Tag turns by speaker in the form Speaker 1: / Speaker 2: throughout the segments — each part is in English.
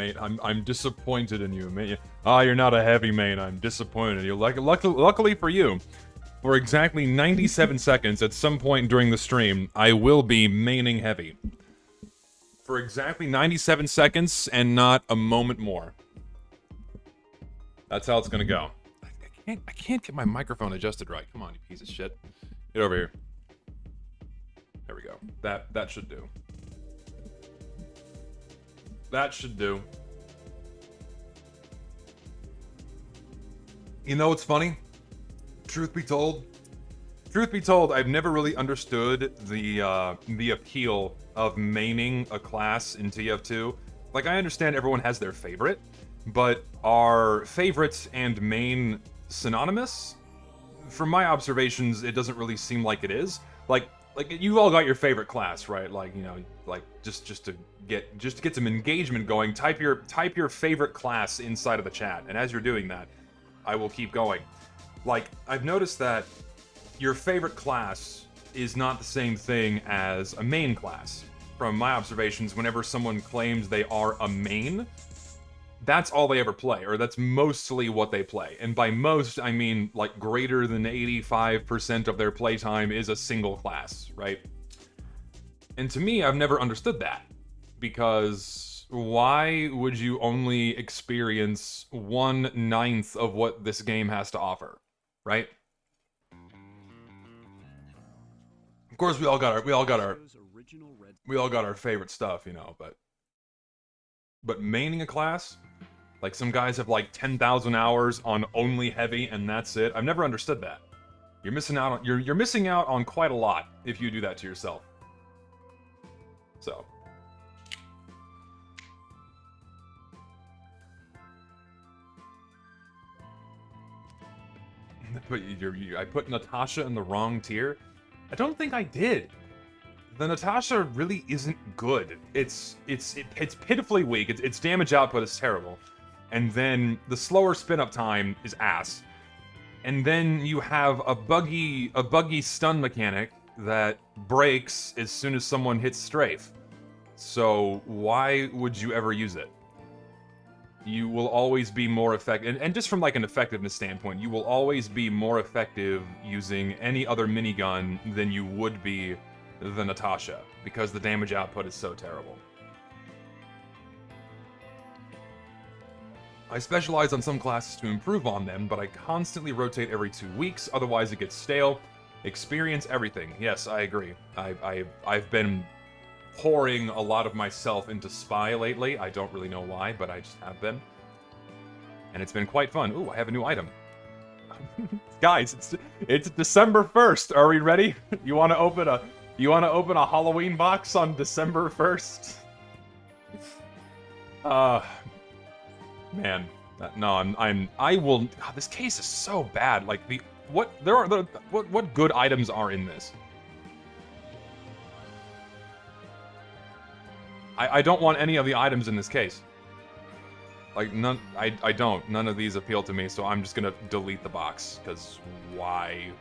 Speaker 1: mate. I'm disappointed in you, mate. Ah, you're not a heavy, mate. I'm disappointed. You luckily for you, for exactly 97 seconds at some point during the stream, I will be maining heavy. For exactly 97 seconds and not a moment more. That's how it's gonna go. I can't get my microphone adjusted right. Come on, you piece of shit. Get over here. There we go. That should do. That should do. You know what's funny? Truth be told, I've never really understood the appeal of maining a class in TF2. Like, I understand everyone has their favorite, but are favorites and main synonymous? From my observations, it doesn't really seem like it is. Like you've all got your favorite class, right? Like, you know, like just to get some engagement going, type your favorite class inside of the chat, and as you're doing that, I will keep going. Like, I've noticed that your favorite class is not the same thing as a main class. From my observations, whenever someone claims they are a main, that's all they ever play, or that's mostly what they play. And by most, I mean, like, greater than 85% of their playtime is a single class, right? And to me, I've never understood that. Because why would you only experience 1/9 of what this game has to offer, right? Of course, we all got our favorite stuff, you know, but maining a class, like, some guys have like 10,000 hours on only heavy and that's it. I've never understood that. You're missing out on you're missing out on quite a lot if you do that to yourself. So, but I put Natasha in the wrong tier. I don't think I did. The Natasha really isn't good. It's pitifully weak. Its damage output is terrible, and then the slower spin-up time is ass. And then you have a buggy stun mechanic that breaks as soon as someone hits strafe. So why would you ever use it? You will always be more effective, and just from like an effectiveness standpoint, you will always be more effective using any other minigun than you would be the Natasha, because the damage output is so terrible. I specialize on some classes to improve on them, but I constantly rotate every 2 weeks, otherwise it gets stale. Experience everything. Yes, I agree. I've been pouring a lot of myself into Spy lately. I don't really know why, but I just have been. And it's been quite fun. Ooh, I have a new item. Guys, it's December 1st. Are we ready? You want to open a Halloween box on December 1st? Man, no, I will. God, this case is so bad. Like, what good items are in this? I don't want any of the items in this case. Like, none. I don't. None of these appeal to me, so I'm just gonna delete the box. Cause why?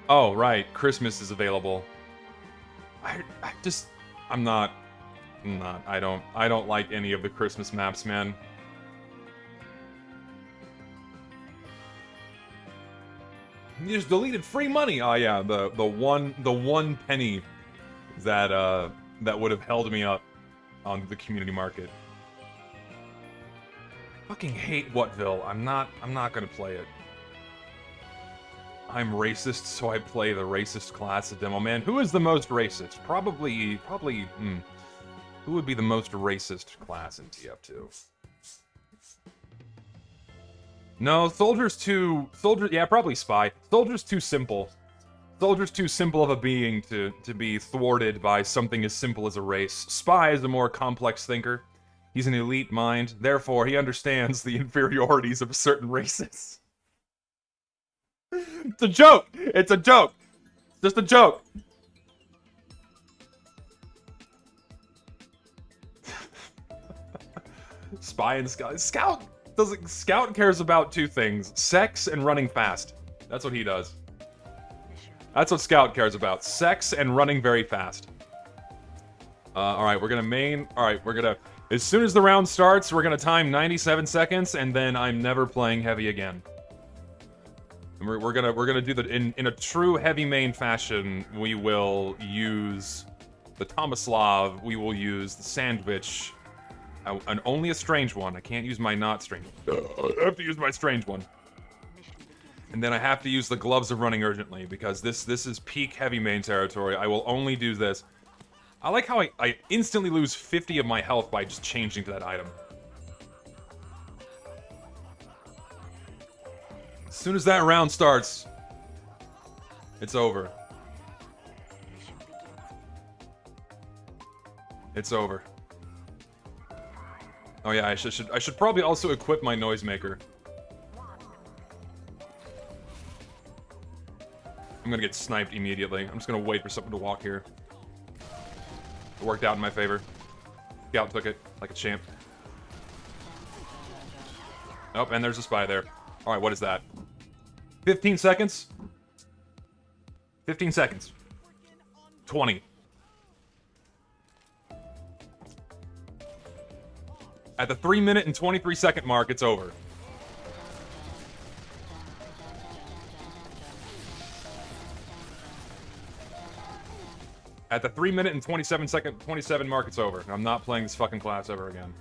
Speaker 1: Oh, right. Christmas is available. I don't like any of the Christmas maps, man. You just deleted free money. Oh yeah, the one penny that that would have held me up on the community market. I fucking hate Whatville. I'm not gonna play it. I'm racist, so I play the racist class of demo man. Who is the most racist? Probably. Who would be the most racist class in TF2? No, yeah, probably Spy. Soldier's too simple. Soldier's too simple of a being to be thwarted by something as simple as a race. Spy is a more complex thinker. He's an elite mind, therefore he understands the inferiorities of certain races. It's a joke! It's a joke! It's just a joke! Spy and Scout. Scout cares about two things: sex and running fast. That's what he does. That's what Scout cares about: sex and running very fast. All right, we're gonna main. All right, we're gonna As soon as the round starts, we're gonna time 97 seconds, and then I'm never playing heavy again. And we're gonna do that in a true heavy main fashion. We will use the Tomislav. We will use the sandwich, and only a strange one. I can't use my not strange. I have to use my strange one. And then I have to use the gloves of running urgently because this is peak heavy main territory. I will only do this. I like how I instantly lose 50 of my health by just changing to that item. As soon as that round starts, it's over. It's over. Oh yeah, I should probably also equip my noisemaker. I'm gonna get sniped immediately. I'm just gonna wait for someone to walk here. It worked out in my favor. Scout took it like a champ. Oh, and there's a spy there. Alright, what is that? 15 seconds? 15 seconds. 20. At the 3-minute and 23-second mark, it's over. At the 3-minute and 27 mark, it's over. I'm not playing this fucking class ever again.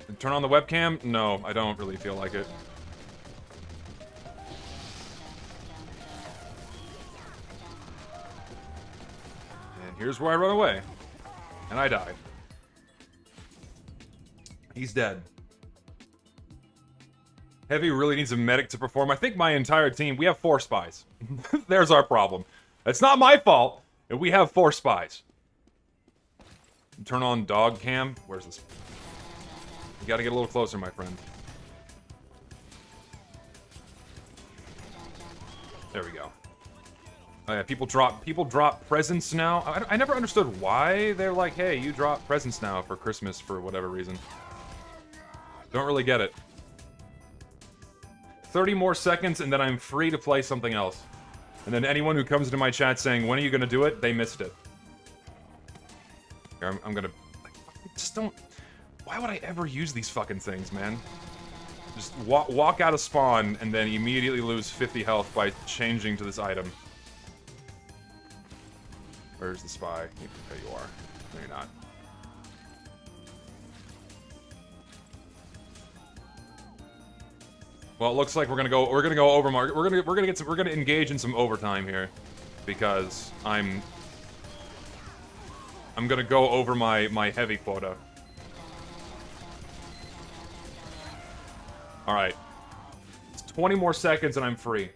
Speaker 1: And turn on the webcam? No, I don't really feel like it. And here's where I run away. And I died. He's dead. Heavy really needs a medic to perform. I think my entire team, we have 4 spies. There's our problem. It's not my fault, and we have 4 spies. Turn on dog cam. Where's this? You gotta get a little closer, my friend. There we go. Oh yeah, people drop presents now. I never understood why they're like, hey, you drop presents now for Christmas for whatever reason. Don't really get it. 30 more seconds, and then I'm free to play something else. And then anyone who comes into my chat saying, when are you gonna do it? They missed it. Here, I'm gonna... Just don't... Why would I ever use these fucking things, man? Just walk out of spawn, and then immediately lose 50 health by changing to this item. Where's the spy? There you are. No, you're not. Well, it looks like we're gonna go over market. We're gonna engage in some overtime here, because I'm gonna go over my heavy quota. All right, it's 20 more seconds and I'm free.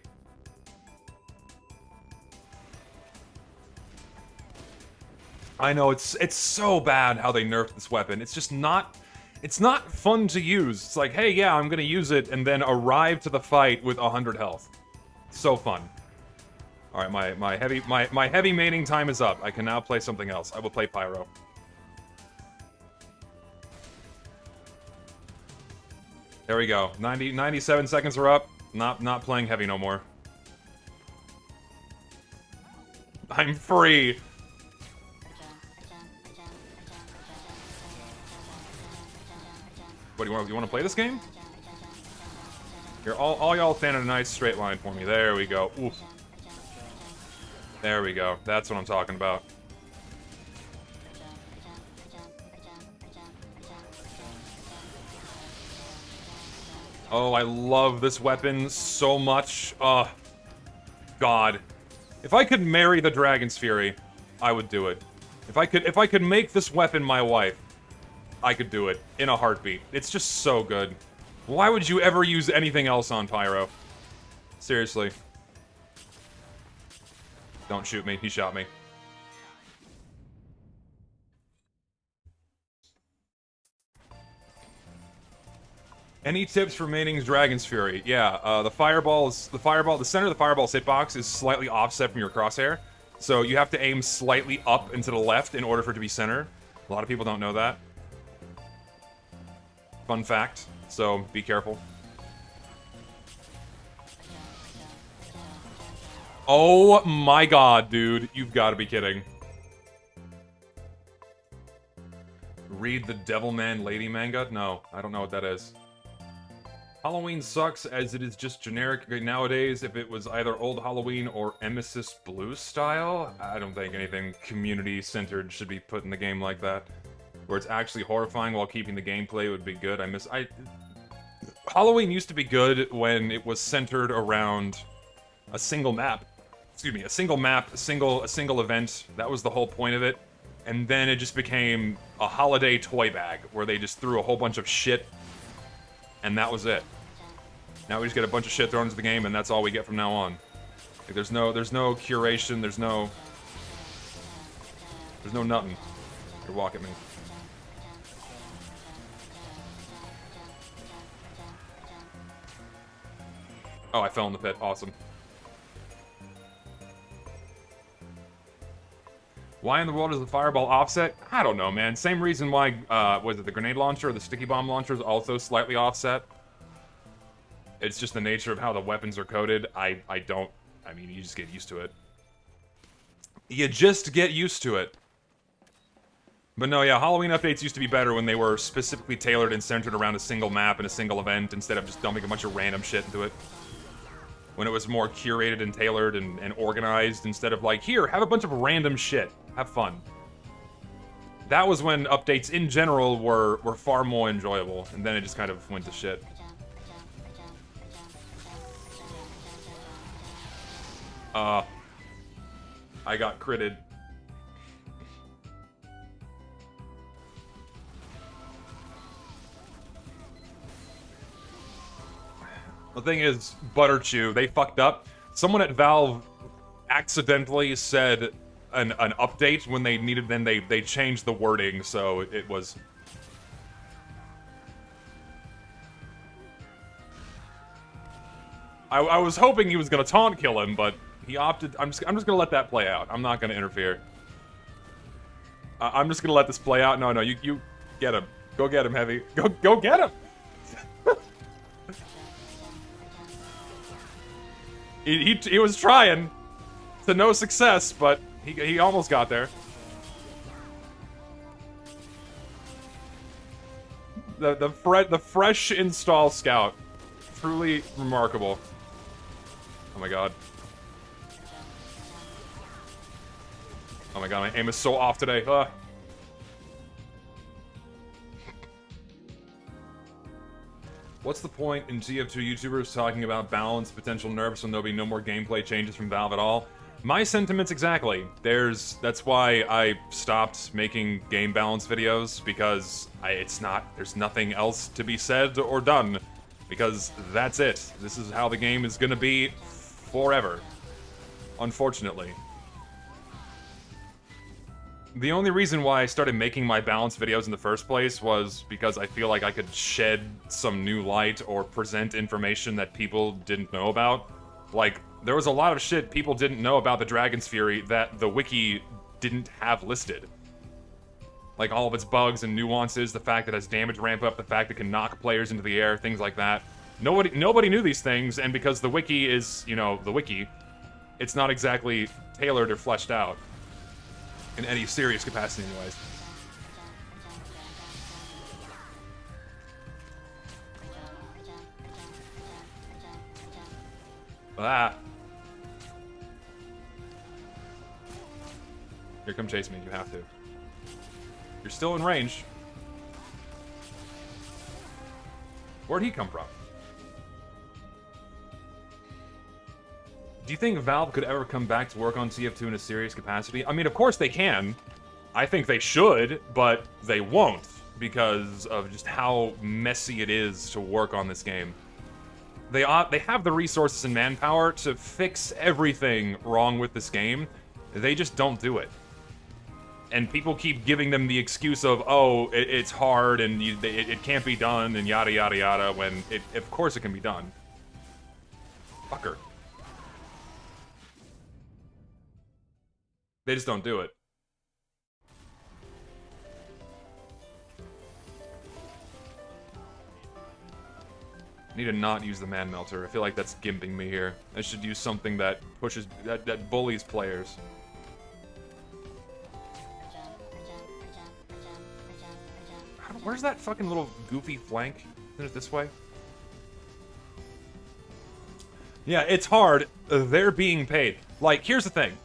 Speaker 1: I know it's so bad how they nerfed this weapon. It's just not. It's not fun to use. It's like, hey, yeah, I'm gonna use it, and then arrive to the fight with 100 health. So fun. All right, my heavy maining time is up. I can now play something else. I will play Pyro. There we go. 97 seconds are up. Not playing heavy no more. I'm free. What, do you want to play this game? Here, all y'all stand in a nice straight line for me. There we go. Oof. There we go. That's what I'm talking about. Oh, I love this weapon so much. God. If I could marry the Dragon's Fury, I would do it. If I could make this weapon my wife, I could do it in a heartbeat. It's just so good. Why would you ever use anything else on Pyro? Seriously. Don't shoot me. He shot me. Any tips for maining Dragon's Fury? Yeah, the center of the fireball's hitbox is slightly offset from your crosshair. So you have to aim slightly up and to the left in order for it to be center. A lot of people don't know that. Fun fact, so be careful. Oh my god, dude. You've got to be kidding. Read the Devilman Lady manga? No, I don't know what that is. Halloween sucks as it is just generic nowadays. If it was either old Halloween or Emesis Blue style, I don't think anything community-centered should be put in the game like that. Where it's actually horrifying while keeping the gameplay would be good. Halloween used to be good when it was centered around a single map. Excuse me, a single map, a single event. That was the whole point of it. And then it just became a holiday toy bag where they just threw a whole bunch of shit, and that was it. Now we just get a bunch of shit thrown into the game, and that's all we get from now on. Like, there's no curation. There's no nothing. You walk at me. Oh, I fell in the pit. Awesome. Why in the world is the fireball offset? I don't know, man. Same reason why, was it the grenade launcher or the sticky bomb launcher is also slightly offset. It's just the nature of how the weapons are coded. I mean, you just get used to it. You just get used to it. But no, yeah, Halloween updates used to be better when they were specifically tailored and centered around a single map and a single event instead of just dumping a bunch of random shit into it. When it was more curated and tailored and organized instead of like, here, have a bunch of random shit. Have fun. That was when updates in general were far more enjoyable, and then it just kind of went to shit. I got critted. The thing is, Butterchew, they fucked up. Someone at Valve accidentally said an update when they needed, then they changed the wording, so it was... I was hoping he was gonna taunt kill him, but he opted... I'm just gonna let that play out. I'm not gonna interfere. I'm just gonna let this play out. No, you get him. Go get him, Heavy. Go get him! He was trying to no success, but he almost got there. The fresh install scout, truly remarkable. Oh my god. Oh my god, my aim is so off today. What's the point in GF2 YouTubers talking about balance, potential nerfs, when there'll be no more gameplay changes from Valve at all? My sentiments exactly. That's why I stopped making game balance videos, because there's nothing else to be said or done. Because that's it. This is how the game is gonna be forever. Unfortunately. The only reason why I started making my balance videos in the first place was because I feel like I could shed some new light or present information that people didn't know about. Like, there was a lot of shit people didn't know about the Dragon's Fury that the wiki didn't have listed. Like, all of its bugs and nuances, the fact that it has damage ramp up, the fact it can knock players into the air, things like that. Nobody knew these things, and because the wiki is, you know, the wiki, it's not exactly tailored or fleshed out. In any serious capacity, anyways. Ah. Here, come chase me. You have to. You're still in range. Where'd he come from? Do you think Valve could ever come back to work on TF2 in a serious capacity? I mean, of course they can. I think they should, but they won't, because of just how messy it is to work on this game. They have the resources and manpower to fix everything wrong with this game. They just don't do it. And people keep giving them the excuse of, oh, it's hard and it can't be done and yada yada yada, when of course it can be done. Fucker. They just don't do it. I need to not use the man melter. I feel like that's gimping me here. I should use something that pushes, that bullies players. Where's that fucking little goofy flank? Isn't it this way? Yeah, it's hard. They're being paid. Like, here's the thing.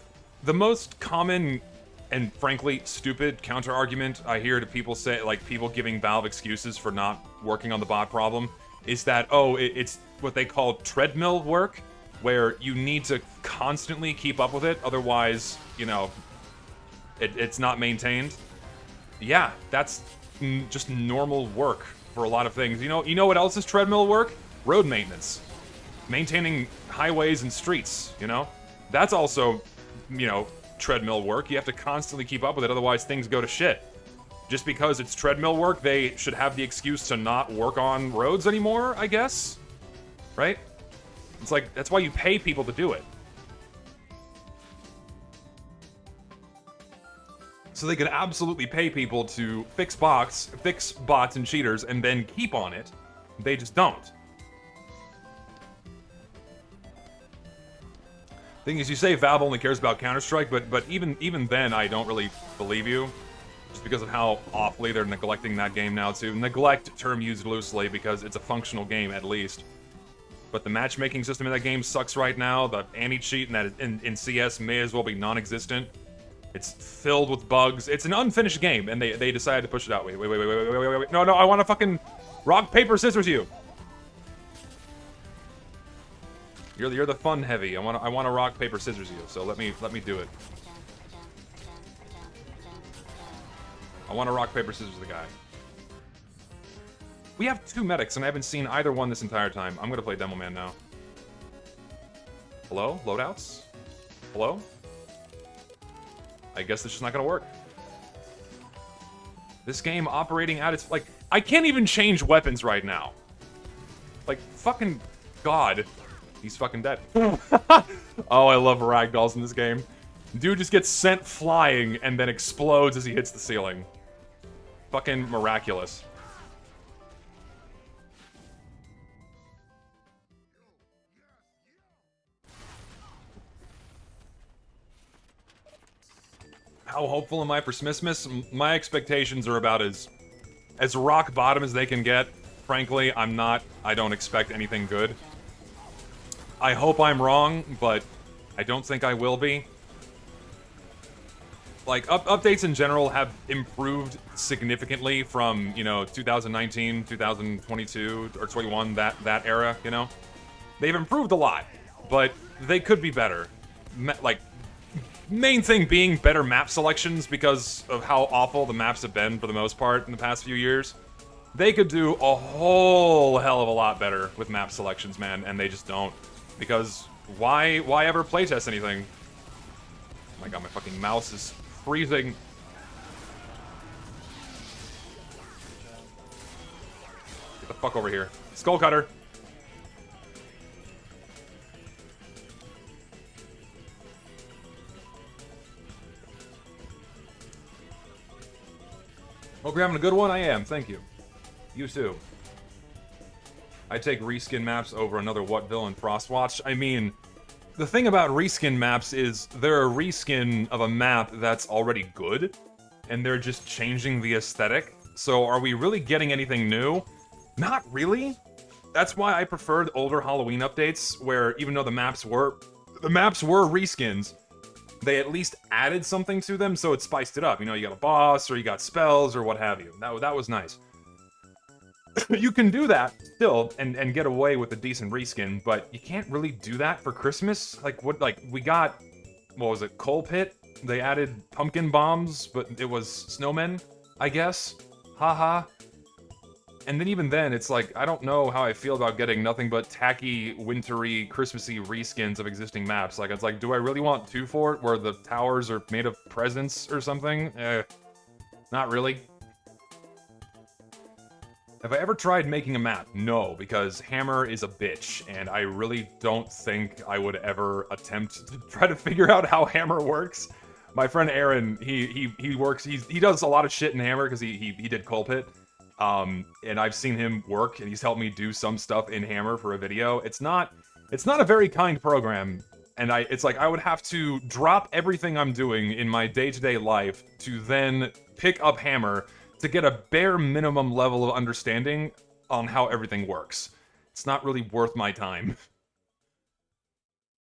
Speaker 1: The most common and frankly stupid counter-argument I hear to people say, like people giving Valve excuses for not working on the bot problem, is that, oh, it's what they call treadmill work, where you need to constantly keep up with it, otherwise, you know, it's not maintained. Yeah, that's just normal work for a lot of things. You know what else is treadmill work? Road maintenance. Maintaining highways and streets, you know? That's also, you know, treadmill work. You have to constantly keep up with it, otherwise things go to shit. Just because it's treadmill work, they should have the excuse to not work on roads anymore, I guess? Right? It's like, that's why you pay people to do it. So they could absolutely pay people to fix bots and cheaters and then keep on it. They just don't. Thing is, you say Valve only cares about Counter-Strike, but even then, I don't really believe you. Just because of how awfully they're neglecting that game now, too. Neglect, term used loosely, because it's a functional game, at least. But the matchmaking system in that game sucks right now. The anti-cheat in CS may as well be non-existent. It's filled with bugs. It's an unfinished game, and they decided to push it out. Wait. No, I want to fucking rock, paper, scissors you. You're the fun heavy. I want to rock, paper, scissors you. So let me do it. I want to rock, paper, scissors the guy. We have 2 medics, and I haven't seen either one this entire time. I'm gonna play Demo Man now. Hello? Loadouts? Hello? I guess this is not gonna work. This game operating at its... Like, I can't even change weapons right now. Like, fucking God. He's fucking dead. Oh, I love ragdolls in this game. Dude just gets sent flying and then explodes as he hits the ceiling. Fucking miraculous. How hopeful am I for Smithmas? My expectations are about as rock bottom as they can get. Frankly, I don't expect anything good. I hope I'm wrong, but I don't think I will be. Like, updates in general have improved significantly from, you know, 2019, 2022, or 21, that era, you know? They've improved a lot, but they could be better. Like, main thing being better map selections because of how awful the maps have been for the most part in the past few years. They could do a whole hell of a lot better with map selections, man, and they just don't. Because why ever playtest anything? Oh my god, my fucking mouse is freezing. Get the fuck over here. Skull cutter. Hope you're having a good one. I am, thank you. You too. I take reskin maps over another Whatville and Frostwatch. I mean, the thing about reskin maps is they're a reskin of a map that's already good, and they're just changing the aesthetic. So are we really getting anything new? Not really. That's why I preferred older Halloween updates, where even though the maps were reskins, they at least added something to them, so it spiced it up. You know, you got a boss, or you got spells, or what have you. That was nice. You can do that still and get away with a decent reskin, but you can't really do that for Christmas. Like we got, what was it, Coal Pit? They added pumpkin bombs, but it was snowmen, I guess. Haha. And then even then, it's like, I don't know how I feel about getting nothing but tacky, wintry, Christmassy reskins of existing maps. Like, it's like, do I really want 2 Fort where the towers are made of presents or something? Not really. Have I ever tried making a map? No, because Hammer is a bitch, and I really don't think I would ever attempt to try to figure out how Hammer works. My friend Aaron, he does a lot of shit in Hammer because he did Coal Pit. And I've seen him work, and he's helped me do some stuff in Hammer for a video. It's not a very kind program, and it's like I would have to drop everything I'm doing in my day-to-day life to then pick up Hammer, to get a bare minimum level of understanding on how everything works. It's not really worth my time.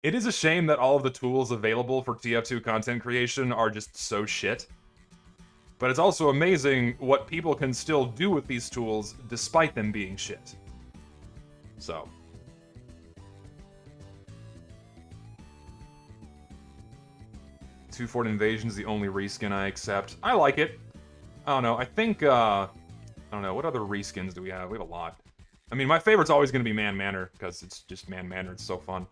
Speaker 1: It is a shame that all of the tools available for TF2 content creation are just so shit. But it's also amazing what people can still do with these tools despite them being shit. So. Fort Invasion is the only reskin I accept. I like it. I don't know. I think, I don't know. What other reskins do we have? We have a lot. I mean, my favorite's always going to be Man Manor, because it's just Man Manor. It's so fun.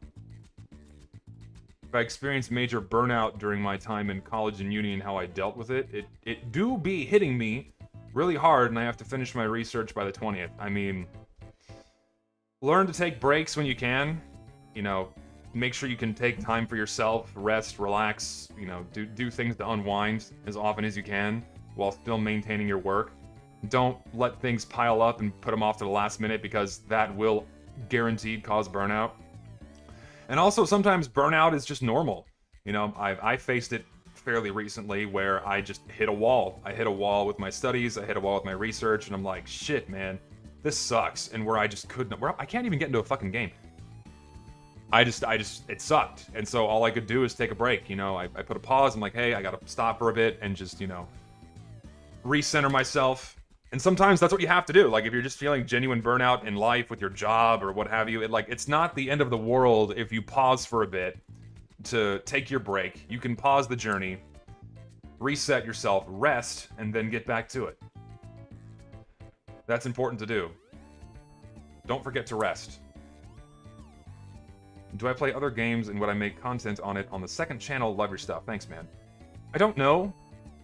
Speaker 1: If I experienced major burnout during my time in college and uni and how I dealt with it, it do be hitting me really hard, and I have to finish my research by the 20th. I mean, learn to take breaks when you can. You know, make sure you can take time for yourself, rest, relax, you know, do things to unwind as often as you can while still maintaining your work. Don't let things pile up and put them off to the last minute, because that will guaranteed cause burnout. And also, sometimes burnout is just normal. You know, I faced it fairly recently where I just hit a wall. I hit a wall with my studies, I hit a wall with my research, and I'm like, shit, man, this sucks. And where I just couldn't, I can't even get into a fucking game. It sucked. And so all I could do is take a break, you know. I put a pause, I'm like, hey, I gotta stop for a bit and just, you know, recenter myself. And sometimes that's what you have to do. Like, if you're just feeling genuine burnout in life with your job or what have you, it's not the end of the world if you pause for a bit to take your break. You can pause the journey, reset yourself, rest, and then get back to it. That's important to do. Don't forget to rest. Do I play other games, and would I make content on it on the second channel? Love your stuff. Thanks, man. I don't know.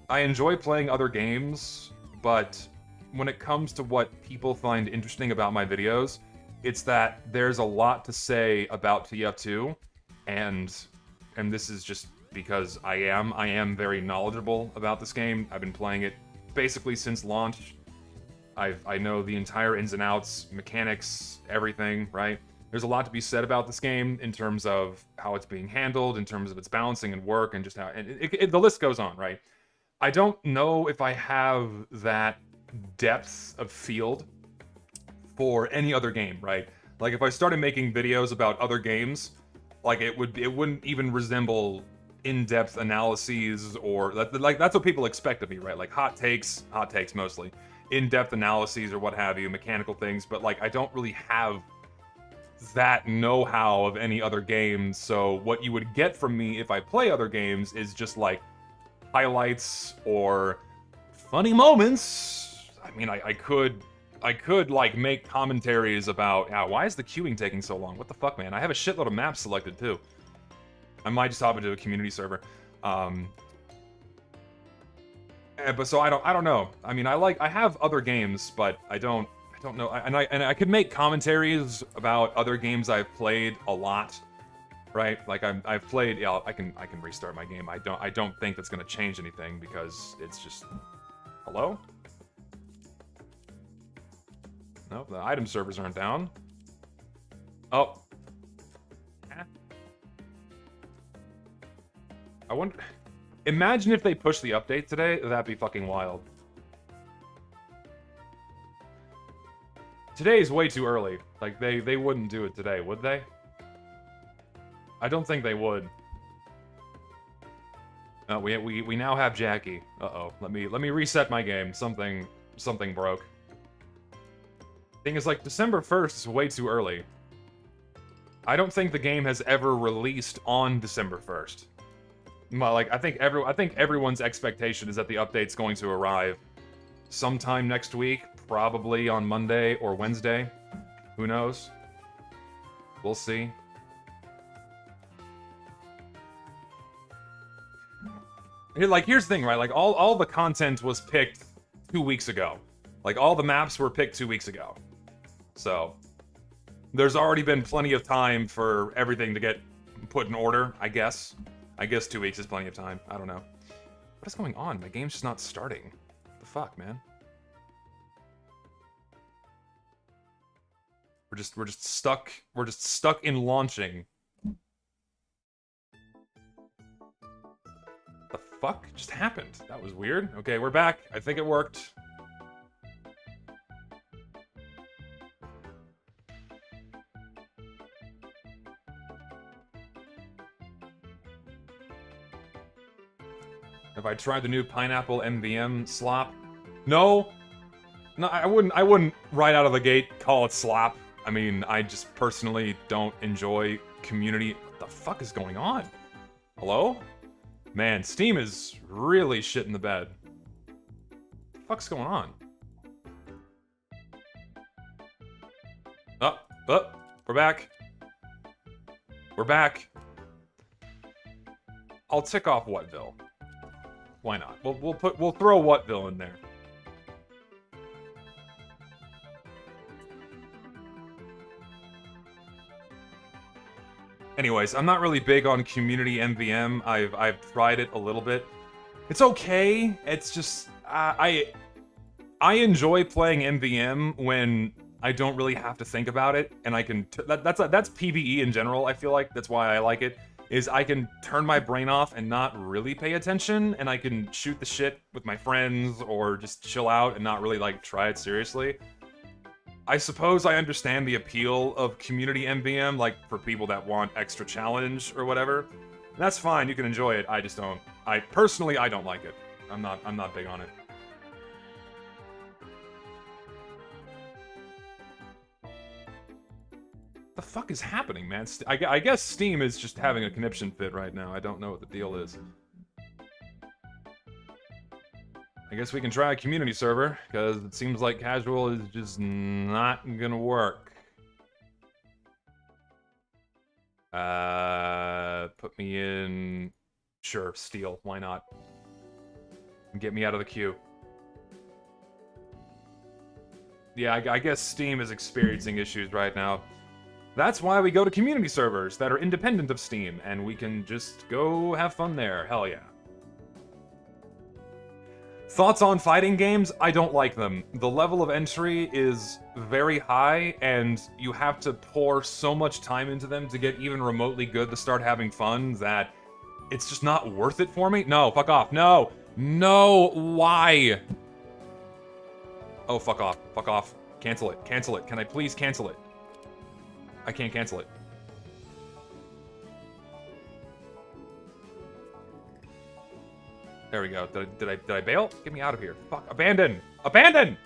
Speaker 1: I enjoy playing other games, but when it comes to what people find interesting about my videos, it's that there's a lot to say about TF2, and this is just because I am very knowledgeable about this game. I've been playing it basically since launch. I know the entire ins and outs, mechanics, everything, right? There's a lot to be said about this game in terms of how it's being handled, in terms of its balancing and work, and just how... And the list goes on, right? I don't know if I have that depth of field for any other game, right? Like, if I started making videos about other games, like, it wouldn't even resemble in-depth analyses, or... Like, that's what people expect of me, right? Like, hot takes mostly. In-depth analyses or what have you, mechanical things, but, like, I don't really have that know-how of any other games, so what you would get from me if I play other games is just, like, highlights or funny moments. I mean, I could, like, make commentaries about, why is the queuing taking so long? What the fuck, man? I have a shitload of maps selected, too. I might just hop into a community server. But so I don't know. I mean, I have other games, but I don't know. And I could make commentaries about other games I've played a lot, right? Like, I've played. Yeah, I can restart my game. I don't think that's gonna change anything, because it's just... Hello? Nope, the item servers aren't down. Oh. I wonder... Imagine if they push the update today. That'd be fucking wild. Today's way too early. Like, they wouldn't do it today, would they? I don't think they would. Oh, we now have Jackie. Uh-oh. Let me reset my game. Something broke. Thing is, like, December 1st is way too early. I don't think the game has ever released on December 1st. Well, like, I think everyone's expectation is that the update's going to arrive sometime next week, probably on Monday or Wednesday. Who knows? We'll see. Here's the thing, right? Like, all the content was picked 2 weeks ago. Like, all the maps were picked 2 weeks ago. So, there's already been plenty of time for everything to get put in order, I guess. I guess 2 weeks is plenty of time. I don't know. What is going on? My game's just not starting. What the fuck, man? We're just stuck. We're just stuck in launching. The fuck just happened? That was weird. Okay, we're back. I think it worked. Have I tried the new pineapple MVM slop? No. No, I wouldn't right out of the gate call it slop. I mean, I just personally don't enjoy community. What the fuck is going on? Hello? Man, Steam is really shit in the bed. What the fuck's going on? Oh, we're back. We're back. I'll tick off Whatville. Why not? We'll throw Whatville in there. Anyways, I'm not really big on community MVM. I've tried it a little bit. It's okay. It's just I enjoy playing MVM when I don't really have to think about it, and I can. That's PvE in general. I feel like that's why I like it. Is I can turn my brain off and not really pay attention, and I can shoot the shit with my friends or just chill out and not really like try it seriously. I suppose I understand the appeal of community MVM, like for people that want extra challenge or whatever. And that's fine, you can enjoy it. I just don't. I don't like it. I'm not big on it. The fuck is happening, man? I guess Steam is just having a conniption fit right now. I don't know what the deal is. I guess we can try a community server, because it seems like casual is just not gonna work. Put me in... Sure, Steel, why not? Get me out of the queue. Yeah, I guess Steam is experiencing issues right now. That's why we go to community servers that are independent of Steam, and we can just go have fun there. Hell yeah. Thoughts on fighting games? I don't like them. The level of entry is very high, and you have to pour so much time into them to get even remotely good to start having fun that it's just not worth it for me. No, fuck off. No! No! Why? Oh, fuck off. Fuck off. Cancel it. Cancel it. Can I please cancel it? I can't cancel it. There we go. Did I bail? Get me out of here. Fuck. Abandon! Abandon!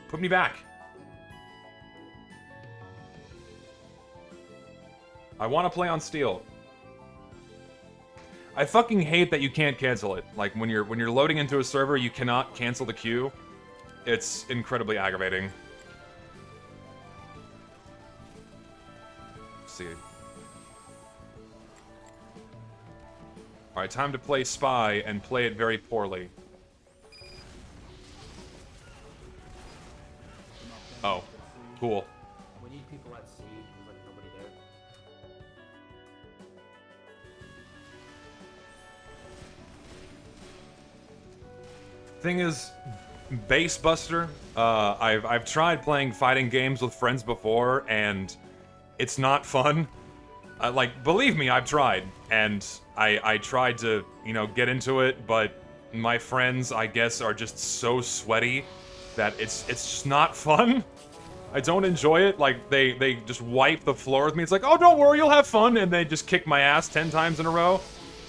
Speaker 1: Put me back. I want to play on Steel. I fucking hate that you can't cancel it. Like when you're loading into a server, you cannot cancel the queue. It's incredibly aggravating. Let's see. Alright, time to play Spy and play it very poorly. Oh, cool.
Speaker 2: We need people at sea. There's like nobody there.
Speaker 1: Thing is, Base Buster, I've tried playing fighting games with friends before, and it's not fun. Like, believe me, I've tried, and I tried to, you know, get into it, but my friends, I guess, are just so sweaty that it's just not fun. I don't enjoy it. Like, they just wipe the floor with me. It's like, oh, don't worry, you'll have fun, and they just kick my ass 10 times in a row.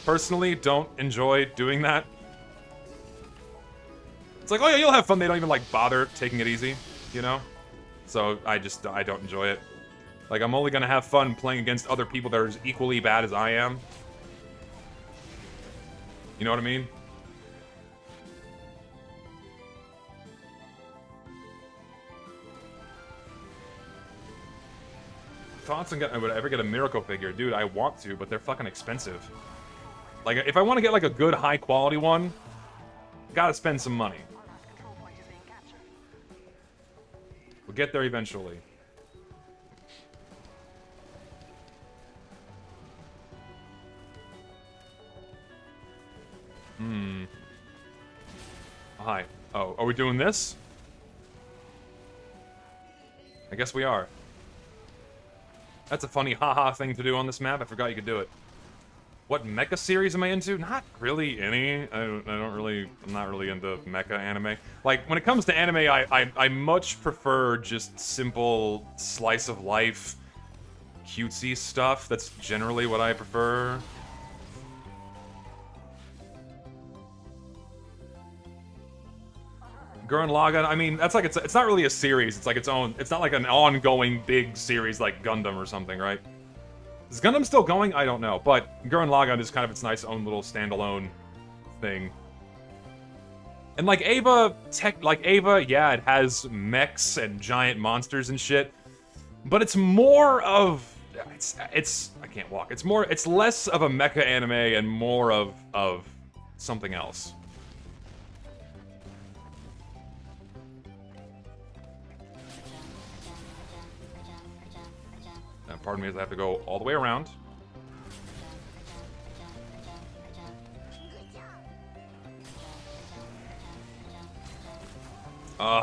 Speaker 1: Personally, don't enjoy doing that. It's like, oh yeah, you'll have fun. They don't even, like, bother taking it easy, you know? So, I don't enjoy it. Like, I'm only gonna have fun playing against other people that are as equally bad as I am. You know what I mean? Thoughts on I would ever get a Miracle figure? Dude, I want to, but they're fucking expensive. Like, if I want to get, like, a good, high-quality one, gotta spend some money. We'll get there eventually. Hi. Oh, are we doing this? I guess we are. That's a funny haha thing to do on this map. I forgot you could do it. What mecha series am I into? Not really any. I'm not really into mecha anime. Like, when it comes to anime, I much prefer just simple slice of life, cutesy stuff. That's generally what I prefer. Gurren Lagann, I mean, that's like, it's not really a series. It's like its own, it's not like an ongoing big series like Gundam or something, right? Is Gundam still going? I don't know. But Gurren Lagann is kind of its nice own little standalone thing. And like Ava, yeah, it has mechs and giant monsters and shit. But it's more of, I can't walk. It's less of a mecha anime and more of something else. Pardon me as I have to go all the way around.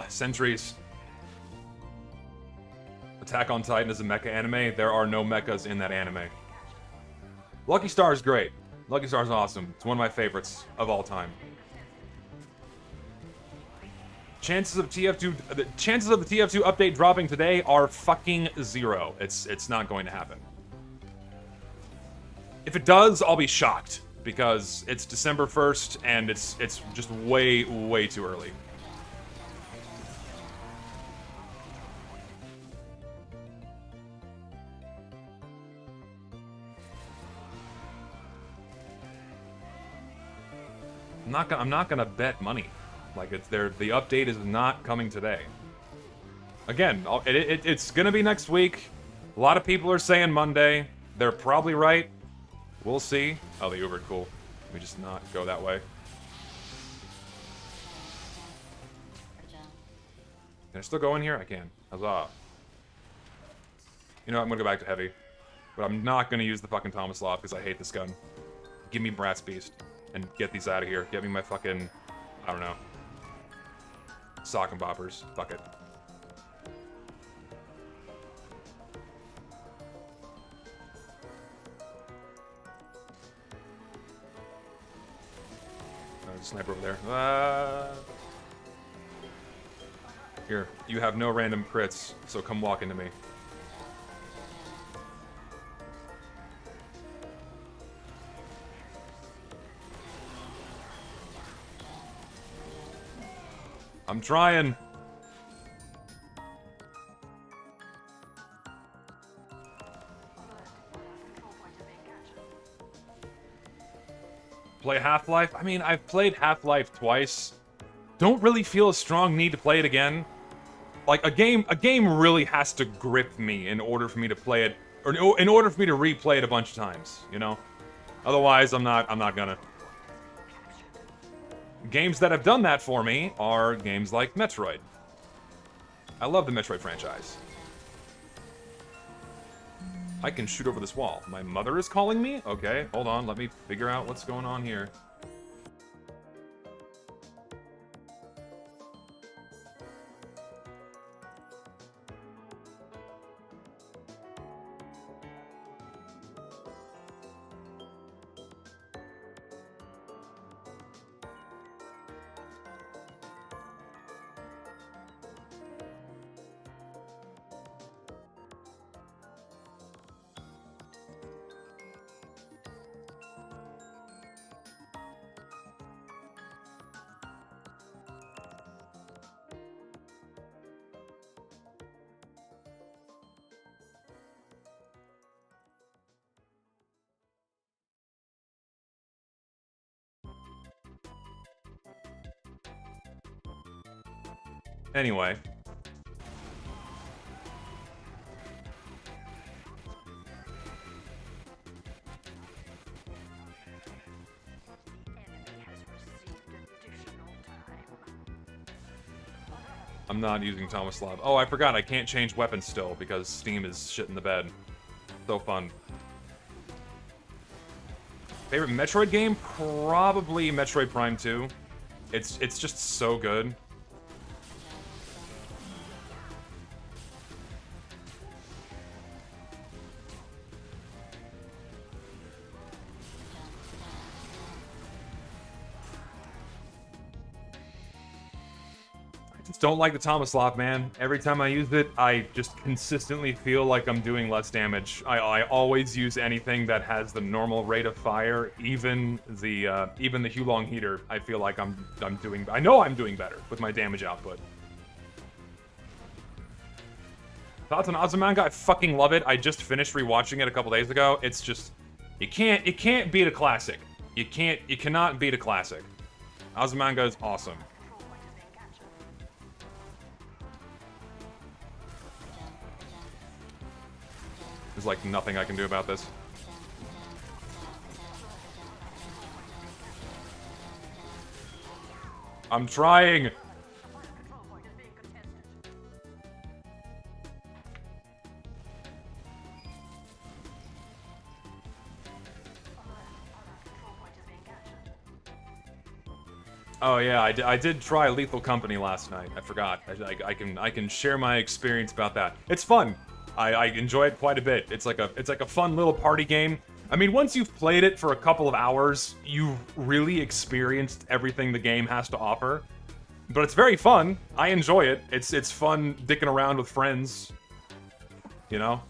Speaker 1: Sentries. Attack on Titan is a mecha anime. There are no mechas in that anime. Lucky Star is great. Lucky Star is awesome. It's one of my favorites of all time. Chances of TF2, the chances of the TF2 update dropping today are fucking 0. It's not going to happen. If it does, I'll be shocked because it's December 1st and it's just way too early. I'm not gonna bet money. Like, it's there. The update is not coming today. Again, it's gonna be next week. A lot of people are saying Monday. They're probably right. We'll see. Oh, the Uber, cool. Let me just not go that way. Can I still go in here? I can. Huzzah. You know what? I'm gonna go back to heavy. But I'm not gonna use the fucking Tomislav because I hate this gun. Give me Bratz Beast. And get these out of here. Get me my fucking, I don't know, sock and boppers. Fuck it. There's a sniper over there. Here, you have no random crits, so come walk into me. I'm trying. Play Half-Life? I mean, I've played Half-Life twice. Don't really feel a strong need to play it again. Like, a game really has to grip me in order for me to play it, or in order for me to replay it a bunch of times, you know? Otherwise, I'm not gonna. Games that have done that for me are games like Metroid. I love the Metroid franchise. I can shoot over this wall. My mother is calling me? Okay, hold on. Let me figure out what's going on here. Anyway. I'm not using Tomislav. Oh, I forgot I can't change weapons still because Steam is shit in the bed. So fun. Favorite Metroid game? Probably Metroid Prime 2. It's just so good. just don't like the Tomaslop, man. Every time I use it, I just consistently feel like I'm doing less damage. I always use anything that has the normal rate of fire, even the Hulong heater. I feel like I'm doing. I know I'm doing better with my damage output. Thoughts on Azumanga? I fucking love it. I just finished rewatching it a couple days ago. It's just you can't beat a classic. You cannot beat a classic. Azumanga is awesome. There's like nothing I can do about this. I'm trying! Oh yeah, I did try Lethal Company last night. I forgot. I can share my experience about that. It's fun. I enjoy it quite a bit. It's like a fun little party game. I mean, once you've played it for a couple of hours, you've really experienced everything the game has to offer. But it's very fun. I enjoy it. It's fun dicking around with friends. You know?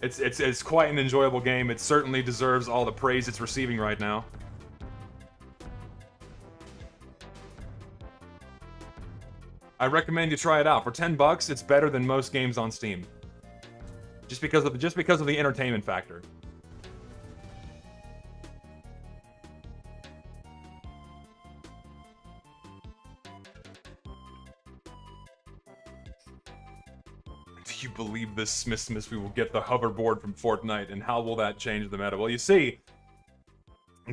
Speaker 1: It's quite an enjoyable game. It certainly deserves all the praise it's receiving right now. I recommend you try it out. For $10, it's better than most games on Steam. Just because of the entertainment factor. Do you believe this Smith we will get the hoverboard from Fortnite, and how will that change the meta? Well, you see,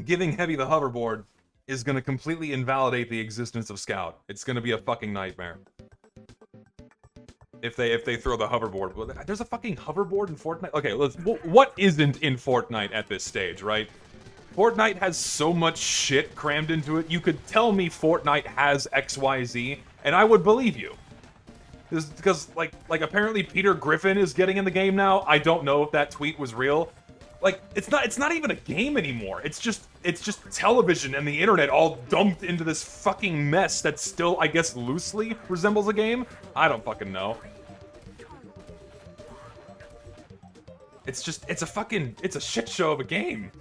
Speaker 1: giving Heavy the hoverboard is going to completely invalidate the existence of Scout. It's going to be a fucking nightmare. If they throw the hoverboard. Well, there's a fucking hoverboard in Fortnite? Okay, what isn't in Fortnite at this stage, right? Fortnite has so much shit crammed into it. You could tell me Fortnite has XYZ, and I would believe you. Because, like apparently Peter Griffin is getting in the game now. I don't know if that tweet was real. Like, it's not even a game anymore. It's just television and the internet all dumped into this fucking mess that still, I guess, loosely resembles a game? I don't fucking know. It's a shit show of a game.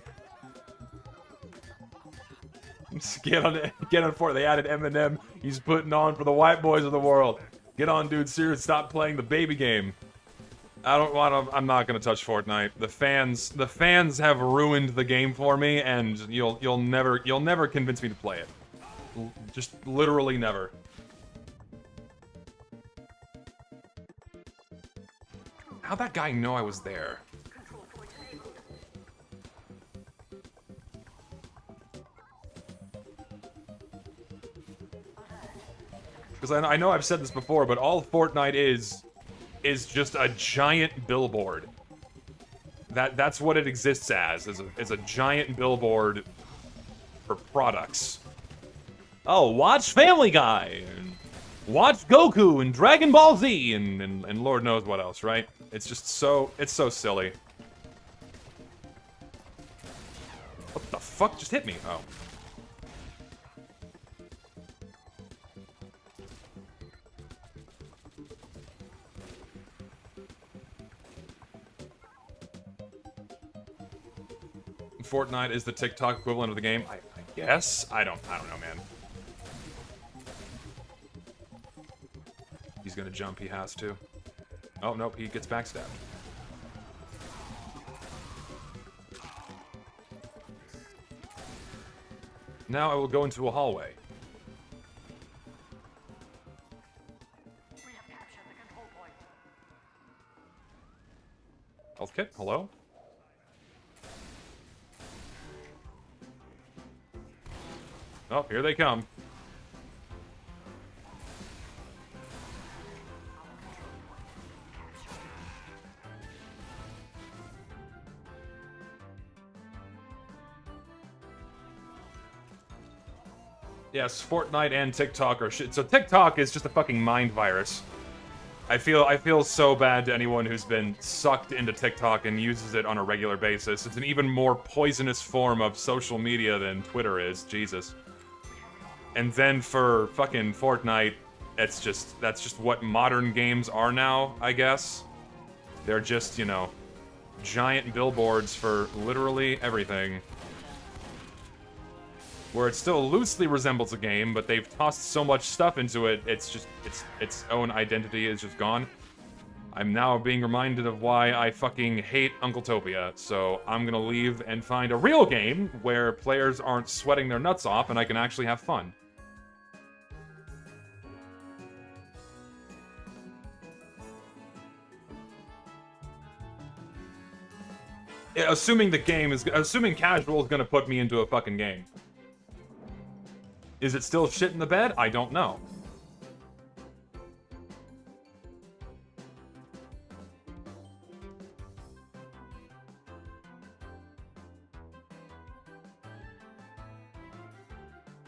Speaker 1: Get on Fortnite. They added Eminem. He's putting on for the white boys of the world. Get on, dude. Seriously, stop playing the baby game. I'm not gonna touch Fortnite. The fans have ruined the game for me, and you'll never convince me to play it. Just literally never. How'd that guy know I was there? Because I know I've said this before, but all Fortnite is just a giant billboard. That's what it exists as a giant billboard for products. Oh, watch Family Guy, and watch Goku and Dragon Ball Z, and Lord knows what else, right? It's just so silly. What the fuck just hit me? Oh. Fortnite is the TikTok equivalent of the game. I guess. I don't know, man. He's gonna jump. He has to. Oh nope, he gets backstabbed. Now I will go into a hallway. Health kit. Hello. Oh, here they come. Yes, Fortnite and TikTok are shit. So TikTok is just a fucking mind virus. I feel so bad to anyone who's been sucked into TikTok and uses it on a regular basis. It's an even more poisonous form of social media than Twitter is. Jesus. And then for fucking Fortnite, that's just what modern games are now, I guess. They're just, you know, giant billboards for literally everything. Where it still loosely resembles a game, but they've tossed so much stuff into it, its own identity is just gone. I'm now being reminded of why I fucking hate Uncle Topia, so I'm gonna leave and find a real game where players aren't sweating their nuts off and I can actually have fun. Yeah, assuming casual is gonna put me into a fucking game. Is it still shit in the bed? I don't know.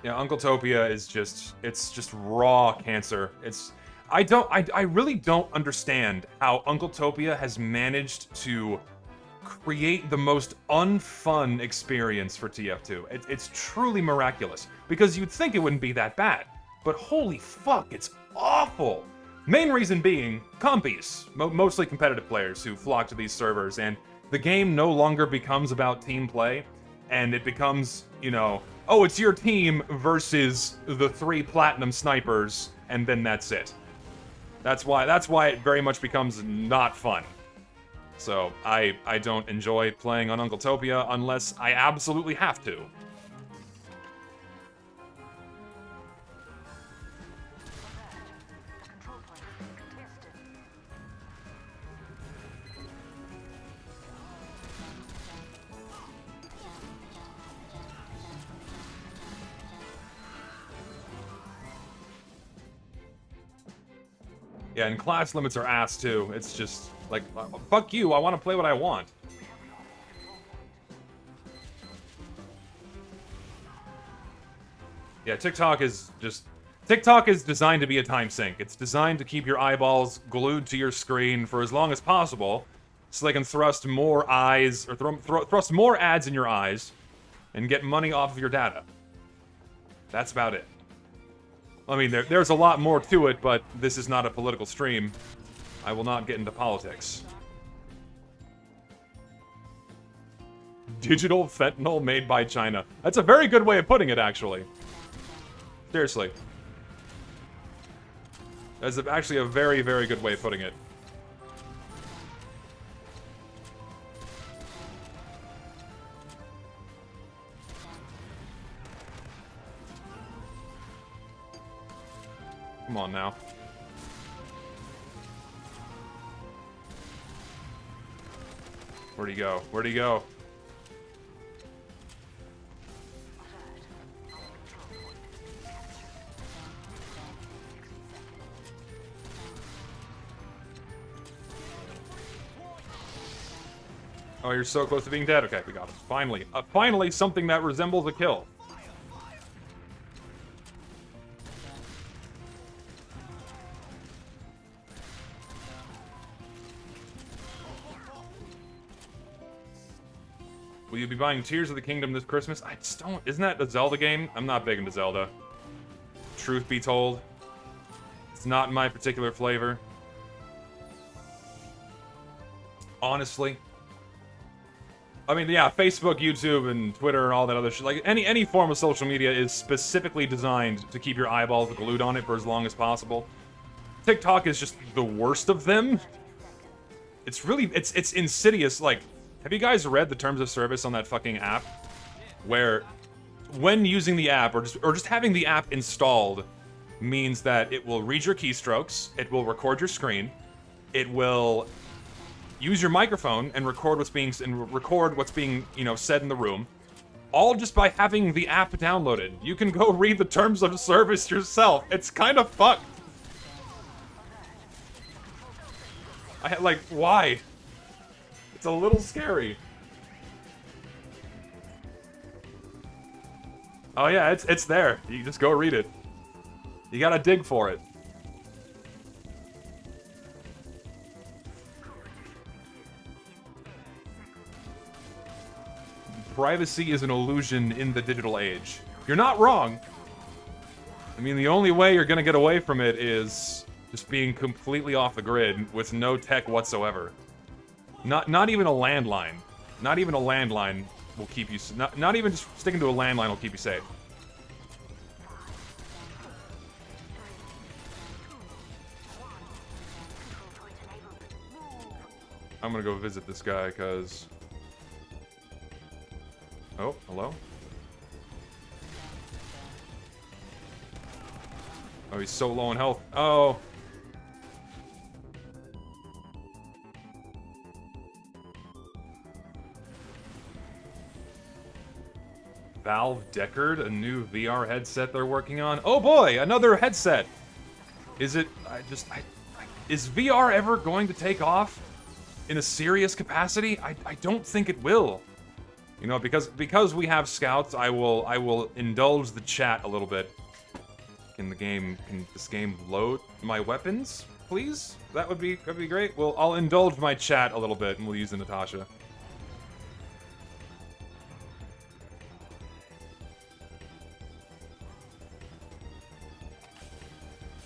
Speaker 1: Yeah, Uncle Topia is it's just raw cancer. I really don't understand how Uncle Topia has managed to create the most unfun experience for TF2. It's truly miraculous, because you'd think it wouldn't be that bad, but holy fuck, it's awful! Main reason being, compies, mostly competitive players who flock to these servers, and the game no longer becomes about team play, and it becomes, you know, oh, it's your team versus the 3 platinum snipers, and then that's it. That's why it very much becomes not fun. So, I don't enjoy playing on Uncle Topia unless I absolutely have to. Yeah, and class limits are ass too. It's just like, fuck you, I want to play what I want. Yeah, TikTok is designed to be a time sink. It's designed to keep your eyeballs glued to your screen for as long as possible, so they can thrust more eyes, or thrust more ads in your eyes, and get money off of your data. That's about it. I mean, there's a lot more to it, but this is not a political stream. I will not get into politics. Digital fentanyl made by China. That's a very good way of putting it, actually. Seriously. That's actually a very, very good way of putting it. Come on now. Where'd he go? Where'd he go? Oh, you're so close to being dead. Okay, we got him. Finally. Finally something that resembles a kill. Will you be buying Tears of the Kingdom this Christmas? I just don't... Isn't that a Zelda game? I'm not big into Zelda. Truth be told. It's not my particular flavor. Honestly. I mean, yeah, Facebook, YouTube, and Twitter, and all that other shit. Like, any form of social media is specifically designed to keep your eyeballs glued on it for as long as possible. TikTok is just the worst of them. It's really... It's insidious, like... Have you guys read the terms of service on that fucking app? Where, when using the app, or just having the app installed, means that it will read your keystrokes, it will record your screen, it will use your microphone and record what's being you know, said in the room, all just by having the app downloaded. You can go read the terms of service yourself. It's kind of fucked. Like, why? It's a little scary. Oh yeah, it's there. You just go read it. You gotta dig for it. Privacy is an illusion in the digital age. You're not wrong. I mean, the only way you're gonna get away from it is just being completely off the grid with no tech whatsoever. Not even a landline. Not even a landline will keep you... Not even just sticking to a landline will keep you safe. I'm gonna go visit this guy, because... Oh, hello? Oh, he's so low in health. Oh! Valve Deckard, a new VR headset they're working on. Oh boy, another headset! Is it... is VR ever going to take off in a serious capacity? I don't think it will. You know, because we have scouts, I will indulge the chat a little bit. Can this game load my weapons, please? That'd be great. Well, I'll indulge my chat a little bit and we'll use the Natasha.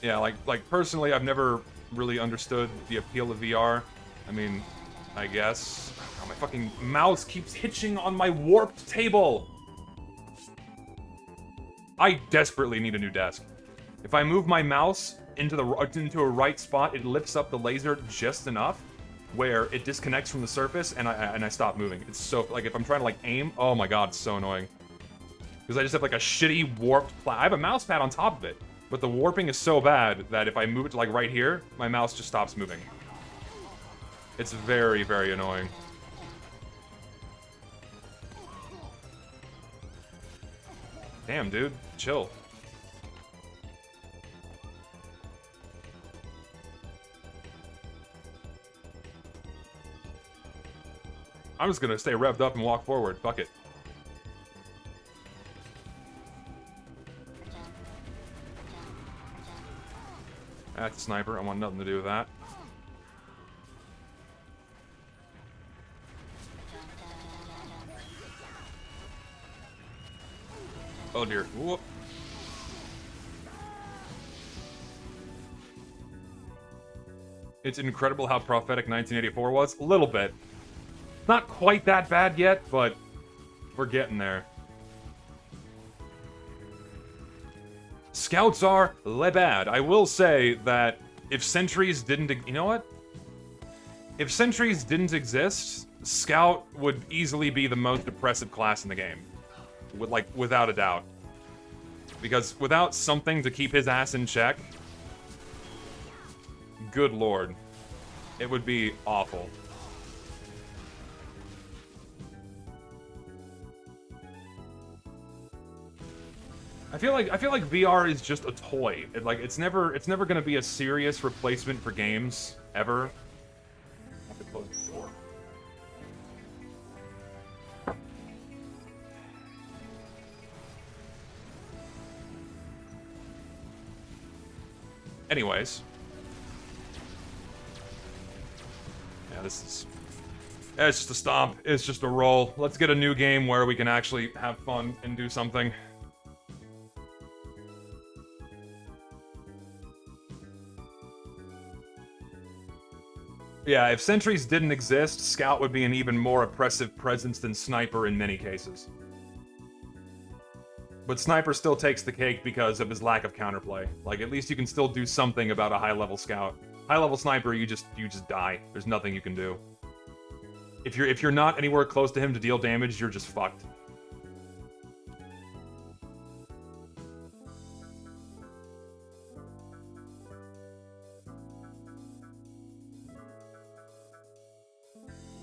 Speaker 1: Yeah, like personally, I've never really understood the appeal of VR. I mean, I guess. Oh, my fucking mouse keeps hitching on my warped table. I desperately need a new desk. If I move my mouse into a right spot, it lifts up the laser just enough where it disconnects from the surface and I stop moving. It's so, like, if I'm trying to like aim, oh my god, it's so annoying. Because I just have like a shitty warped I have a mouse pad on top of it, but the warping is so bad that if I move it to like right here, my mouse just stops moving. It's very, very annoying. Damn, dude. Chill. I'm just gonna stay revved up and walk forward. Fuck it. That's a sniper. I want nothing to do with that. Oh dear. Whoop. It's incredible how prophetic 1984 was. A little bit. Not quite that bad yet, but we're getting there. Scouts are le bad. I will say that if sentries didn't... You know what? If sentries didn't exist, Scout would easily be the most oppressive class in the game. Without a doubt. Because without something to keep his ass in check... Good lord. It would be awful. I feel like VR is just a toy. It's never gonna be a serious replacement for games ever. I have to close the door. Anyways, yeah, it's just a stomp. It's just a roll. Let's get a new game where we can actually have fun and do something. Yeah, if sentries didn't exist, Scout would be an even more oppressive presence than Sniper in many cases. But Sniper still takes the cake because of his lack of counterplay. Like, at least you can still do something about a high-level Scout. High-level Sniper, you just die. There's nothing you can do. If you're not anywhere close to him to deal damage, you're just fucked.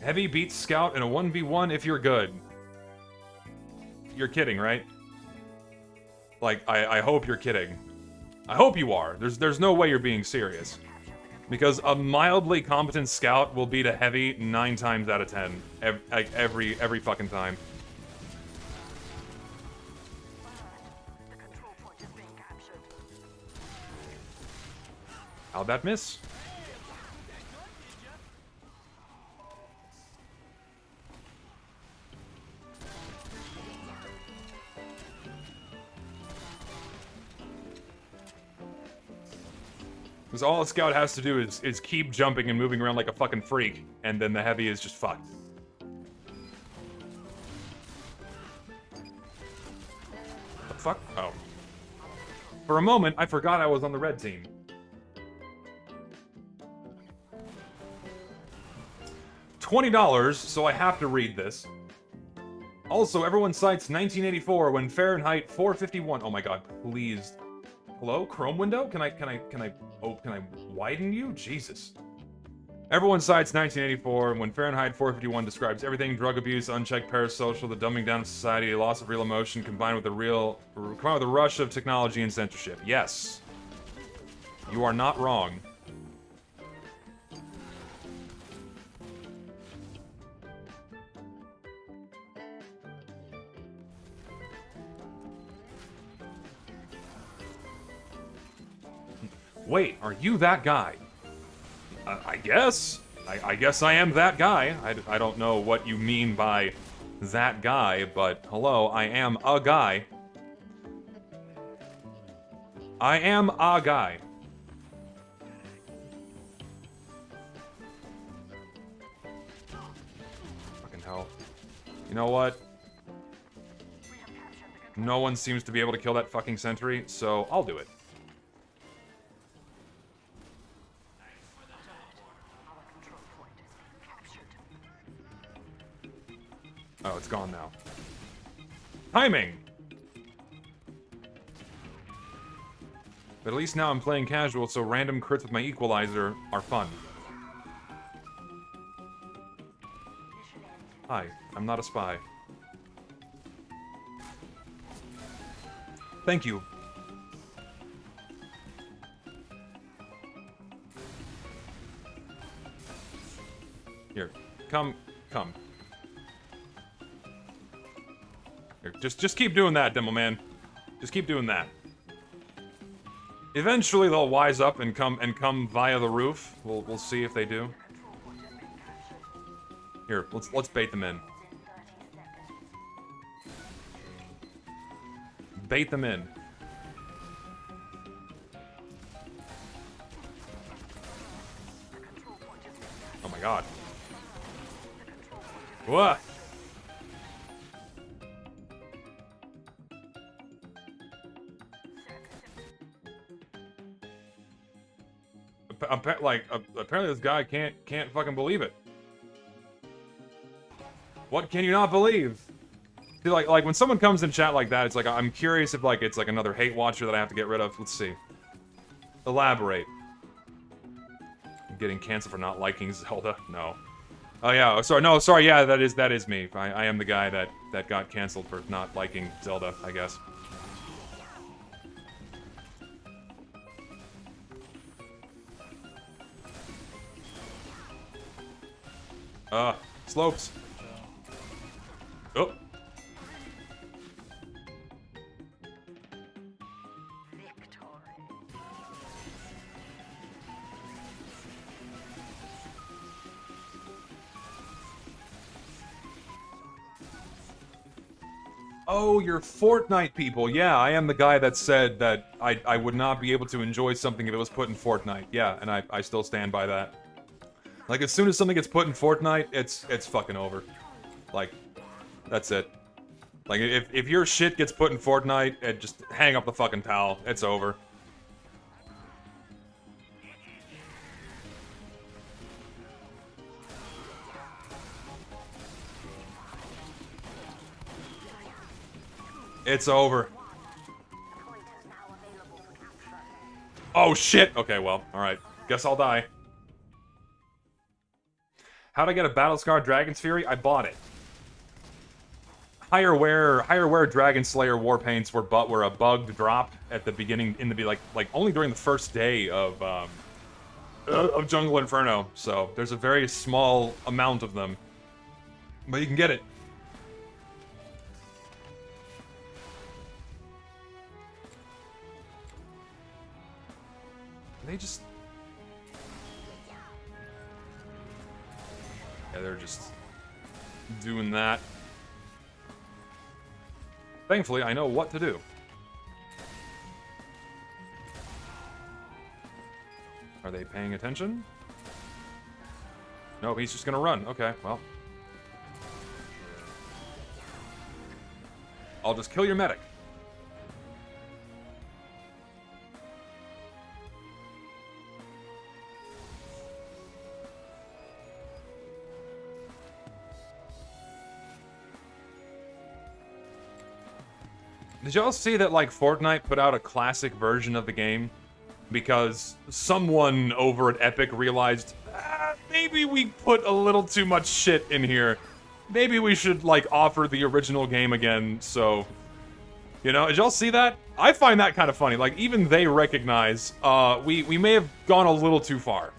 Speaker 1: Heavy beats Scout in a 1v1 if you're good. You're kidding, right? Like, I hope you're kidding. I hope you are. There's no way you're being serious. Because a mildly competent Scout will beat a Heavy 9 times out of 10. Every fucking time. How'd that miss? Because all a scout has to do is keep jumping and moving around like a fucking freak, and then the heavy is just fucked. The fuck? Oh. For a moment, I forgot I was on the red team. $20, so I have to read this. Also, everyone cites 1984 when Fahrenheit 451. Oh my god, please. Hello, Chrome window? Can I widen you? Jesus. Everyone cites 1984 when Fahrenheit 451 describes everything: drug abuse, unchecked parasocial, the dumbing down of society, a loss of real emotion combined with a rush of technology and censorship. Yes. You are not wrong. Wait, are you that guy? I guess. I guess I am that guy. I don't know what you mean by that guy, but hello, I am a guy. I am a guy. Fucking hell. You know what? No one seems to be able to kill that fucking sentry, so I'll do it. Oh, it's gone now. Timing! But at least now I'm playing casual, so random crits with my equalizer are fun. Hi, I'm not a spy. Thank you. Here, come. Here, just keep doing that, Demo Man. Just keep doing that. Eventually they'll wise up and come via the roof. We'll see if they do. Here, let's bait them in. Bait them in. Oh my god. What? Apparently this guy can't fucking believe it. What can you not believe? See, like when someone comes in chat like that, it's like I'm curious if it's like another hate watcher that I have to get rid of. Let's see. Elaborate. I'm getting canceled for not liking Zelda. No. Oh yeah. Sorry. No. Sorry. Yeah. That is me. I am the guy that got canceled for not liking Zelda, I guess. Slopes. Oh. Oh, you're Fortnite people. Yeah, I am the guy that said that I would not be able to enjoy something if it was put in Fortnite. Yeah, and I still stand by that. Like, as soon as something gets put in Fortnite, it's fucking over. Like, that's it. Like, if your shit gets put in Fortnite, just hang up the fucking towel. It's over. It's over. Oh shit! Okay, well, alright. Guess I'll die. How'd I get a Battle-Scarred Dragon's Fury? I bought it. Higher wear Dragon Slayer war paints were a bugged drop at the beginning, like only during the first day of Jungle Inferno. So there's a very small amount of them, but you can get it. They just... Yeah, they're just doing that. Thankfully, I know what to do. Are they paying attention? No, he's just gonna run. Okay, well. I'll just kill your medic. Did y'all see that, like, Fortnite put out a classic version of the game? Because someone over at Epic realized, maybe we put a little too much shit in here. Maybe we should, like, offer the original game again, so... You know, did y'all see that? I find that kind of funny. Like, even they recognize, we may have gone a little too far.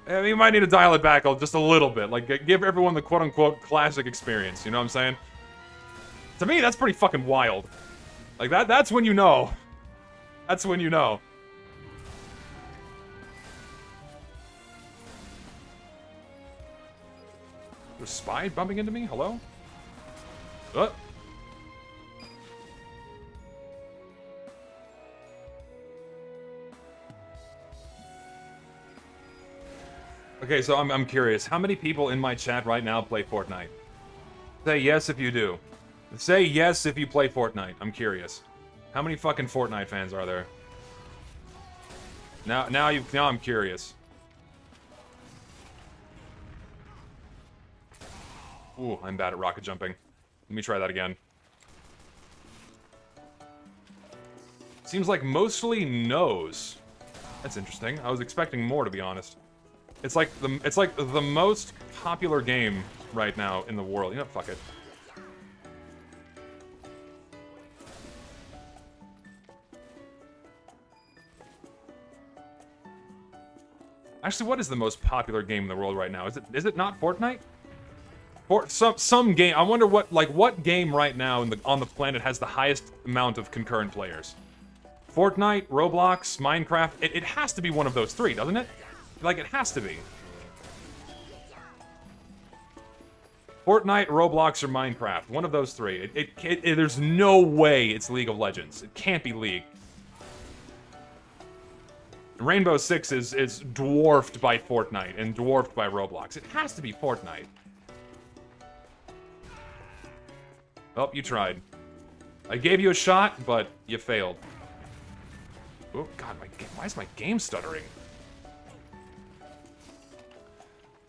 Speaker 1: We might need to dial it back just a little bit. Like, give everyone the quote-unquote classic experience, you know what I'm saying? To me, that's pretty fucking wild. Like, that's when you know. That's when you know. There's a spy bumping into me? Hello? What? Okay, so I'm curious. How many people in my chat right now play Fortnite? Say yes if you do. Say yes if you play Fortnite. I'm curious. How many fucking Fortnite fans are there? Now I'm curious. Ooh, I'm bad at rocket jumping. Let me try that again. Seems like mostly no's. That's interesting. I was expecting more, to be honest. It's like the most popular game right now in the world. You know, fuck it. Actually, what is the most popular game in the world right now? Is it not Fortnite? Some game. I wonder what game right now on the planet has the highest amount of concurrent players? Fortnite, Roblox, Minecraft. It has to be one of those three, doesn't it? Like, it has to be. Fortnite, Roblox, or Minecraft. One of those three. There's no way it's League of Legends. It can't be League. Rainbow Six is dwarfed by Fortnite and dwarfed by Roblox. It has to be Fortnite. Oh, you tried. I gave you a shot, but you failed. Oh, God, why is my game stuttering?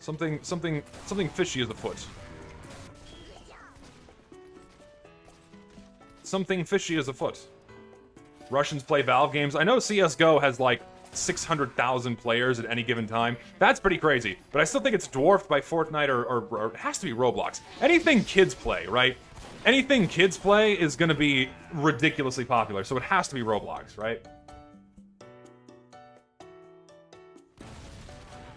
Speaker 1: Something fishy is afoot. Something fishy is afoot. Russians play Valve games. I know CSGO has, like, 600,000 players at any given time. That's pretty crazy. But I still think it's dwarfed by Fortnite or it has to be Roblox. Anything kids play, right? Anything kids play is gonna be ridiculously popular, so it has to be Roblox, right?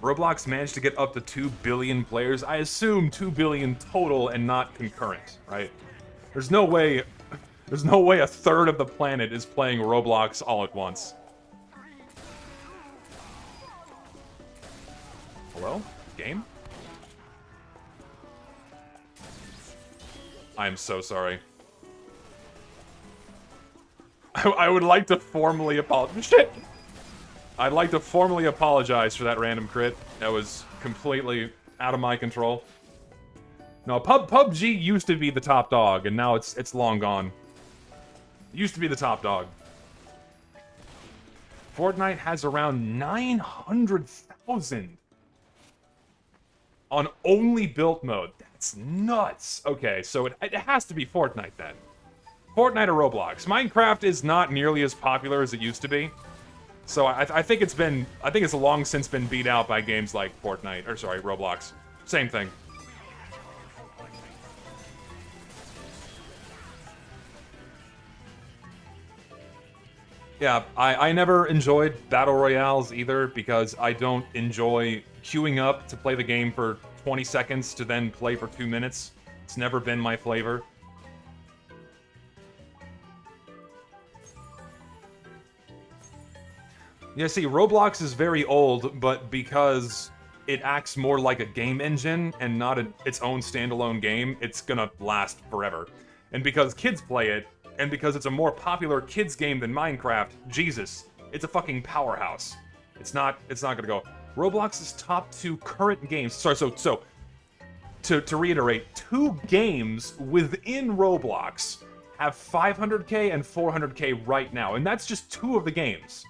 Speaker 1: Roblox managed to get up to 2 billion players. I assume 2 billion total and not concurrent, right? There's no way a third of the planet is playing Roblox all at once. Hello? Game? I'm so sorry. I would like to formally apologize. Shit! I'd like to formally apologize for that random crit. That was completely out of my control. No, PUBG used to be the top dog, and now it's long gone. It used to be the top dog. Fortnite has around 900,000 on only built mode. That's nuts. Okay, so it has to be Fortnite then. Fortnite or Roblox. Minecraft is not nearly as popular as it used to be. So I think it's long since been beat out by games like Fortnite, or sorry, Roblox. Same thing. Yeah, I never enjoyed Battle Royales either because I don't enjoy queuing up to play the game for 20 seconds to then play for 2 minutes. It's never been my flavor. Yeah, see, Roblox is very old, but because it acts more like a game engine and not its own standalone game, it's gonna last forever. And because kids play it, and because it's a more popular kids game than Minecraft, Jesus, it's a fucking powerhouse. It's not gonna go. Roblox's top 2 current games. Sorry, so to reiterate, 2 games within Roblox have 500k and 400k right now, and that's just 2 of the games.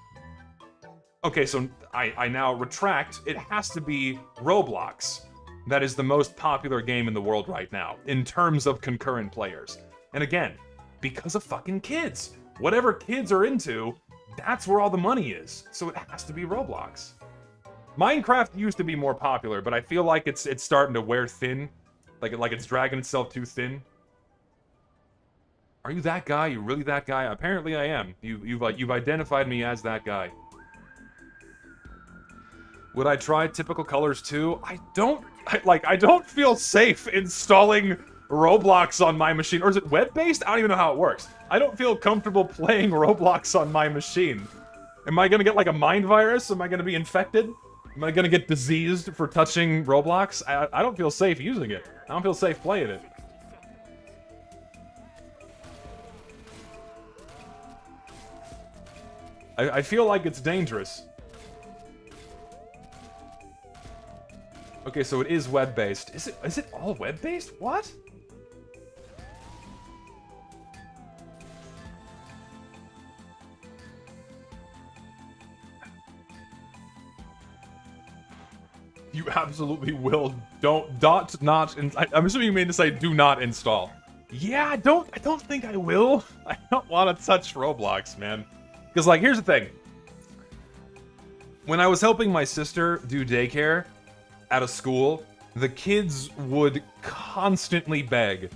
Speaker 1: Okay, so I now retract. It has to be Roblox. That is the most popular game in the world right now, in terms of concurrent players. And again, because of fucking kids. Whatever kids are into, that's where all the money is. So it has to be Roblox. Minecraft used to be more popular, but I feel like it's starting to wear thin. Like it's dragging itself too thin. Are you that guy? You really that guy? Apparently I am. You've identified me as that guy. Would I try typical colors too? I don't feel safe installing Roblox on my machine. Or is it web-based? I don't even know how it works. I don't feel comfortable playing Roblox on my machine. Am I gonna get like a mind virus? Am I gonna be infected? Am I gonna get diseased for touching Roblox? I don't feel safe using it. I don't feel safe playing it. I feel like it's dangerous. Okay, so it is web-based. Is it all web-based? What? You absolutely will. I'm assuming you mean to say do not install. Yeah, I don't think I will. I don't want to touch Roblox, man. Because, like, here's the thing. When I was helping my sister do daycare at a school, the kids would constantly beg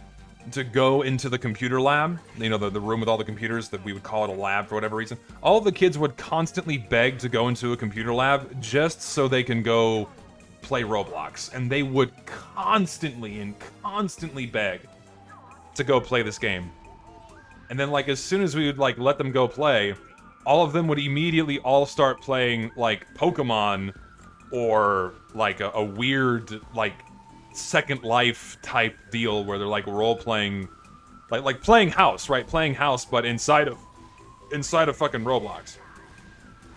Speaker 1: to go into the computer lab. You know, the room with all the computers that we would call it a lab for whatever reason. All the kids would constantly beg to go into a computer lab just so they can go play Roblox. And they would constantly beg to go play this game. And then, like, as soon as we would, like, let them go play, all of them would immediately all start playing, like, Pokemon or, like, a weird, like, Second Life type deal where they're, like, role-playing, like playing House, right? Playing House, but inside of fucking Roblox.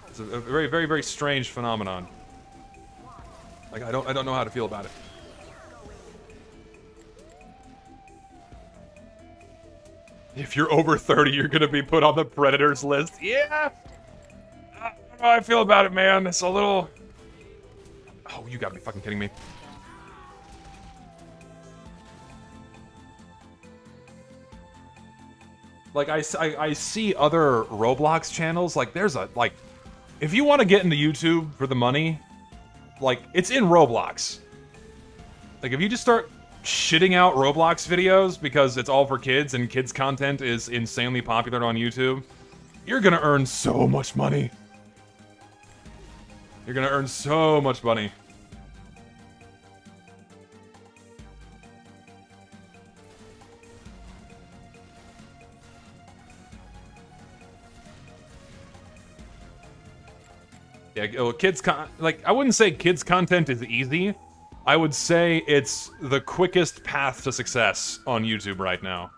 Speaker 1: It's a very, very, very strange phenomenon. Like, I don't know how to feel about it. If you're over 30, you're gonna be put on the Predators list. Yeah! I don't know how I feel about it, man. It's a little... Oh, you gotta be fucking kidding me. Like, I see other Roblox channels, like, there's a, like... If you want to get into YouTube for the money, like, it's in Roblox. Like, if you just start shitting out Roblox videos because it's all for kids and kids content is insanely popular on YouTube, you're gonna earn so much money. You're gonna earn so much money. Yeah, well, I wouldn't say kids content is easy. I would say it's the quickest path to success on YouTube right now.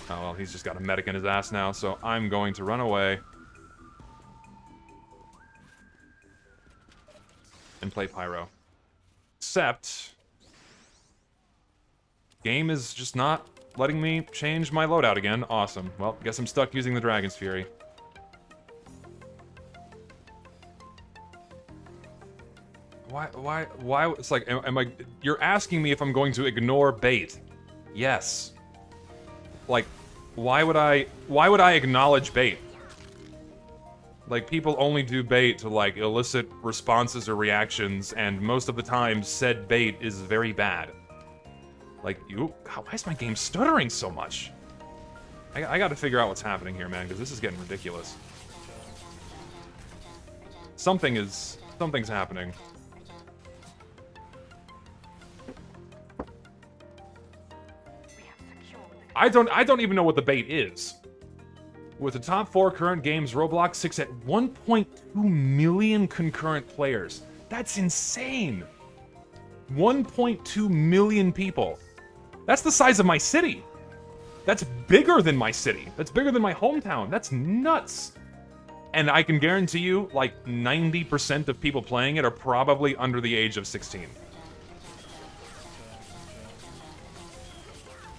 Speaker 1: Oh, well, he's just got a medic in his ass now, so I'm going to run away. And play Pyro. Except... game is just not letting me change my loadout again. Awesome. Well, guess I'm stuck using the Dragon's Fury. Why, it's like, you're asking me if I'm going to ignore bait. Yes. Like, why would I acknowledge bait? Like, people only do bait to, like, elicit responses or reactions, and most of the time, said bait is very bad. Like, God, why is my game stuttering so much? I gotta figure out what's happening here, man, because this is getting ridiculous. Something's happening. I don't even know what the bait is. With the top 4 current games, Roblox sits at 1.2 million concurrent players. That's insane. 1.2 million people. That's the size of my city. That's bigger than my city. That's bigger than my hometown. That's nuts. And I can guarantee you, like, 90% of people playing it are probably under the age of 16.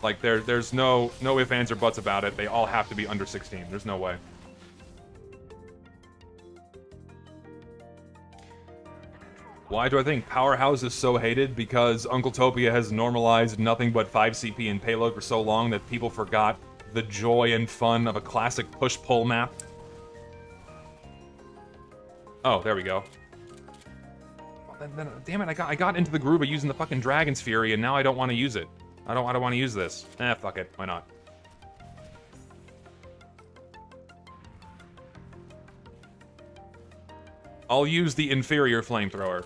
Speaker 1: Like, there's no ifs, ands, or buts about it. They all have to be under 16. There's no way. Why do I think Powerhouse is so hated? Because Uncle Topia has normalized nothing but 5 CP and payload for so long that people forgot the joy and fun of a classic push-pull map. Oh, there we go. Then, damn it, I got into the groove of using the fucking Dragon's Fury, and now I don't want to use it. I don't want to use this. Fuck it. Why not? I'll use the inferior flamethrower.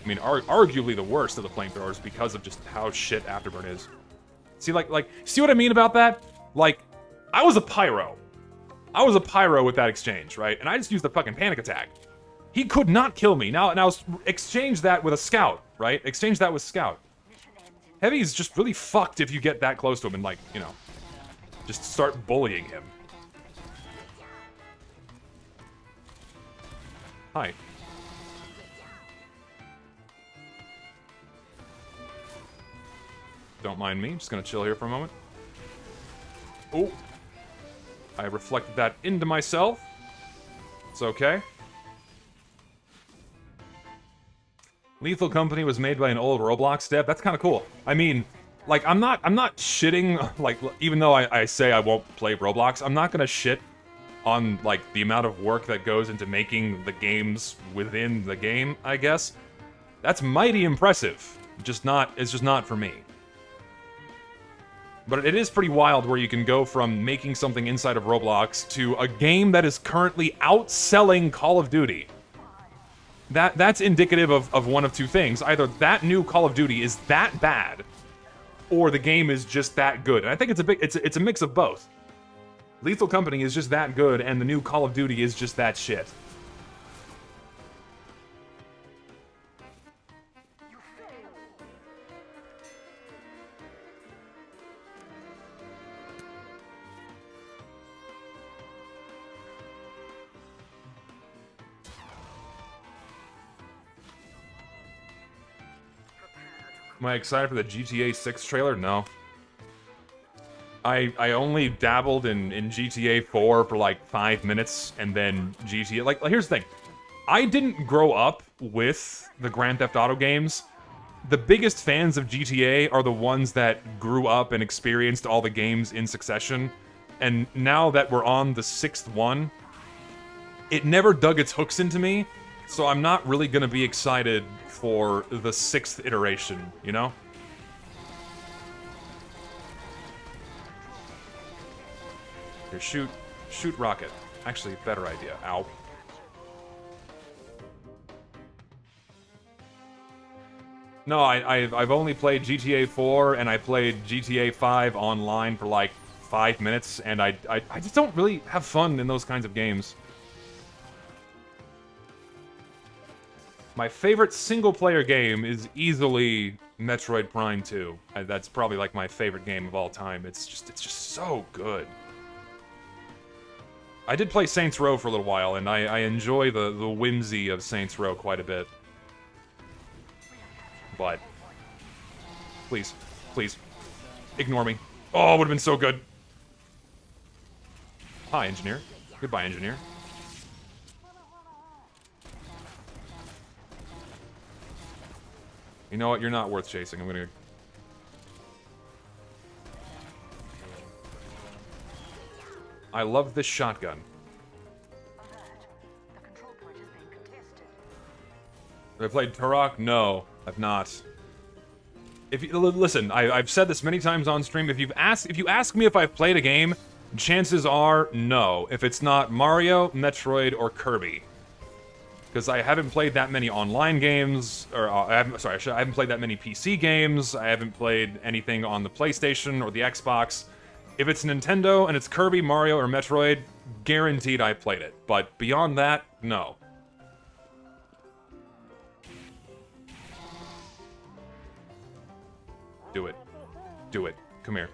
Speaker 1: I mean, arguably the worst of the flamethrowers because of just how shit Afterburn is. See, see what I mean about that? Like, I was a Pyro. I was a Pyro with that exchange, right? And I just used the fucking panic attack. He could not kill me. Now exchange that with a Scout, right? Exchange that with Scout. Heavy's just really fucked if you get that close to him and, like, you know, just start bullying him. Hi. Don't mind me, just gonna chill here for a moment. Oh. I reflected that into myself. It's okay. Lethal Company was made by an old Roblox dev. That's kind of cool. I mean, like, I'm not shitting, like, even though I say I won't play Roblox, I'm not gonna shit on, like, the amount of work that goes into making the games within the game, I guess. That's mighty impressive. It's just not for me. But it is pretty wild where you can go from making something inside of Roblox to a game that is currently outselling Call of Duty. That's indicative of one of two things. Either that new Call of Duty is that bad, or the game is just that good. And I think it's a mix of both. Lethal Company is just that good, and the new Call of Duty is just that shit. Am I excited for the GTA 6 trailer? No. I only dabbled in GTA 4 for like 5 minutes, and then GTA... Like, here's the thing. I didn't grow up with the Grand Theft Auto games. The biggest fans of GTA are the ones that grew up and experienced all the games in succession. And now that we're on the 6th one, it never dug its hooks into me, so I'm not really gonna be excited for the 6th iteration, you know? Here, shoot rocket. Actually, better idea. Ow. No, I've only played GTA 4, and I played GTA 5 online for like 5 minutes, and I just don't really have fun in those kinds of games. My favorite single-player game is easily Metroid Prime 2. That's probably like my favorite game of all time. It's just so good. I did play Saints Row for a little while, and I enjoy the whimsy of Saints Row quite a bit. But please, ignore me. Oh, it would have been so good. Hi, engineer. Goodbye, engineer. You know what? You're not worth chasing. I'm gonna... I love this shotgun. Have I played Turok? No, I've not. If you listen, I've said this many times on stream. If you ask me if I've played a game, chances are no. If it's not Mario, Metroid, or Kirby. Because I haven't played that many online games, or I haven't played that many PC games. I haven't played anything on the PlayStation or the Xbox. If it's Nintendo and it's Kirby, Mario, or Metroid, guaranteed I played it. But beyond that, no. Do it. Do it. Come here.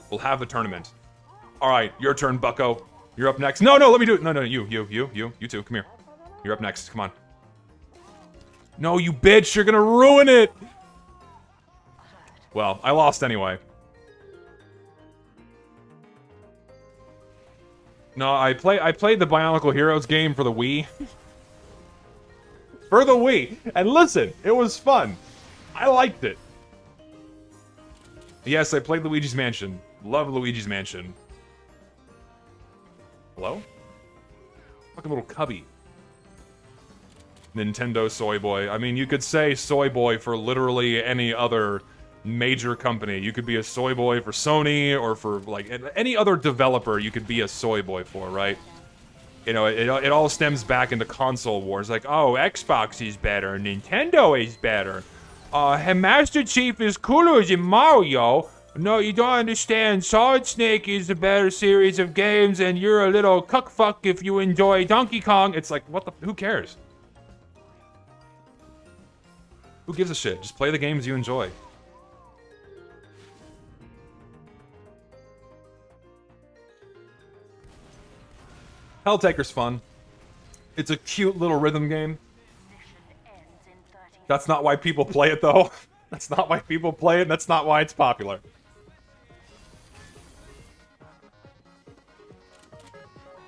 Speaker 1: We'll have the tournament. Alright, your turn, bucko. You're up next. No, let me do it. No, you too. Come here. You're up next. Come on. No, you bitch. You're gonna ruin it. Well, I lost anyway. No, I played the Bionicle Heroes game for the Wii. For the Wii. And listen, it was fun. I liked it. Yes, I played Luigi's Mansion. Love Luigi's Mansion. Hello? Fucking little cubby. Nintendo soy boy. I mean, you could say soy boy for literally any other major company. You could be a soy boy for Sony or for, like, any other developer you could be a soy boy for, right? You know, it all stems back into console wars. Like, oh, Xbox is better, Nintendo is better. Master Chief is cooler than Mario. No, you don't understand. Solid Snake is a better series of games, and you're a little cuckfuck if you enjoy Donkey Kong. It's like, what the... Who cares? Who gives a shit? Just play the games you enjoy. Helltaker's fun. It's a cute little rhythm game. That's not why people play it, though. That's not why people play it, and that's not why it's popular.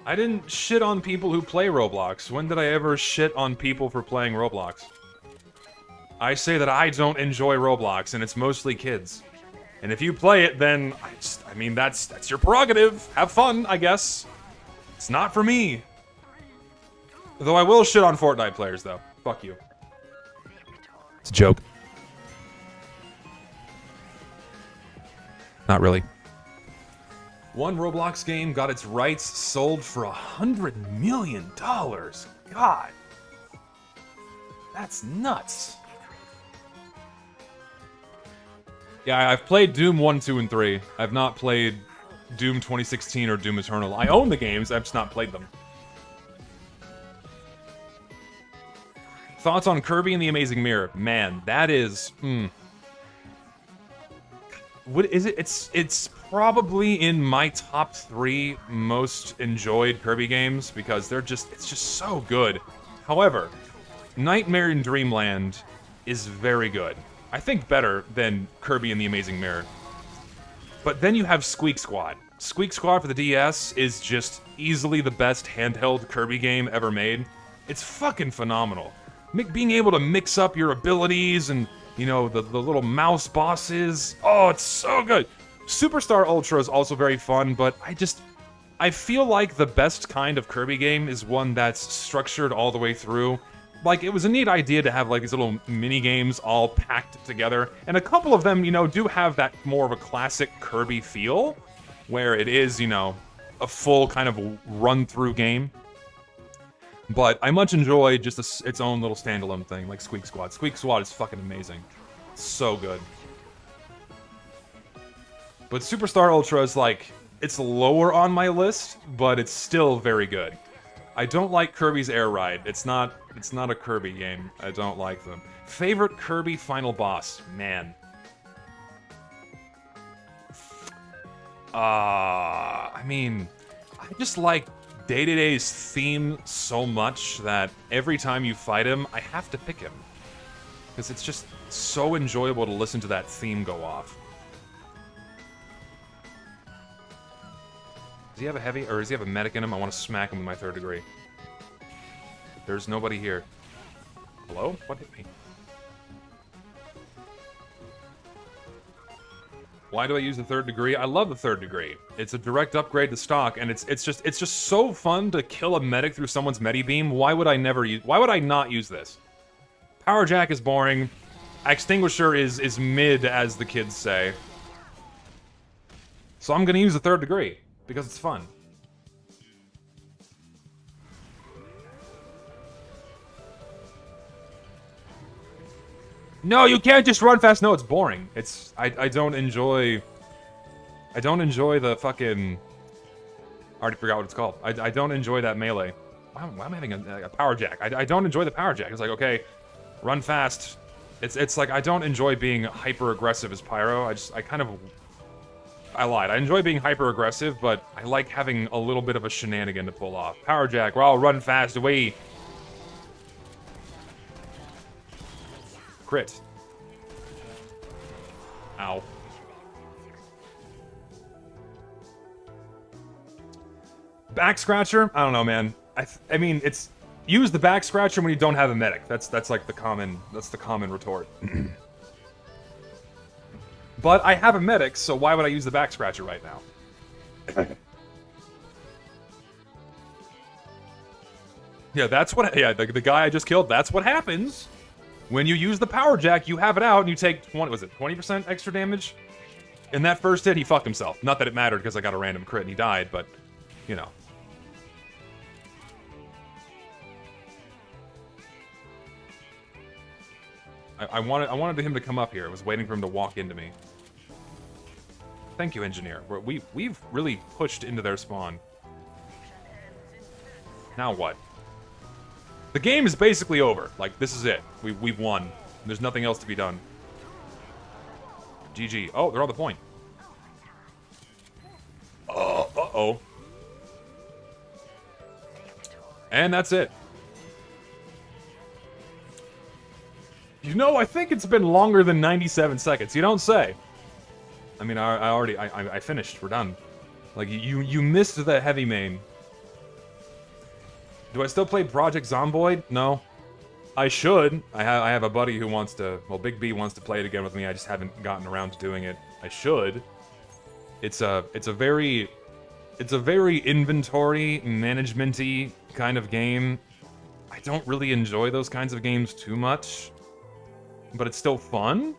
Speaker 1: I didn't shit on people who play Roblox. When did I ever shit on people for playing Roblox? I say that I don't enjoy Roblox, and it's mostly kids. And if you play it, then, I mean, that's your prerogative. Have fun, I guess. It's not for me. Though I will shit on Fortnite players, though. Fuck you. It's a joke. Not really. One Roblox game got its rights sold for $100 million. God. That's nuts. Yeah, I've played Doom 1, 2, and 3. I've not played Doom 2016 or Doom Eternal. I own the games, I've just not played them. Thoughts on Kirby and the Amazing Mirror? Man, that is... What is it? It's probably in my top 3 most enjoyed Kirby games because it's just so good. However, Nightmare in Dreamland is very good. I think better than Kirby and the Amazing Mirror. But then you have Squeak Squad. Squeak Squad for the DS is just easily the best handheld Kirby game ever made. It's fucking phenomenal. Being able to mix up your abilities and, you know, the little mouse bosses. Oh, it's so good. Superstar Ultra is also very fun, but I feel like the best kind of Kirby game is one that's structured all the way through. Like, it was a neat idea to have, like, these little mini-games all packed together, and a couple of them, you know, do have that more of a classic Kirby feel, where it is, you know, a full kind of run-through game. But I much enjoy just its own little standalone thing, like Squeak Squad. Squeak Squad is fucking amazing. It's so good. But Superstar Ultra is, like, it's lower on my list, but it's still very good. I don't like Kirby's Air Ride. It's not a Kirby game. I don't like them. Favorite Kirby final boss? Man. I mean, I just like Day-to-Day's theme so much that every time you fight him, I have to pick him. Because it's just so enjoyable to listen to that theme go off. Does he have a heavy, or does he have a medic in him? I want to smack him with my 3rd degree. There's nobody here. Hello? What hit me? Why do I use the 3rd degree? I love the 3rd degree. It's a direct upgrade to stock, and it's just so fun to kill a medic through someone's medi-beam. Why would I not use this? Power Jack is boring. Extinguisher is mid, as the kids say. So I'm gonna use the 3rd degree. Because it's fun. No, you can't just run fast. No, it's boring. I don't enjoy the fucking... I already forgot what it's called. I don't enjoy that melee. Why am I having a power jack? I don't enjoy the power jack. It's like, okay, run fast. It's like I don't enjoy being hyper aggressive as Pyro. I kind of I lied. I enjoy being hyper-aggressive, but I like having a little bit of a shenanigan to pull off. Power Jack, we're all run fast away. Crit. Ow. Back scratcher? I don't know, man. I mean, it's use the back scratcher when you don't have a medic. That's like the common retort. But I have a medic, so why would I use the back scratcher right now? Yeah, that's what. Yeah, the guy I just killed. That's what happens when you use the power jack. You have it out, and you take 20% extra damage. In that first hit, he fucked himself. Not that it mattered because I got a random crit and he died, but you know. I wanted him to come up here. I was waiting for him to walk into me. Thank you, engineer. We've really pushed into their spawn. Now what? The game is basically over. Like, this is it. We've won. There's nothing else to be done. GG. Oh, they're on the point. Uh-oh. And that's it. You know, I think it's been longer than 97 seconds. You don't say. I mean, I finished. We're done. Like, you missed the heavy main. Do I still play Project Zomboid? No. I should. I have a buddy who wants to... Well, Big B wants to play it again with me. I just haven't gotten around to doing it. I should. It's a very inventory management-y kind of game. I don't really enjoy those kinds of games too much. But it's still fun?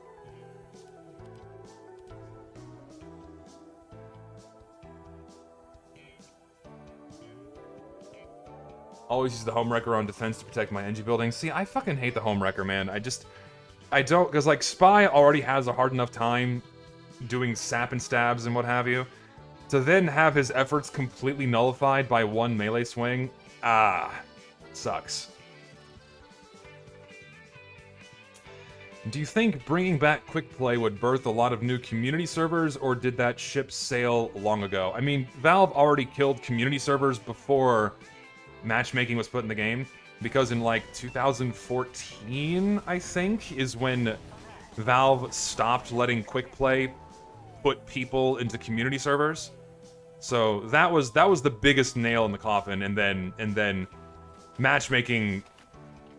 Speaker 1: Always use the home wrecker on defense to protect my NG building. See, I fucking hate the home wrecker, man. I don't, because like Spy already has a hard enough time doing sap and stabs and what have you. To then have his efforts completely nullified by one melee swing, sucks. Do you think bringing back quick play would birth a lot of new community servers, or did that ship sail long ago? I mean, Valve already killed community servers before matchmaking was put in the game, because in like 2014, I think, is when Valve stopped letting quick play put people into community servers. So that was the biggest nail in the coffin, and then matchmaking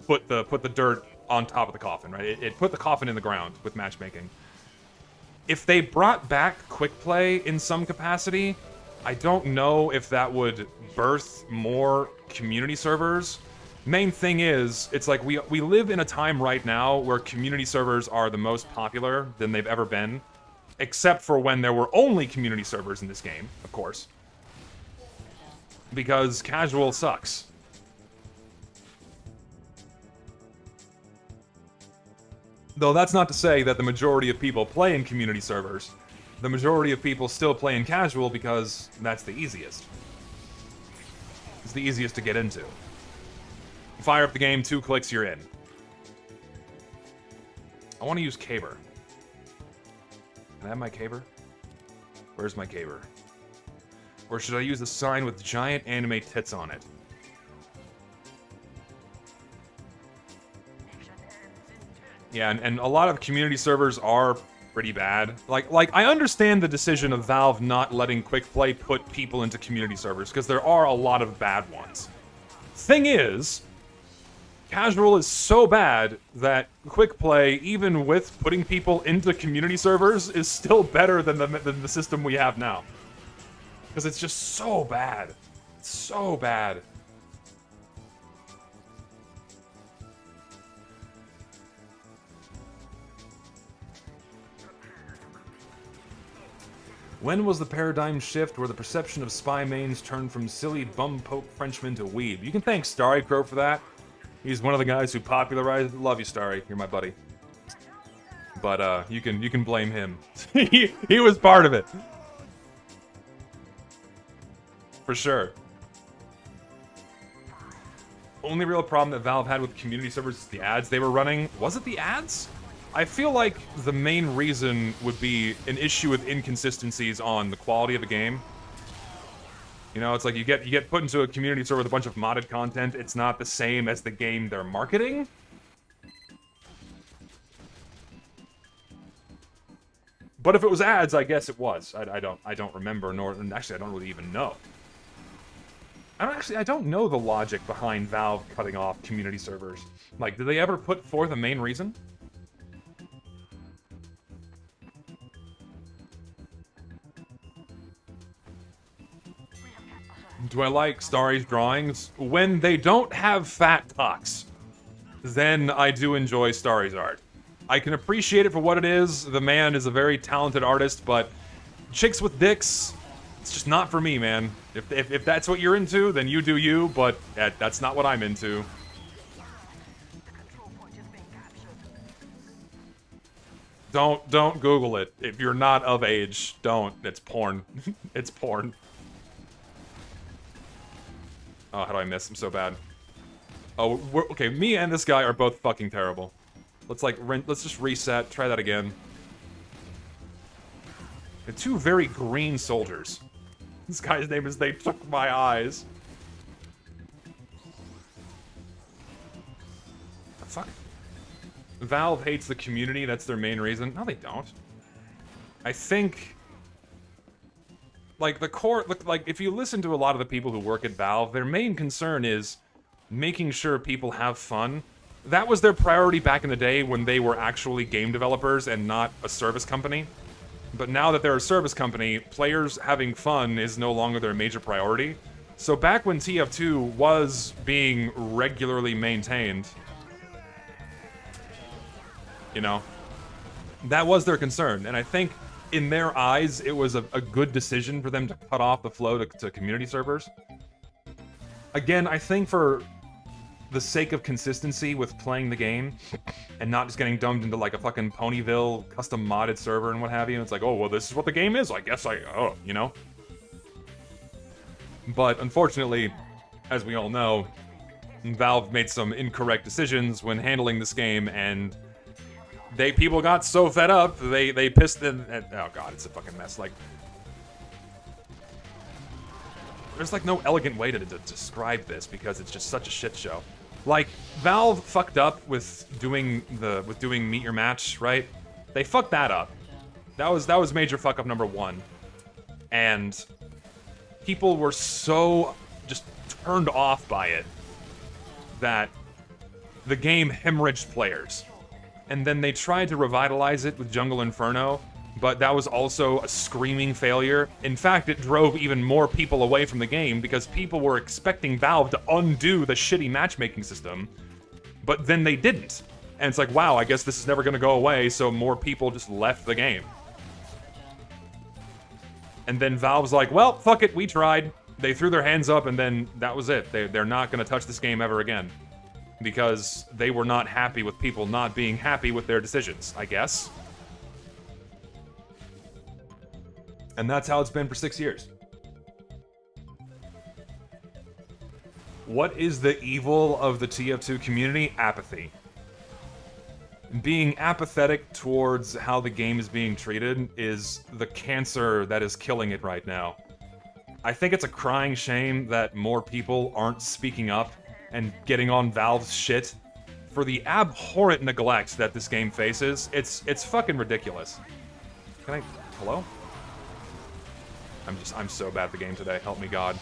Speaker 1: put the dirt on top of the coffin, right? It put the coffin in the ground with matchmaking. If they brought back quick play in some capacity, I don't know if that would birth more community servers. Main thing is, it's like we live in a time right now where community servers are the most popular than they've ever been, except for when there were only community servers in this game, of course. Because casual sucks. Though that's not to say that the majority of people play in community servers. The majority of people still play in casual because that's the easiest. It's the easiest to get into. Fire up the game, 2 clicks, you're in. I want to use Caber. Can I have my Caber? Where's my Caber? Or should I use the sign with giant anime tits on it? Yeah, and a lot of community servers are pretty bad. Like I understand the decision of Valve not letting quick play put people into community servers, because there are a lot of bad ones. Thing is, casual is so bad that quick play, even with putting people into community servers, is still better than the system we have now. Because it's just so bad. It's so bad. When was the paradigm shift where the perception of spy mains turned from silly bum-poke Frenchman to weeb? You can thank Starry Crow for that. He's one of the guys who popularized... Love you, Starry. You're my buddy. But, you can blame him. he was part of it. For sure. Only real problem that Valve had with community servers is the ads they were running. Was it the ads? I feel like the main reason would be an issue with inconsistencies on the quality of the game. You know, it's like you get put into a community server with a bunch of modded content. It's not the same as the game they're marketing. But if it was ads, I guess it was. I don't remember, nor actually I don't really even know. I don't know the logic behind Valve cutting off community servers. Like, did they ever put forth a main reason? Do I like Starry's drawings? When they don't have fat cocks, then I do enjoy Starry's art. I can appreciate it for what it is. The man is a very talented artist, but chicks with dicks, it's just not for me, man. If that's what you're into, then you do you, but that's not what I'm into. Don't Google it. If you're not of age, don't. It's porn. It's porn. Oh, how do I miss? I'm so bad. Oh, okay, me and this guy are both fucking terrible. Let's just reset, try that again. And two very green soldiers. This guy's name is They Took My Eyes. The fuck? Valve hates the community, that's their main reason. No, they don't. I think... Like, the core... Like, if you listen to a lot of the people who work at Valve, their main concern is making sure people have fun. That was their priority back in the day when they were actually game developers and not a service company. But now that they're a service company, players having fun is no longer their major priority. So back when TF2 was being regularly maintained, you know, that was their concern. And I think in their eyes, it was a good decision for them to cut off the flow to community servers. Again, I think for the sake of consistency with playing the game and not just getting dumped into like a fucking Ponyville custom modded server and what have you. It's like, oh, well, this is what the game is. I guess you know? But unfortunately, as we all know, Valve made some incorrect decisions when handling this game, and people got so fed up, they pissed in, oh god, it's a fucking mess. Like, there's like no elegant way to describe this because it's just such a shit show. Like, Valve fucked up with doing Meet Your Match, right? They fucked that up. That was major fuck up number one. And people were so just turned off by it that the game hemorrhaged players. And then they tried to revitalize it with Jungle Inferno, but that was also a screaming failure. In fact, it drove even more people away from the game because people were expecting Valve to undo the shitty matchmaking system, but then they didn't. And it's like, wow, I guess this is never gonna go away, so more people just left the game. And then Valve's like, well, fuck it, we tried. They threw their hands up, and then that was it. They're not gonna touch this game ever again. Because they were not happy with people not being happy with their decisions, I guess. And that's how it's been for 6 years. What is the evil of the TF2 community? Apathy. Being apathetic towards how the game is being treated is the cancer that is killing it right now. I think it's a crying shame that more people aren't speaking up and getting on Valve's shit for the abhorrent neglect that this game faces. It's fucking ridiculous. Can I... Hello? I'm so bad at the game today. Help me, God.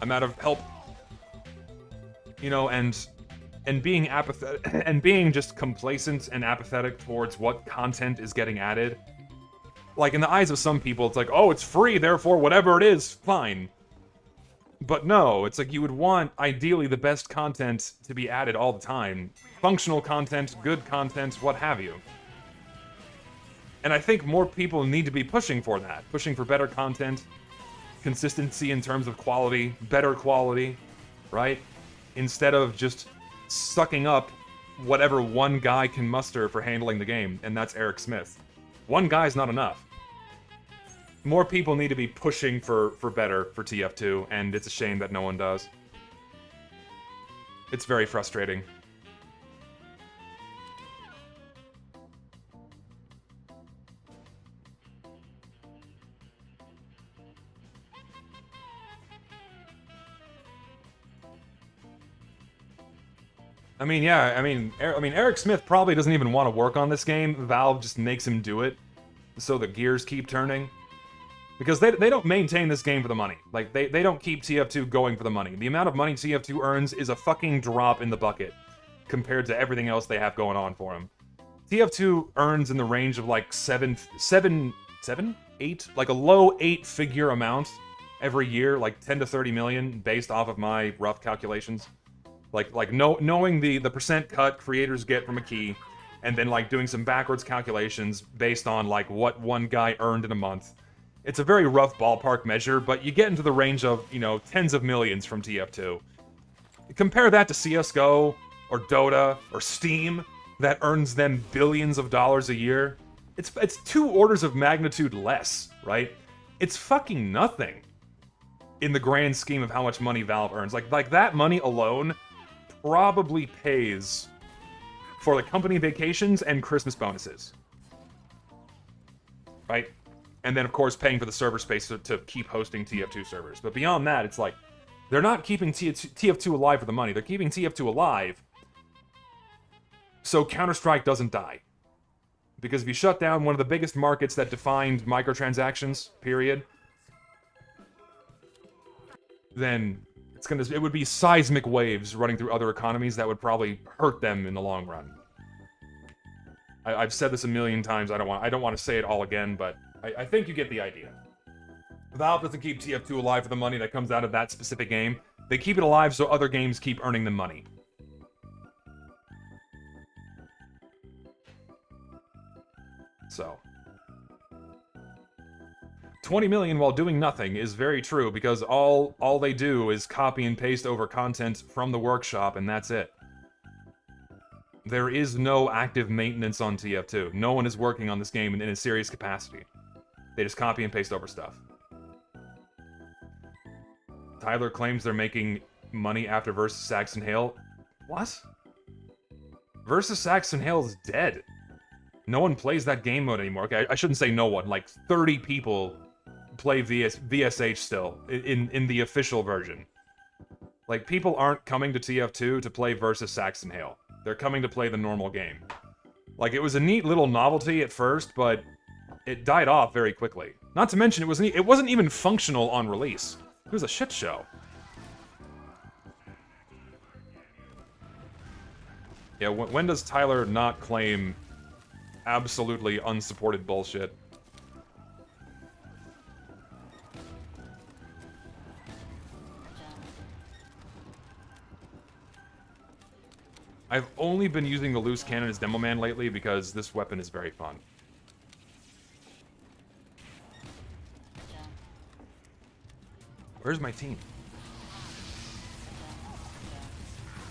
Speaker 1: I'm out of help. You know, and being apathetic, and being just complacent and apathetic towards what content is getting added. Like, in the eyes of some people, it's like, oh, it's free, therefore whatever it is, fine. But no, it's like you would want, ideally, the best content to be added all the time. Functional content, good content, what have you. And I think more people need to be pushing for that. Pushing for better content, consistency in terms of quality, better quality, right? Instead of just sucking up whatever one guy can muster for handling the game, and that's Eric Smith. One guy's not enough. More people need to be pushing for better for TF2, and it's a shame that no one does. It's very frustrating. I mean, yeah, I mean, Eric Smith probably doesn't even want to work on this game. Valve just makes him do it, so the gears keep turning. Because they don't maintain this game for the money. Like, they don't keep TF2 going for the money. The amount of money TF2 earns is a fucking drop in the bucket compared to everything else they have going on for them. TF2 earns in the range of like 8? Like a low 8-figure amount every year, like 10 to 30 million, based off of my rough calculations. Knowing the percent cut creators get from a key, and then like doing some backwards calculations based on like what one guy earned in a month. It's a very rough ballpark measure, but you get into the range of, you know, tens of millions from TF2. Compare that to CSGO, or Dota, or Steam, that earns them billions of dollars a year. It's 2 orders of magnitude less, right? It's fucking nothing in the grand scheme of how much money Valve earns. Like that money alone probably pays for the company vacations and Christmas bonuses. Right? And then, of course, paying for the server space to keep hosting TF2 servers. But beyond that, it's like, they're not keeping TF2 alive for the money. They're keeping TF2 alive so Counter-Strike doesn't die. Because if you shut down one of the biggest markets that defined microtransactions, period, then it would be seismic waves running through other economies that would probably hurt them in the long run. I've said this a million times. I don't want to say it all again, but I think you get the idea. Valve doesn't keep TF2 alive for the money that comes out of that specific game. They keep it alive so other games keep earning them money. So 20 million while doing nothing is very true, because all they do is copy and paste over content from the workshop, and that's it. There is no active maintenance on TF2. No one is working on this game in a serious capacity. They just copy and paste over stuff. Tyler claims they're making money after Versus Saxon Hale. What? Versus Saxon Hale is dead. No one plays that game mode anymore. Okay, I shouldn't say no one. Like 30 people play VSH still in the official version. Like, people aren't coming to TF2 to play Versus Saxon Hale. They're coming to play the normal game. Like, it was a neat little novelty at first, but it died off very quickly. Not to mention, it wasn't even functional on release. It was a shit show. Yeah, when does Tyler not claim absolutely unsupported bullshit? I've only been using the loose cannon as Demo Man lately because this weapon is very fun. Where's my team?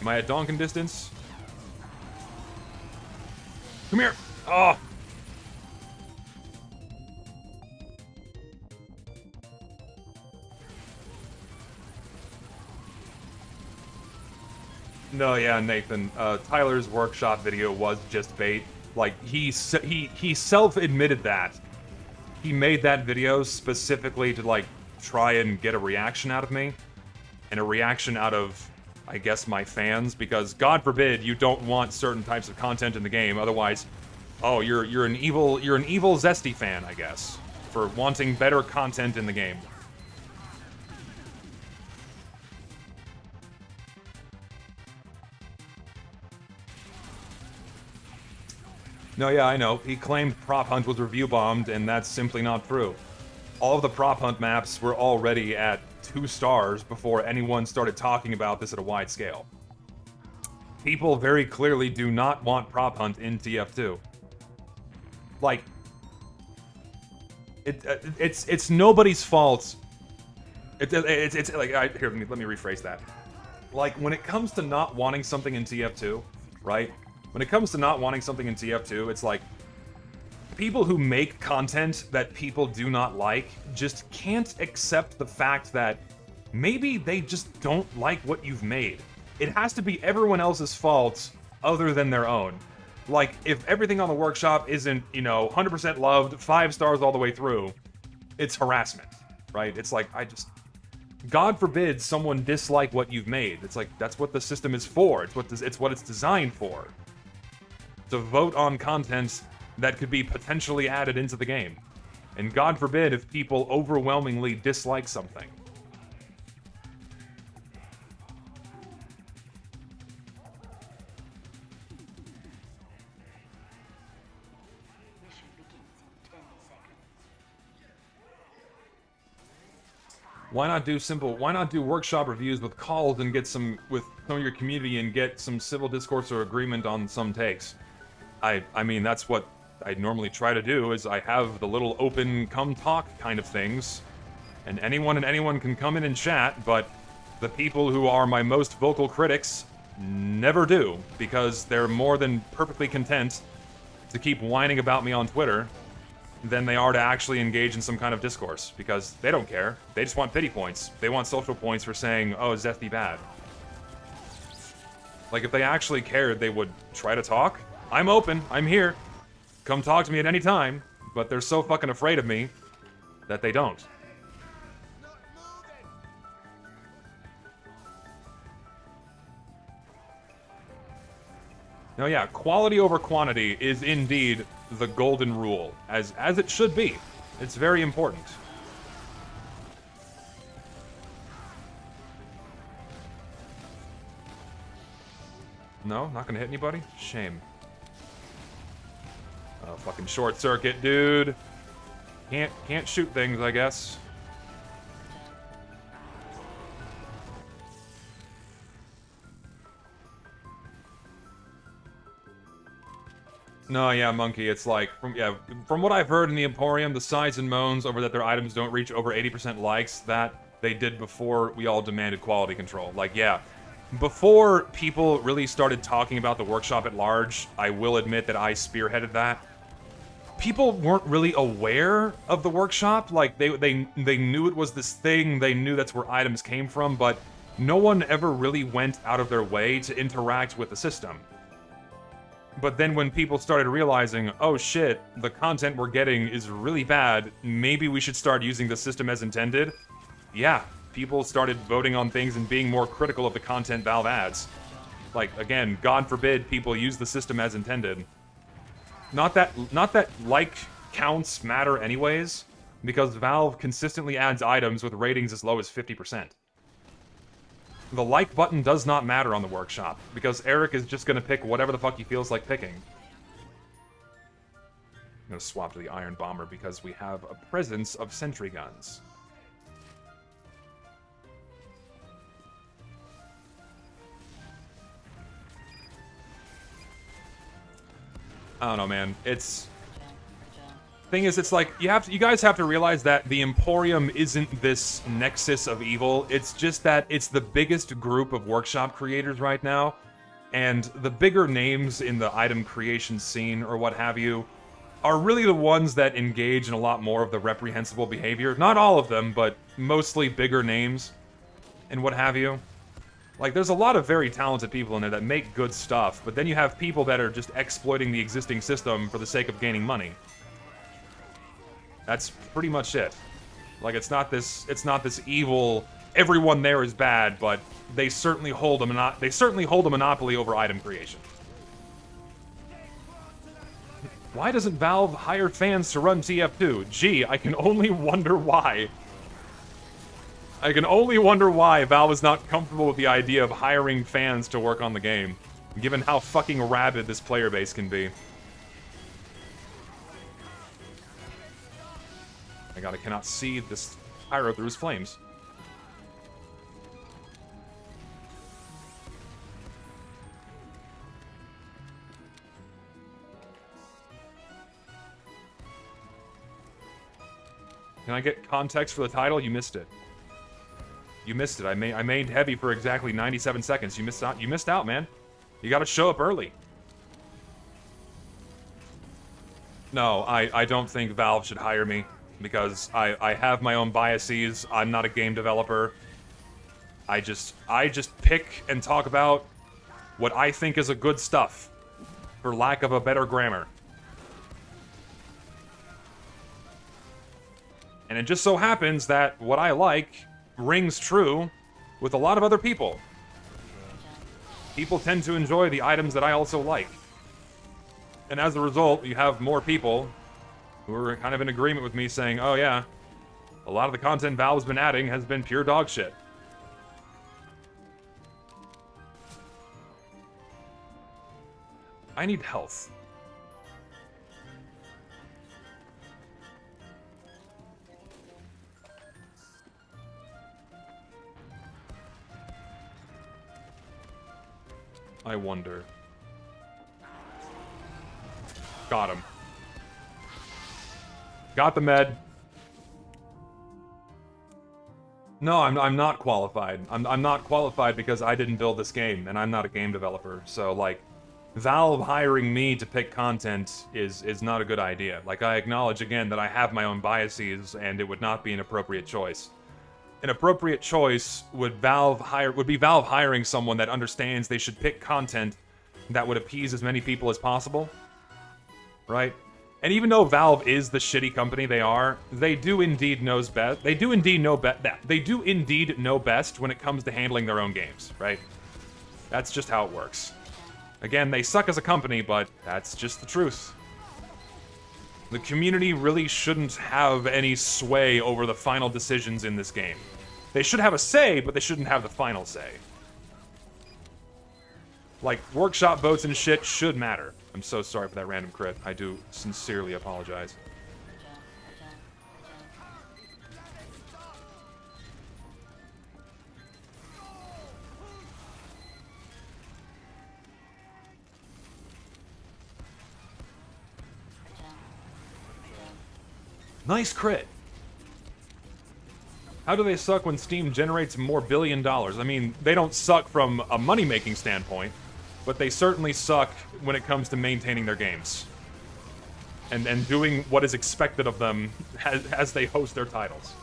Speaker 1: Am I at Donkin distance? Come here! Oh! No, yeah, Nathan. Tyler's workshop video was just bait. Like, he self-admitted that. He made that video specifically to, like, try and get a reaction out of me. And a reaction out of, I guess, my fans. Because, God forbid, you don't want certain types of content in the game. Otherwise, oh, you're an evil Zesty fan, I guess. For wanting better content in the game. No, yeah, I know. He claimed Prop Hunt was review bombed, and that's simply not true. All of the Prop Hunt maps were already at 2 stars before anyone started talking about this at a wide scale. People very clearly do not want Prop Hunt in TF2. Like, it's nobody's fault. It's like, here, let me rephrase that. Like, when it comes to not wanting something in TF2, right? When it comes to not wanting something in TF2, it's like, people who make content that people do not like just can't accept the fact that maybe they just don't like what you've made. It has to be everyone else's fault other than their own. Like, if everything on the workshop isn't, you know, 100% loved, 5 stars all the way through, it's harassment, right? It's like, God forbid someone dislike what you've made. It's like, that's what the system is for. It's what it's designed for. To vote on content that could be potentially added into the game. And God forbid if people overwhelmingly dislike something. Why not do workshop reviews with calls and get some with some of your community and get some civil discourse or agreement on some takes? I mean, that's what I normally try to do, is I have the little open come talk kind of things, and anyone can come in and chat, but the people who are my most vocal critics never do, because they're more than perfectly content to keep whining about me on Twitter than they are to actually engage in some kind of discourse, because they don't care. They just want pity points. They want social points for saying, oh, Zesty bad. Like, if they actually cared, they would try to talk. I'm open. I'm here. Come talk to me at any time. But they're so fucking afraid of me that they don't. No, yeah, quality over quantity is indeed the golden rule, as it should be. It's very important. No, not gonna hit anybody? Shame. Oh, fucking short circuit, dude. Can't shoot things, I guess. No, yeah, Monkey, it's like, from what I've heard in the Emporium, the sighs and moans over that their items don't reach over 80% likes, that they did before we all demanded quality control. Like, yeah, before people really started talking about the workshop at large, I will admit that I spearheaded that. People weren't really aware of the workshop. Like, they knew it was this thing, they knew that's where items came from, but no one ever really went out of their way to interact with the system. But then when people started realizing, oh shit, the content we're getting is really bad, maybe we should start using the system as intended, yeah, people started voting on things and being more critical of the content Valve adds. Like, again, God forbid people use the system as intended. Not that like counts matter anyways, because Valve consistently adds items with ratings as low as 50%. The like button does not matter on the workshop, because Eric is just gonna pick whatever the fuck he feels like picking. I'm gonna swap to the Iron Bomber because we have a presence of sentry guns. I don't know, man. Thing is, it's like, you guys have to realize that the Emporium isn't this nexus of evil. It's just that it's the biggest group of workshop creators right now, and the bigger names in the item creation scene, or what have you, are really the ones that engage in a lot more of the reprehensible behavior. Not all of them, but mostly bigger names, and what have you. Like, there's a lot of very talented people in there that make good stuff, but then you have people that are just exploiting the existing system for the sake of gaining money. That's pretty much it. Like, it's not this evil, everyone there is bad, but they certainly hold a monopoly over item creation. Why doesn't Valve hire fans to run TF2? Gee, I can only wonder why. I can only wonder why Valve is not comfortable with the idea of hiring fans to work on the game, given how fucking rabid this player base can be. My god, I cannot see this Pyro through his flames. Can I get context for the title? You missed it. You missed it. I made heavy for exactly 97 seconds. You missed out. You missed out, man. You gotta show up early. No, I don't think Valve should hire me, because I have my own biases. I'm not a game developer. I just pick and talk about what I think is a good stuff, for lack of a better grammar. And it just so happens that what I like rings true with a lot of other people. People tend to enjoy the items that I also like. And as a result, you have more people who are kind of in agreement with me saying, oh yeah, a lot of the content Valve's been adding has been pure dog shit. I need health. I wonder. Got him. Got the med. No, I'm not qualified. I'm not qualified because I didn't build this game, and I'm not a game developer. So, like, Valve hiring me to pick content is not a good idea. Like, I acknowledge again that I have my own biases, and it would not be an appropriate choice. An appropriate choice would be Valve hiring someone that understands they should pick content that would appease as many people as possible. Right? And even though Valve is the shitty company they are, they do indeed know best. They do indeed know best when it comes to handling their own games, right? That's just how it works. Again, they suck as a company, but that's just the truth. The community really shouldn't have any sway over the final decisions in this game. They should have a say, but they shouldn't have the final say. Like, workshop votes and shit should matter. I'm so sorry for that random crit. I do sincerely apologize. Nice crit! How do they suck when Steam generates more $1 billion? I mean, they don't suck from a money-making standpoint, but they certainly suck when it comes to maintaining their games. And doing what is expected of them as they host their titles.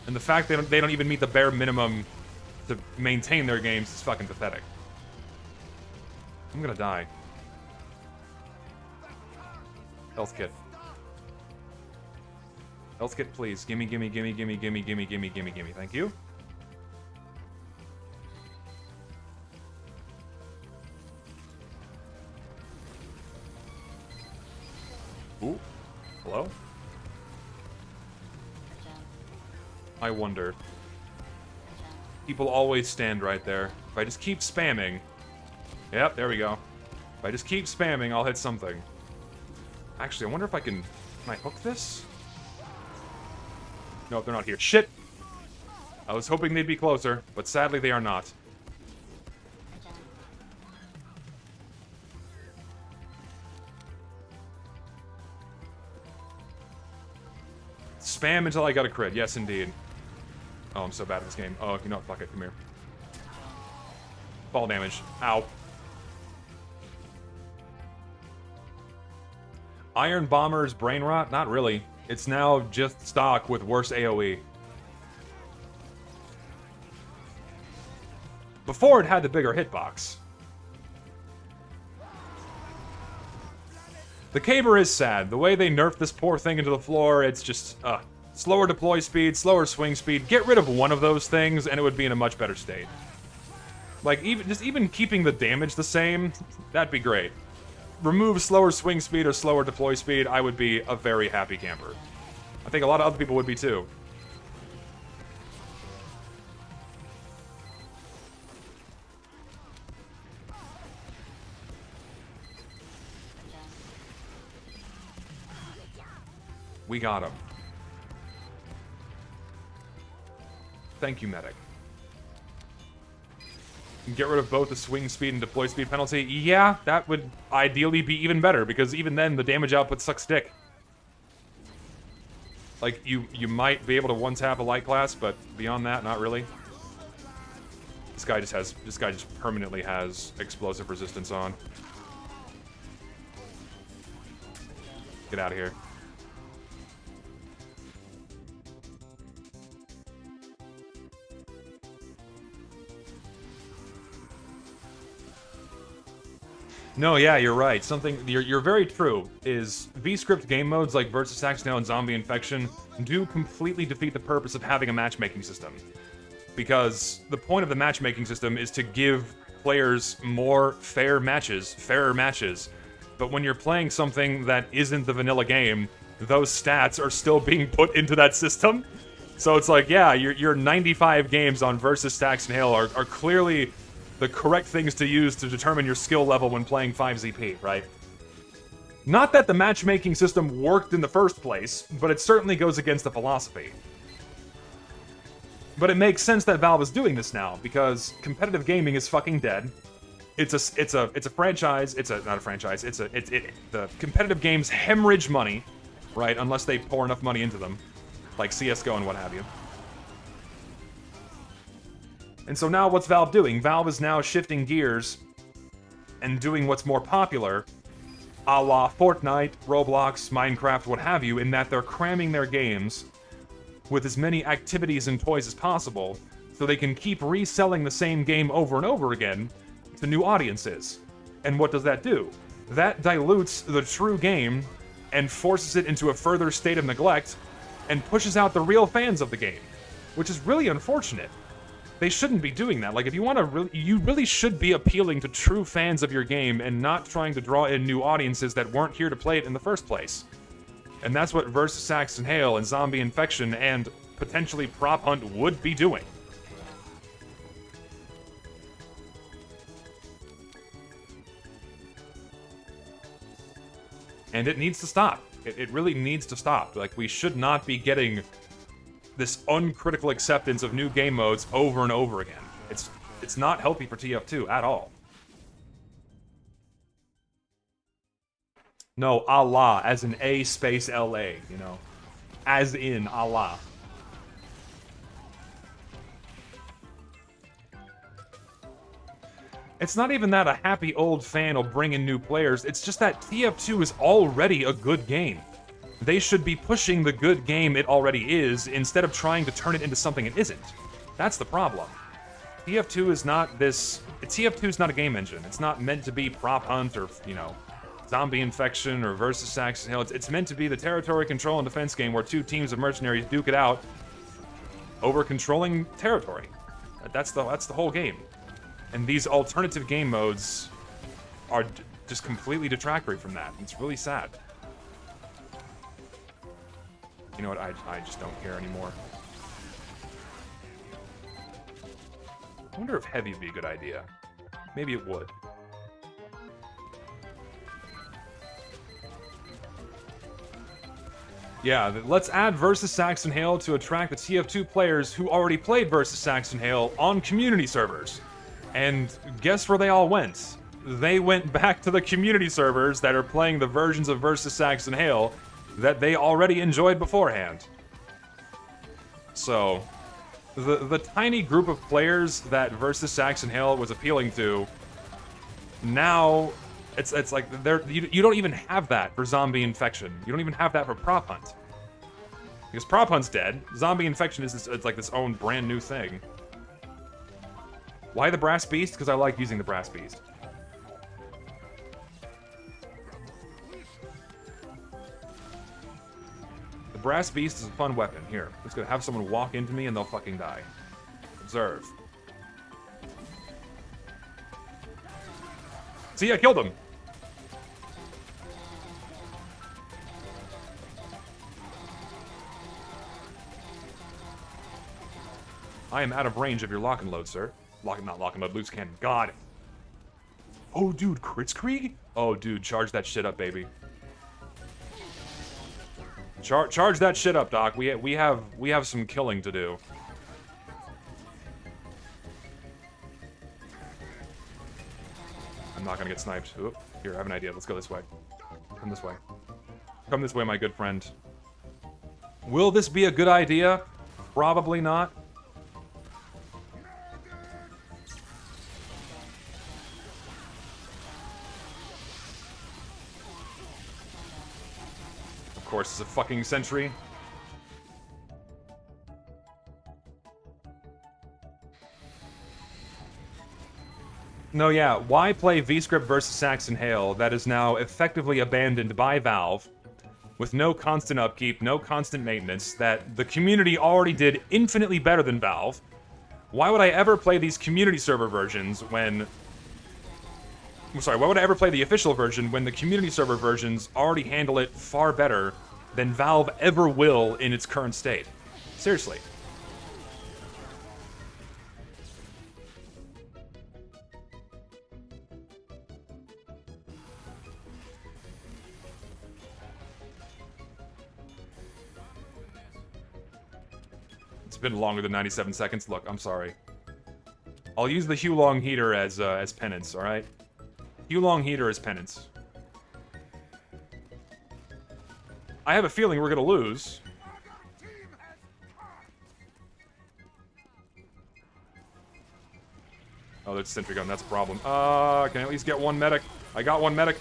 Speaker 1: And the fact that they don't even meet the bare minimum to maintain their games is fucking pathetic. I'm gonna die. Health kit. Health kit, please. Gimme, gimme, gimme, gimme, gimme, gimme, gimme, gimme, gimme. Thank you. Ooh. Hello? I wonder. People always stand right there. If I just keep spamming... Yep, there we go. If I just keep spamming, I'll hit something. Actually, I wonder if I can... Can I hook this? No, they're not here. Shit! I was hoping they'd be closer, but sadly they are not. Spam until I got a crit. Yes, indeed. Oh, I'm so bad at this game. Oh, you know what? Fuck it. Come here. Fall damage. Ow. Iron Bomber's brain rot? Not really. It's now just stock with worse AoE. Before it had the bigger hitbox. The Caber is sad. The way they nerfed this poor thing into the floor, it's just, slower deploy speed, slower swing speed. Get rid of one of those things and it would be in a much better state. Like, even keeping the damage the same, that'd be great. Remove slower swing speed or slower deploy speed, I would be a very happy camper. I think a lot of other people would be too. We got him. Thank you, medic. Get rid of both the swing speed and deploy speed penalty. Yeah, that would ideally be even better, because even then, the damage output sucks dick. Like, you might be able to one-tap a light class, but beyond that, not really. This guy just permanently has explosive resistance on. Get out of here. No, yeah, you're right. You're very true. Is vscript game modes like Versus Accidental and Zombie Infection do completely defeat the purpose of having a matchmaking system. Because the point of the matchmaking system is to give players more fairer matches. But when you're playing something that isn't the vanilla game, those stats are still being put into that system. So it's like, yeah, your 95 games on versus stacks and hail are clearly the correct things to use to determine your skill level when playing 5ZP, right? Not that the matchmaking system worked in the first place, but it certainly goes against the philosophy. But it makes sense that Valve is doing this now, because competitive gaming is fucking dead. It's a franchise. Not a franchise. The competitive games hemorrhage money, right? Unless they pour enough money into them, like CS:GO and what have you. And so now what's Valve doing? Valve is now shifting gears and doing what's more popular, a la Fortnite, Roblox, Minecraft, what have you, in that they're cramming their games with as many activities and toys as possible, so they can keep reselling the same game over and over again to new audiences. And what does that do? That dilutes the true game and forces it into a further state of neglect and pushes out the real fans of the game, which is really unfortunate. They shouldn't be doing that. Like, if you want to you really should be appealing to true fans of your game and not trying to draw in new audiences that weren't here to play it in the first place. And that's what Versus Sax and Hail and Zombie Infection and potentially Prop Hunt would be doing. And it needs to stop. It really needs to stop. Like, we should not be getting this uncritical acceptance of new game modes over and over again. It's not healthy for TF2 at all. No, Allah, as in A space LA, you know. As in Allah. It's not even that a happy old fan will bring in new players, it's just that TF2 is already a good game. They should be pushing the good game it already is, instead of trying to turn it into something it isn't. That's the problem. TF2 is not this... TF2 is not a game engine. It's not meant to be Prop Hunt or, you know, Zombie Infection or Versus Sax and Hail. It's meant to be the territory control and defense game where two teams of mercenaries duke it out over controlling territory. That's the whole game. And these alternative game modes are just completely detractory from that. It's really sad. You know what? I just don't care anymore. I wonder if heavy would be a good idea. Maybe it would. Yeah, let's add Versus Sax and Hail to attract the TF2 players who already played Versus Sax and Hail on community servers. And guess where they all went? They went back to the community servers that are playing the versions of Versus Sax and Hail that they already enjoyed beforehand. So, the tiny group of players that Versus Sax and Hail was appealing to, now it's like you don't even have that for Zombie Infection. You don't even have that for Prop Hunt. Because Prop Hunt's dead. Zombie Infection is it's like this own brand new thing. Why the Brass Beast? Because I like using the Brass Beast. The Brass Beast is a fun weapon. Here, let's go have someone walk into me and they'll fucking die. Observe. See, I killed him. I am out of range of your lock and load, sir. Not lock and load, loose cannon. God. Oh, dude, Kritzkrieg? Oh, dude, charge that shit up, baby. Charge that shit up, Doc. We have some killing to do. I'm not gonna get sniped. Oop. Here, I have an idea. Let's go this way. Come this way. Come this way, my good friend. Will this be a good idea? Probably not. Of course, it's a fucking sentry. No, yeah, why play vscript versus Sax and Hail that is now effectively abandoned by Valve with no constant upkeep, no constant maintenance, that the community already did infinitely better than Valve, why would I ever play these community server versions when... I'm sorry, why would I ever play the official version when the community server versions already handle it far better than Valve ever will in its current state? Seriously. It's been longer than 97 seconds. Look, I'm sorry. I'll use the Hue Long Heater as penance, alright? Hue Long Heater as penance. I have a feeling we're gonna lose. Oh, there's a sentry gun. That's a problem. Can I at least get one medic? I got one medic.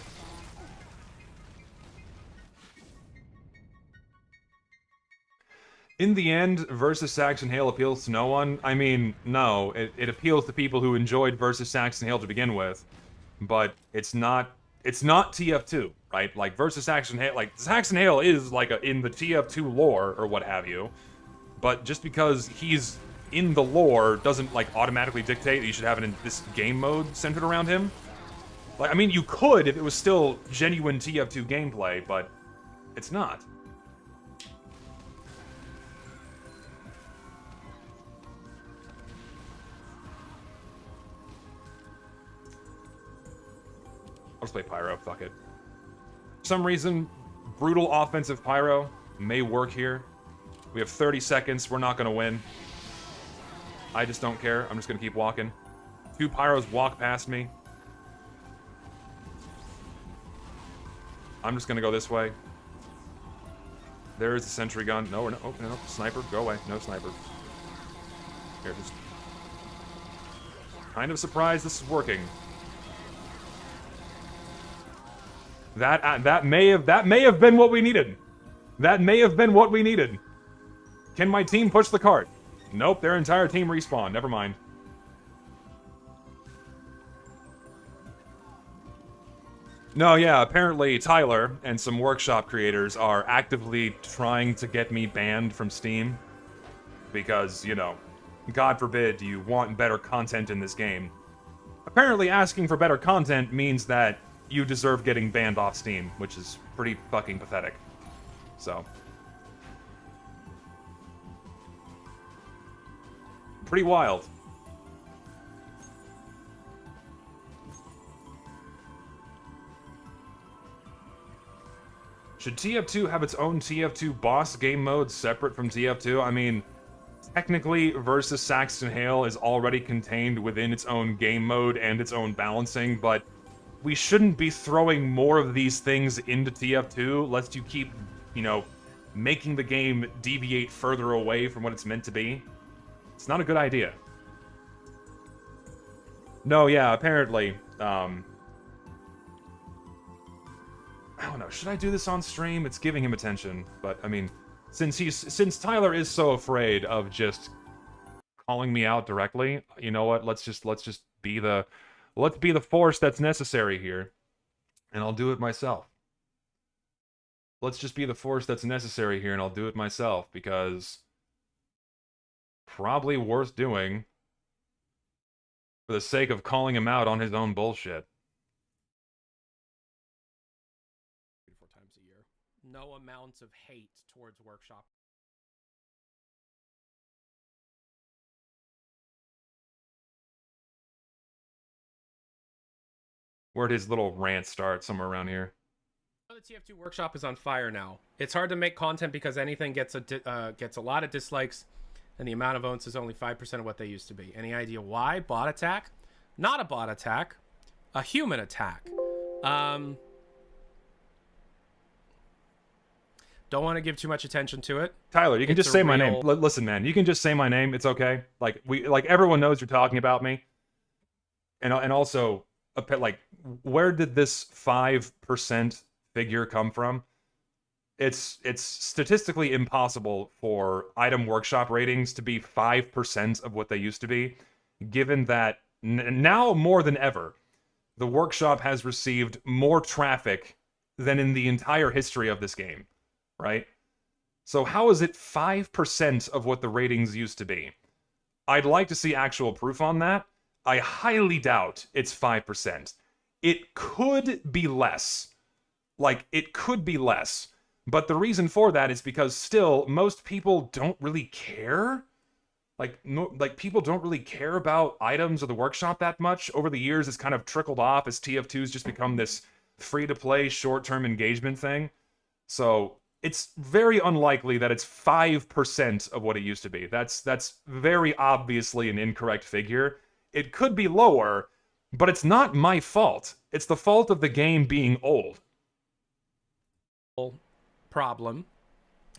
Speaker 1: In the end, Versus Saxon Hail appeals to no one. I mean, no, it appeals to people who enjoyed Versus Saxon Hail to begin with, but it's not TF2, right? Like Versus Saxon Hail, like Saxon Hail is like in the TF2 lore or what have you, but just because he's in the lore doesn't like automatically dictate that you should have it in this game mode centered around him. Like, I mean, you could if it was still genuine TF2 gameplay, but it's not. I'll just play Pyro, fuck it. For some reason, brutal offensive Pyro may work here. We have 30 seconds, we're not gonna win. I just don't care, I'm just gonna keep walking. 2 Pyros walk past me. I'm just gonna go this way. There's the sentry gun. No, we're not. Oh, no, sniper, go away. No sniper. Here, just... Kind of surprised this is working. That may have been what we needed. That may have been what we needed. Can my team push the cart? Nope, their entire team respawned. Never mind. No, yeah, apparently Tyler and some workshop creators are actively trying to get me banned from Steam. Because, you know, God forbid you want better content in this game. Apparently asking for better content means that you deserve getting banned off Steam, which is pretty fucking pathetic. So. Pretty wild. Should TF2 have its own TF2 boss game mode separate from TF2? I mean, technically, Versus Saxon Hail is already contained within its own game mode and its own balancing, but we shouldn't be throwing more of these things into TF2, lest you keep, you know, making the game deviate further away from what it's meant to be. It's not a good idea. No, yeah, apparently, I don't know, should I do this on stream? It's giving him attention, but, I mean, since Tyler is so afraid of just calling me out directly, you know what, let's just be the force that's necessary here, and I'll do it myself. Let's just be the force that's necessary here, and I'll do it myself, because probably worth doing for the sake of calling him out on his own bullshit.
Speaker 2: 4 times a year. No amount of hate towards workshop.
Speaker 1: Where'd his little rant start? Somewhere around here.
Speaker 2: The TF2 workshop is on fire now. It's hard to make content because anything gets a lot of dislikes, and the amount of votes is only 5% of what they used to be. Any idea why? Bot attack? Not a bot attack. A human attack. Don't want to give too much attention to it.
Speaker 1: Tyler, you can just say my name. Listen, man, you can just say my name. It's okay. Like everyone knows you're talking about me. And also, like, where did this 5% figure come from? It's statistically impossible for item workshop ratings to be 5% of what they used to be, given that now more than ever, the workshop has received more traffic than in the entire history of this game. right? So how is it 5% of what the ratings used to be? I'd like to see actual proof on that. I highly doubt it's 5%. It could be less. Like, it could be less. But the reason for that is because still, most people don't really care. Like, no, like people don't really care about items or the workshop that much. Over the years, it's kind of trickled off as TF2's just become this free-to-play, short-term engagement thing. So it's very unlikely that it's 5% of what it used to be. That's very obviously an incorrect figure. It could be lower, but it's not my fault. It's the fault of the game being old.
Speaker 2: Problem.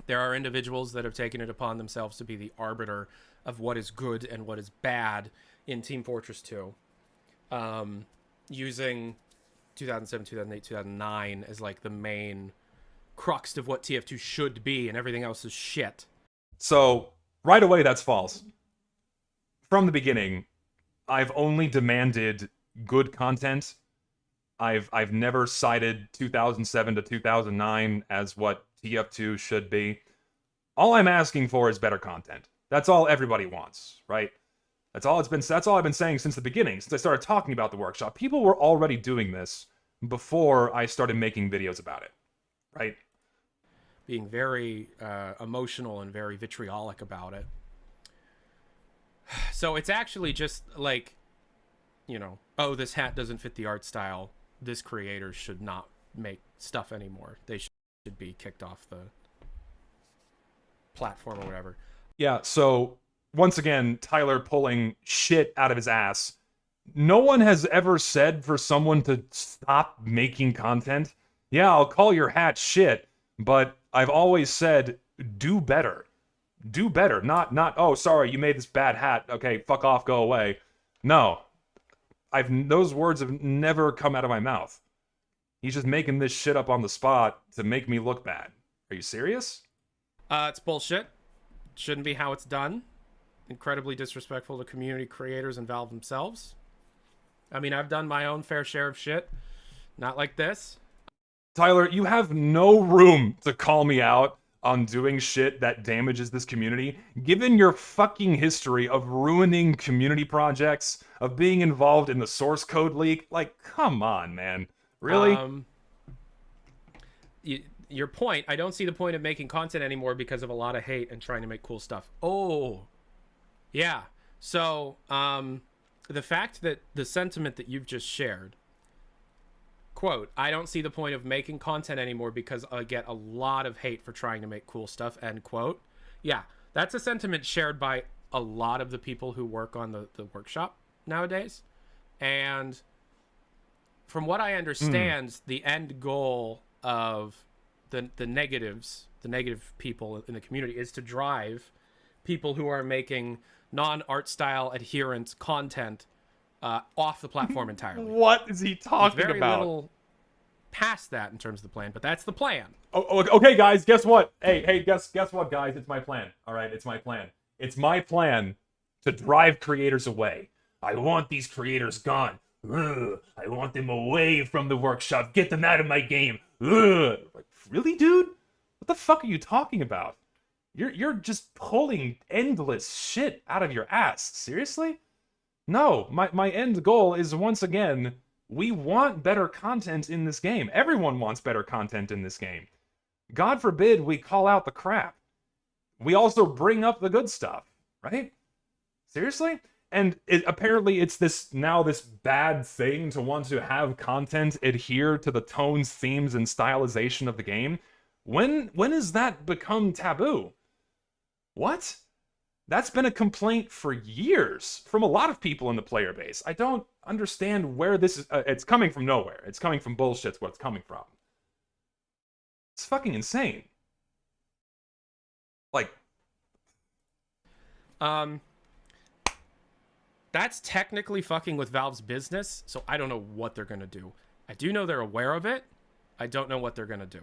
Speaker 2: There are individuals that have taken it upon themselves to be the arbiter of what is good and what is bad in Team Fortress 2. Using 2007, 2008, 2009 as like the main crux of what TF2 should be, and everything else is shit.
Speaker 1: So, right away, that's false. From the beginning, I've only demanded good content. I've never cited 2007 to 2009 as what TF2 should be. All I'm asking for is better content. That's all everybody wants, right? That's all I've been saying since the beginning, since I started talking about the workshop. People were already doing this before I started making videos about it, right?
Speaker 2: Being very emotional and very vitriolic about it. So it's actually just like, you know, oh, this hat doesn't fit the art style. This creator should not make stuff anymore. They should be kicked off the platform or whatever.
Speaker 1: Yeah, so once again, Tyler pulling shit out of his ass. No one has ever said for someone to stop making content. Yeah, I'll call your hat shit, but I've always said, do better. Do better. Not, oh, sorry, you made this bad hat. Okay, fuck off, go away. No. Those words have never come out of my mouth. He's just making this shit up on the spot to make me look bad. Are you serious?
Speaker 2: It's bullshit. Shouldn't be how it's done. Incredibly disrespectful to community creators and Valve themselves. I mean, I've done my own fair share of shit. Not like this.
Speaker 1: Tyler, you have no room to call me out on doing shit that damages this community, given your fucking history of ruining community projects, of being involved in the source code leak. Like, come on, man. Really?
Speaker 2: Your point, I don't see the point of making content anymore because of a lot of hate and trying to make cool stuff. Oh, yeah. So, the fact that the sentiment that you've just shared, quote, I don't see the point of making content anymore because I get a lot of hate for trying to make cool stuff, end quote. Yeah, that's a sentiment shared by a lot of the people who work on the workshop nowadays. And from what I understand, the end goal of the negative people in the community is to drive people who are making non-art style adherent content off the platform entirely.
Speaker 1: What is he talking
Speaker 2: very
Speaker 1: about?
Speaker 2: Little past that in terms of the plan, but that's the plan.
Speaker 1: Oh, okay, guys, guess what? Hey, guess what, guys? It's my plan. All right, it's my plan. It's my plan to drive creators away. I want these creators gone. Ugh, I want them away from the workshop. Get them out of my game. Ugh. Like, really, dude? What the fuck are you talking about? You're just pulling endless shit out of your ass. Seriously? No, my end goal is, once again, we want better content in this game. Everyone wants better content in this game. God forbid we call out the crap. We also bring up the good stuff, right? Seriously? And apparently it's this bad thing to want to have content adhere to the tones, themes, and stylization of the game. When has that become taboo? What? That's been a complaint for years from a lot of people in the player base. I don't understand where this is. It's coming from nowhere. It's coming from bullshit's what it's coming from. It's fucking insane. Like,
Speaker 2: that's technically fucking with Valve's business, so I don't know what they're gonna do. I do know they're aware of it. I don't know what they're gonna do.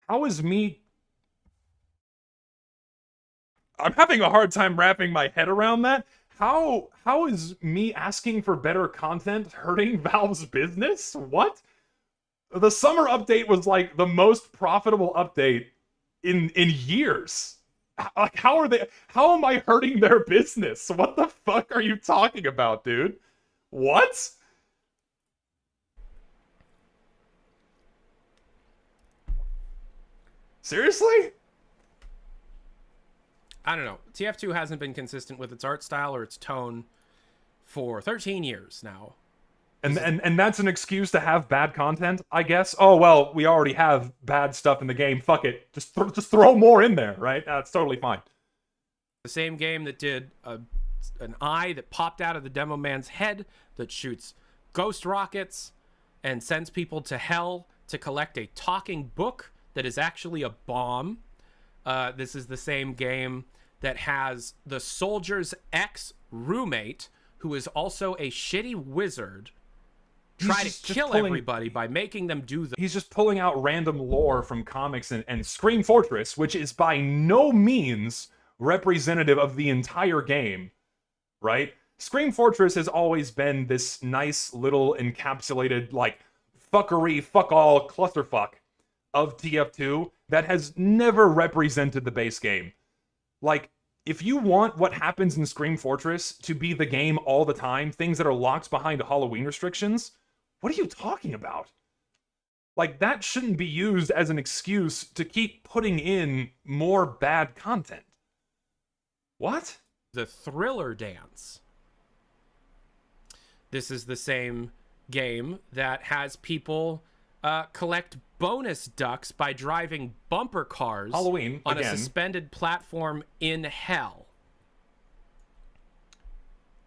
Speaker 1: how is me... I'm having a hard time wrapping my head around that. How is me asking for better content hurting Valve's business? What? The summer update was like the most profitable update in years. Like, how am I hurting their business? What the fuck are you talking about, dude? What? Seriously?
Speaker 2: I don't know. TF2 hasn't been consistent with its art style or its tone for 13 years now.
Speaker 1: And that's an excuse to have bad content, I guess. Oh well, we already have bad stuff in the game. Fuck it, just throw more in there, right? That's totally fine.
Speaker 2: The same game that did an eye that popped out of the demo man's head that shoots ghost rockets and sends people to hell to collect a talking book that is actually a bomb. This is the same game that has the soldier's ex-roommate, who is also a shitty wizard, try to kill everybody by making them do the...
Speaker 1: He's just pulling out random lore from comics and Scream Fortress, which is by no means representative of the entire game, right? Scream Fortress has always been this nice little encapsulated, like, fuckery, fuck all clusterfuck of TF2 that has never represented the base game. Like, if you want what happens in Scream Fortress to be the game all the time, things that are locked behind Halloween restrictions, what are you talking about? Like, that shouldn't be used as an excuse to keep putting in more bad content. What?
Speaker 2: The thriller dance. This is the same game that has people collect bonus ducks by driving bumper cars
Speaker 1: Halloween,
Speaker 2: on
Speaker 1: again.
Speaker 2: a suspended platform in hell.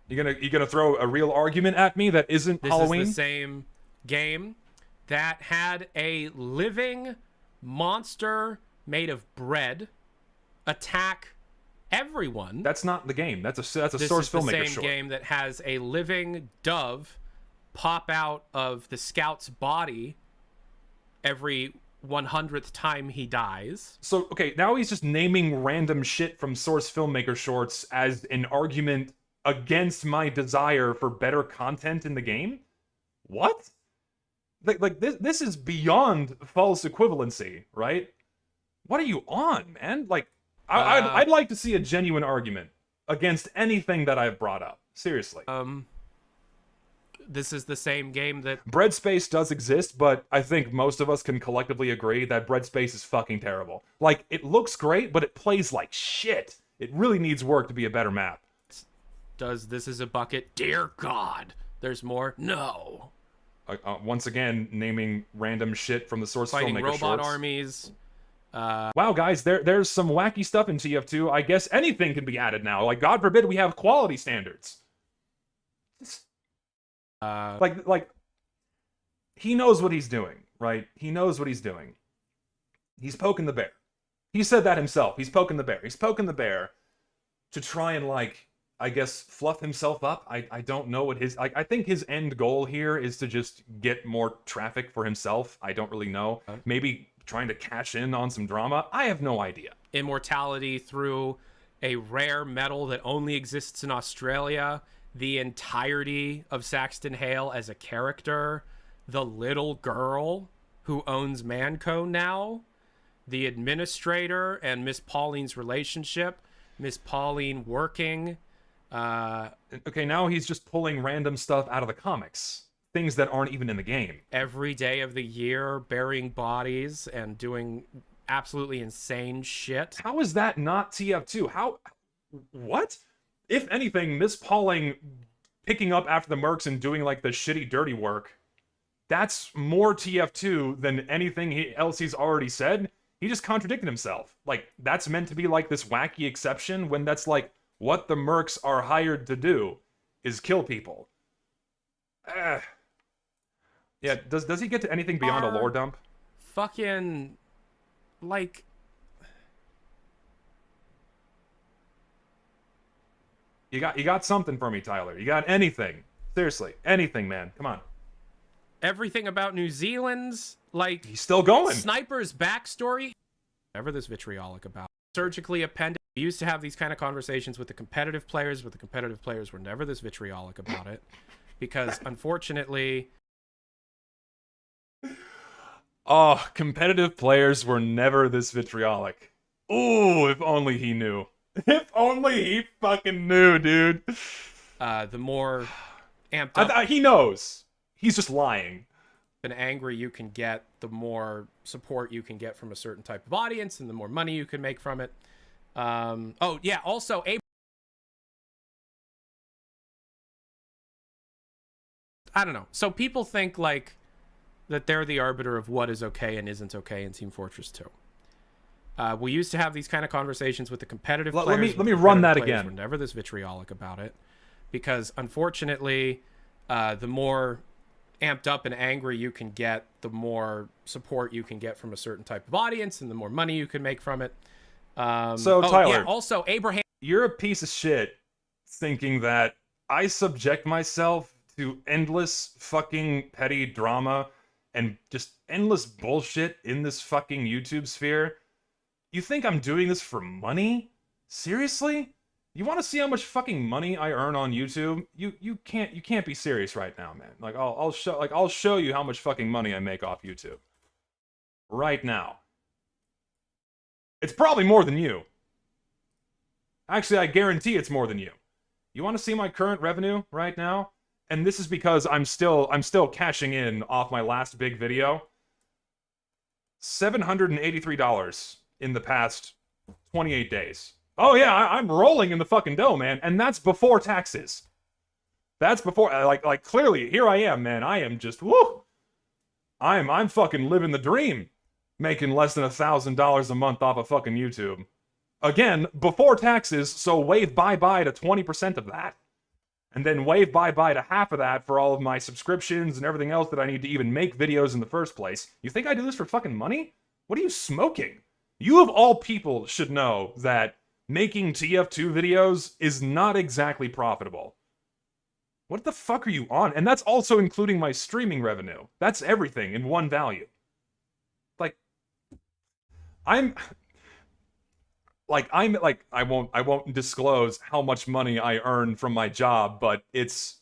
Speaker 1: You gonna throw a real argument at me that isn't Halloween?
Speaker 2: This is the same game that had a living monster made of bread attack everyone.
Speaker 1: That's not the game. That's a Source Filmmaker short.
Speaker 2: This is the same game that has a living dove pop out of the scout's body every 100th time he dies.
Speaker 1: So, okay, now he's just naming random shit from Source Filmmaker shorts as an argument against my desire for better content in the game? What? Like this is beyond false equivalency, right? What are you on, man? Like, I'd like to see a genuine argument against anything that I've brought up. Seriously.
Speaker 2: This is the same game that...
Speaker 1: Bread Space does exist, but I think most of us can collectively agree that Bread Space is fucking terrible. Like, it looks great, but it plays like shit. It really needs work to be a better map.
Speaker 2: Does This Is a Bucket? Dear God, there's more? No.
Speaker 1: Once again, naming random shit from the Source
Speaker 2: Fighting
Speaker 1: Filmmaker
Speaker 2: robot
Speaker 1: shorts.
Speaker 2: armies.
Speaker 1: Wow, guys, there's some wacky stuff in TF2. I guess anything can be added now. Like, God forbid we have quality standards. Like, he knows what he's doing, right? He knows what he's doing. He's poking the bear. He said that himself. He's poking the bear. He's poking the bear to try and, like, I guess, fluff himself up. I don't know what his... I think his end goal here is to just get more traffic for himself. I don't really know. Maybe trying to cash in on some drama. I have no idea.
Speaker 2: Immortality through a rare metal that only exists in Australia. The entirety of Saxton Hale as a character. The little girl who owns Manco now. The administrator and Miss Pauline's relationship. Miss Pauline working...
Speaker 1: Okay, now he's just pulling random stuff out of the comics. Things that aren't even in the game.
Speaker 2: Every day of the year, burying bodies and doing absolutely insane shit.
Speaker 1: How is that not TF2? How... What? If anything, Miss Pauling picking up after the mercs and doing, like, the shitty dirty work, that's more TF2 than anything else he's already said. He just contradicted himself. Like, that's meant to be, like, this wacky exception when that's, like, what the mercs are hired to do is kill people. Yeah, does he get to anything beyond a lore dump?
Speaker 2: Fucking, like...
Speaker 1: You got something for me, Tyler. You got anything. Seriously, anything, man. Come on.
Speaker 2: Everything about New Zealand's, like...
Speaker 1: He's still going.
Speaker 2: Sniper's backstory. Never this vitriolic about. Surgically appended. We used to have these kind of conversations with the competitive players, but the competitive players were never this vitriolic about it. Because, unfortunately...
Speaker 1: Oh, competitive players were never this vitriolic. Ooh, if only he knew. If only he fucking knew, dude.
Speaker 2: The more amped up
Speaker 1: He knows. He's just lying.
Speaker 2: and angry you can get, the more support you can get from a certain type of audience, and the more money you can make from it. Oh yeah, also I don't know. So people think like that they're the arbiter of what is okay and isn't okay in Team Fortress 2. We used to have these kind of conversations with the competitive players.
Speaker 1: Let me run that again.
Speaker 2: We're never this vitriolic about it, because unfortunately, the more amped up and angry you can get, the more support you can get from a certain type of audience, and the more money you can make from it.
Speaker 1: Tyler,
Speaker 2: yeah, also Abraham,
Speaker 1: you're a piece of shit thinking that I subject myself to endless fucking petty drama and just endless bullshit in this fucking YouTube sphere. You think I'm doing this for money? Seriously? You want to see how much fucking money I earn on YouTube? You can't be serious right now, man. Like I'll show you how much fucking money I make off YouTube. Right now. It's probably more than you. Actually, I guarantee it's more than you. You want to see my current revenue right now? And this is because I'm still cashing in off my last big video. $783 in the past 28 days. Oh yeah, I'm rolling in the fucking dough, man, and that's before taxes. That's before, like clearly, here I am, man. I am just, woo. I'm fucking living the dream, making less than $1,000 a month off of fucking YouTube. Again, before taxes, so wave bye-bye to 20% of that. And then wave bye-bye to half of that for all of my subscriptions and everything else that I need to even make videos in the first place. You think I do this for fucking money? What are you smoking? You of all people should know that making TF2 videos is not exactly profitable. What the fuck are you on? And that's also including my streaming revenue. That's everything in one value. Like, I won't disclose how much money I earn from my job, but it's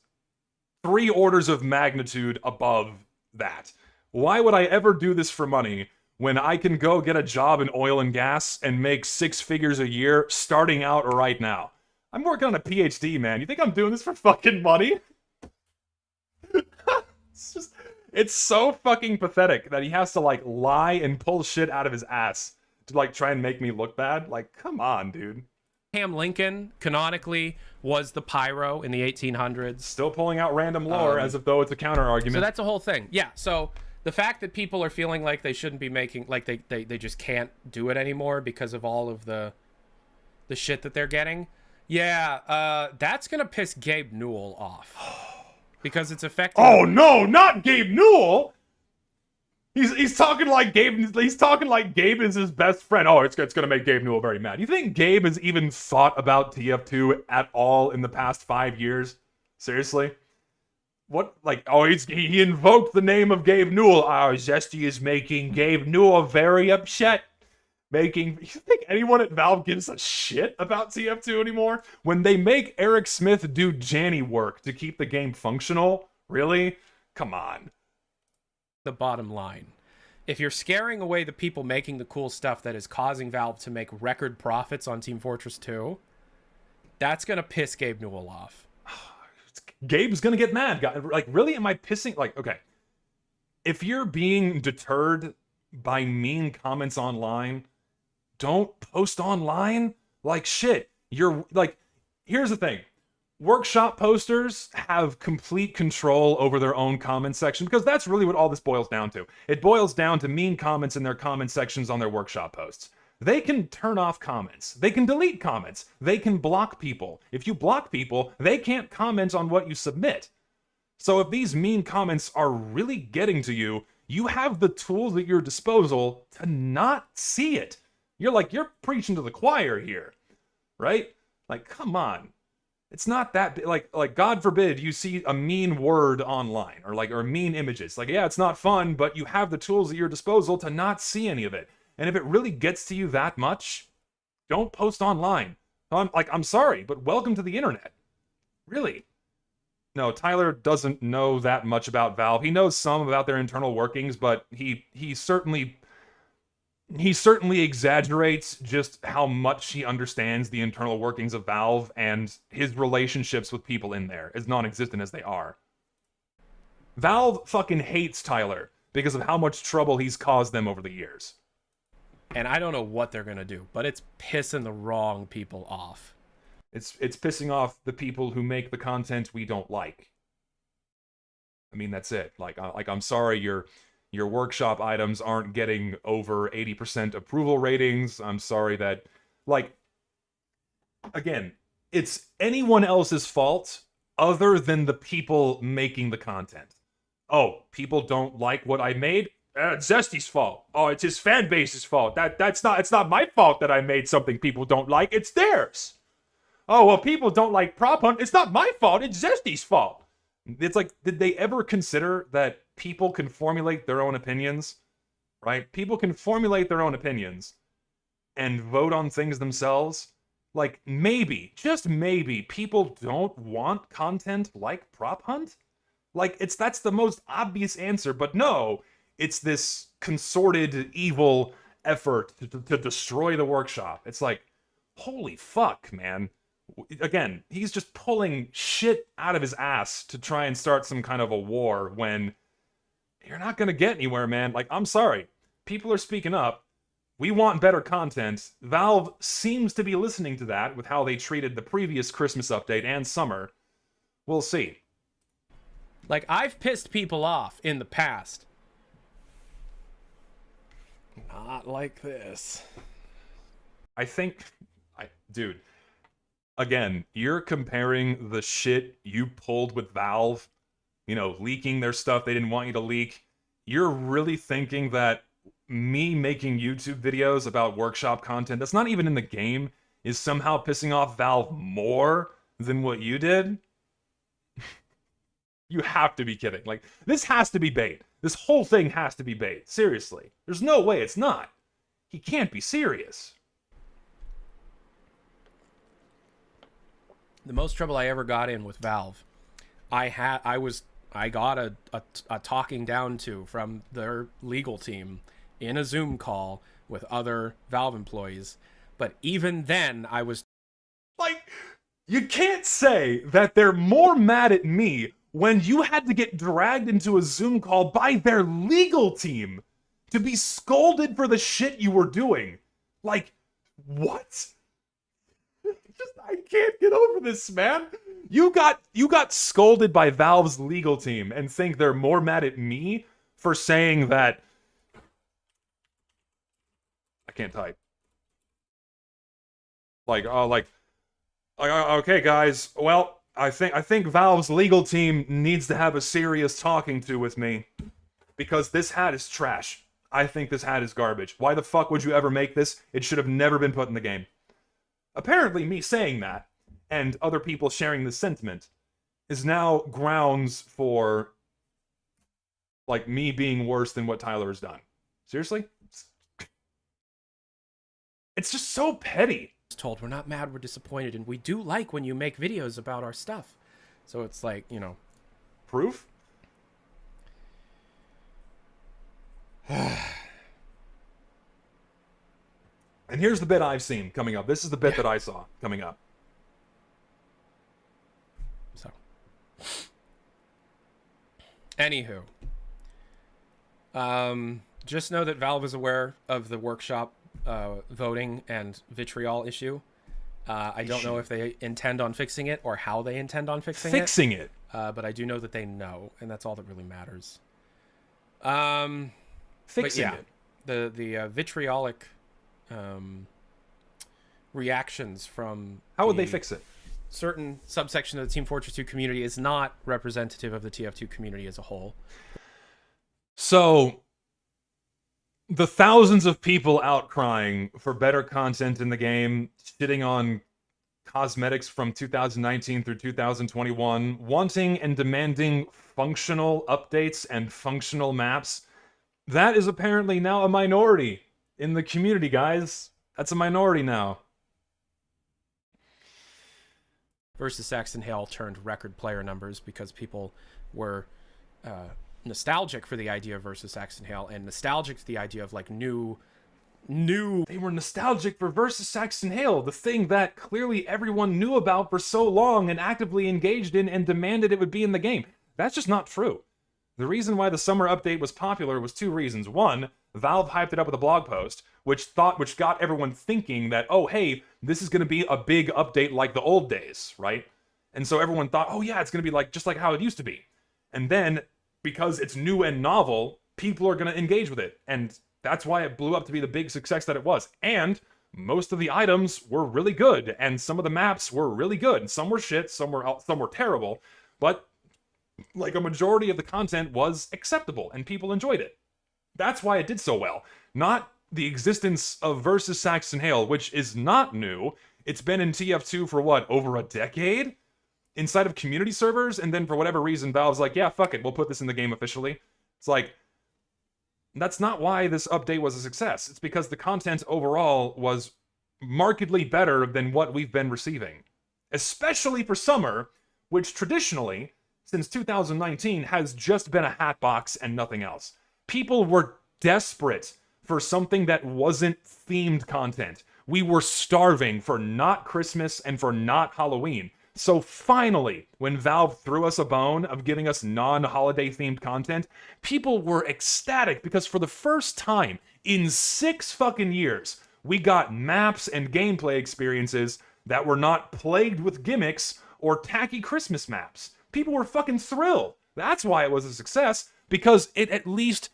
Speaker 1: 3 orders of magnitude above that. Why would I ever do this for money when I can go get a job in oil and gas and make 6 figures a year starting out right now? I'm working on a PhD, man. You think I'm doing this for fucking money? It's so fucking pathetic that he has to, like, lie and pull shit out of his ass to, like, try and make me look bad. Like, come on, dude.
Speaker 2: Abraham Lincoln, canonically, was the Pyro in the 1800s.
Speaker 1: Still pulling out random lore as if though it's a counter-argument.
Speaker 2: So that's the whole thing. Yeah, so the fact that people are feeling like they shouldn't be making, like they just can't do it anymore because of all of the shit that they're getting. Yeah, that's gonna piss Gabe Newell off. Because it's affecting...
Speaker 1: Oh no, not Gabe Newell! He's talking like Gabe. He's talking like Gabe is his best friend. Oh, it's gonna make Gabe Newell very mad. You think Gabe has even thought about TF2 at all in the past 5 years? Seriously? What? Like, oh, he invoked the name of Gabe Newell. Oh, Zesty is making Gabe Newell very upset. You think anyone at Valve gives a shit about TF2 anymore? When they make Eric Smith do Janny work to keep the game functional? Really? Come on.
Speaker 2: The bottom line. If you're scaring away the people making the cool stuff that is causing Valve to make record profits on Team Fortress 2, that's gonna piss Gabe Newell off.
Speaker 1: Gabe's gonna get mad. Like, really? Am I pissing? Like, okay. If you're being deterred by mean comments online, don't post online. Like, shit. You're, like, here's the thing. Workshop posters have complete control over their own comment section, because that's really what all this boils down to. It boils down to mean comments in their comment sections on their workshop posts. They can turn off comments. They can delete comments. They can block people. If you block people, they can't comment on what you submit. So if these mean comments are really getting to you, you have the tools at your disposal to not see it. You're preaching to the choir here, right? Like, come on. It's not that, like God forbid you see a mean word online or mean images. Like, yeah, it's not fun, but you have the tools at your disposal to not see any of it. And if it really gets to you that much, don't post online. I'm sorry, but welcome to the internet. Really. no, Tyler doesn't know that much about Valve. He knows some about their internal workings, but he certainly exaggerates just how much he understands the internal workings of Valve, and his relationships with people in there, as non-existent as they are. Valve fucking hates Tyler because of how much trouble he's caused them over the years.
Speaker 2: And I don't know what they're gonna do, but it's pissing the wrong people off.
Speaker 1: It's pissing off the people who make the content we don't like. I mean, that's it. Like I'm sorry your workshop items aren't getting over 80% approval ratings. I'm sorry that, like, again, it's anyone else's fault other than the people making the content. Oh, people don't like what I made? It's Zesty's fault. Oh, it's his fan base's fault. It's not my fault that I made something people don't like. It's theirs. Oh, well, people don't like Prop Hunt. It's not my fault. It's Zesty's fault. It's like, did they ever consider that people can formulate their own opinions? Right? People can formulate their own opinions and vote on things themselves. Like, maybe, just maybe, people don't want content like Prop Hunt? Like, that's the most obvious answer, but no, it's this consorted evil effort to destroy the workshop. It's like, holy fuck, man. Again, he's just pulling shit out of his ass to try and start some kind of a war when you're not gonna get anywhere, man. Like, I'm sorry. People are speaking up. We want better content. Valve seems to be listening to that with how they treated the previous Christmas update and summer. We'll see.
Speaker 2: Like, I've pissed people off in the past. Not like this.
Speaker 1: Dude, again, you're comparing the shit you pulled with Valve, leaking their stuff they didn't want you to leak. You're really thinking that me making YouTube videos about workshop content that's not even in the game is somehow pissing off Valve more than what you did? You have to be kidding. Like, this has to be bait. This whole thing has to be bait. Seriously. There's no way it's not. He can't be serious.
Speaker 2: The most trouble I ever got in with Valve, I got a talking down to from their legal team in a Zoom call with other Valve employees. But even then, I was
Speaker 1: like, you can't say that they're more mad at me when you had to get dragged into a Zoom call by their legal team to be scolded for the shit you were doing. Like, what? I can't get over this, man. You got scolded by Valve's legal team and think they're more mad at me for saying that I can't type. Okay, guys. Well, I think Valve's legal team needs to have a serious talking to with me because this hat is trash. I think this hat is garbage. Why the fuck would you ever make this? It should have never been put in the game. Apparently, me saying that and other people sharing this sentiment is now grounds for, like, me being worse than what Tyler has done. Seriously? It's just so petty.
Speaker 2: told we're not mad, we're disappointed, and we do like when you make videos about our stuff. So it's like,
Speaker 1: Proof? And here's the bit I've seen coming up. This is the bit that I saw coming up.
Speaker 2: So, anywho, just know that Valve is aware of the workshop voting and vitriol issue. I don't know if they intend on fixing it or how they intend on fixing it. But I do know that they know, and that's all that really matters.
Speaker 1: Fixing it.
Speaker 2: The vitriolic reactions from
Speaker 1: how would they fix it?
Speaker 2: Certain subsection of the Team Fortress 2 community is not representative of the TF2 community as a whole.
Speaker 1: So, the thousands of people outcrying for better content in the game, shitting on cosmetics from 2019 through 2021, wanting and demanding functional updates and functional maps, that is apparently now a minority in the community, guys. That's a minority now.
Speaker 2: versus X and Halo turned record player numbers because people were nostalgic for the idea of versus X and Halo, and nostalgic for the idea of like new.
Speaker 1: They were nostalgic for versus X and Halo, the thing that clearly everyone knew about for so long and actively engaged in and demanded it would be in the game. That's just not true. The reason why the summer update was popular was two reasons. One, Valve hyped it up with a blog post, which got everyone thinking that, oh, hey, this is going to be a big update like the old days, right? And so everyone thought, oh yeah, it's going to be like just like how it used to be. And then, because it's new and novel, people are going to engage with it. And that's why it blew up to be the big success that it was. And most of the items were really good, and some of the maps were really good. And some were shit, some were terrible, but like a majority of the content was acceptable, and people enjoyed it. That's why it did so well. Not the existence of versus Sax and Hale, which is not new. It's been in TF2 for what, over a decade? Inside of community servers, and then for whatever reason, Valve's like, yeah, fuck it, we'll put this in the game officially. It's like, that's not why this update was a success. It's because the content overall was markedly better than what we've been receiving. Especially for summer, which traditionally, since 2019, has just been a hatbox and nothing else. People were desperate for something that wasn't themed content. We were starving for not Christmas and for not Halloween. So finally, when Valve threw us a bone of giving us non-holiday themed content, people were ecstatic because for the first time in 6 fucking years, we got maps and gameplay experiences that were not plagued with gimmicks or tacky Christmas maps. People were fucking thrilled. That's why it was a success, because it at least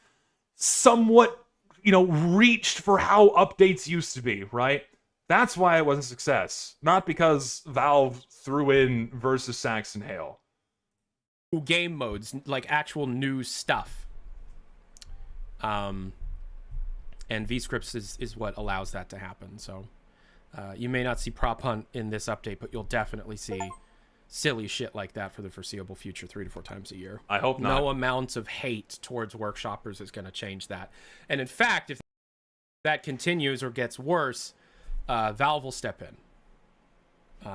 Speaker 1: somewhat, reached for how updates used to be, right? That's why it was a success. Not because Valve threw in versus Sax and Hale.
Speaker 2: Game modes, like actual new stuff. And vscripts is what allows that to happen. So you may not see prop hunt in this update, but you'll definitely see silly shit like that for the foreseeable future 3 to 4 times a year.
Speaker 1: I hope not.
Speaker 2: No amount of hate towards workshoppers is going to change that. And in fact, if that continues or gets worse, Valve will step in.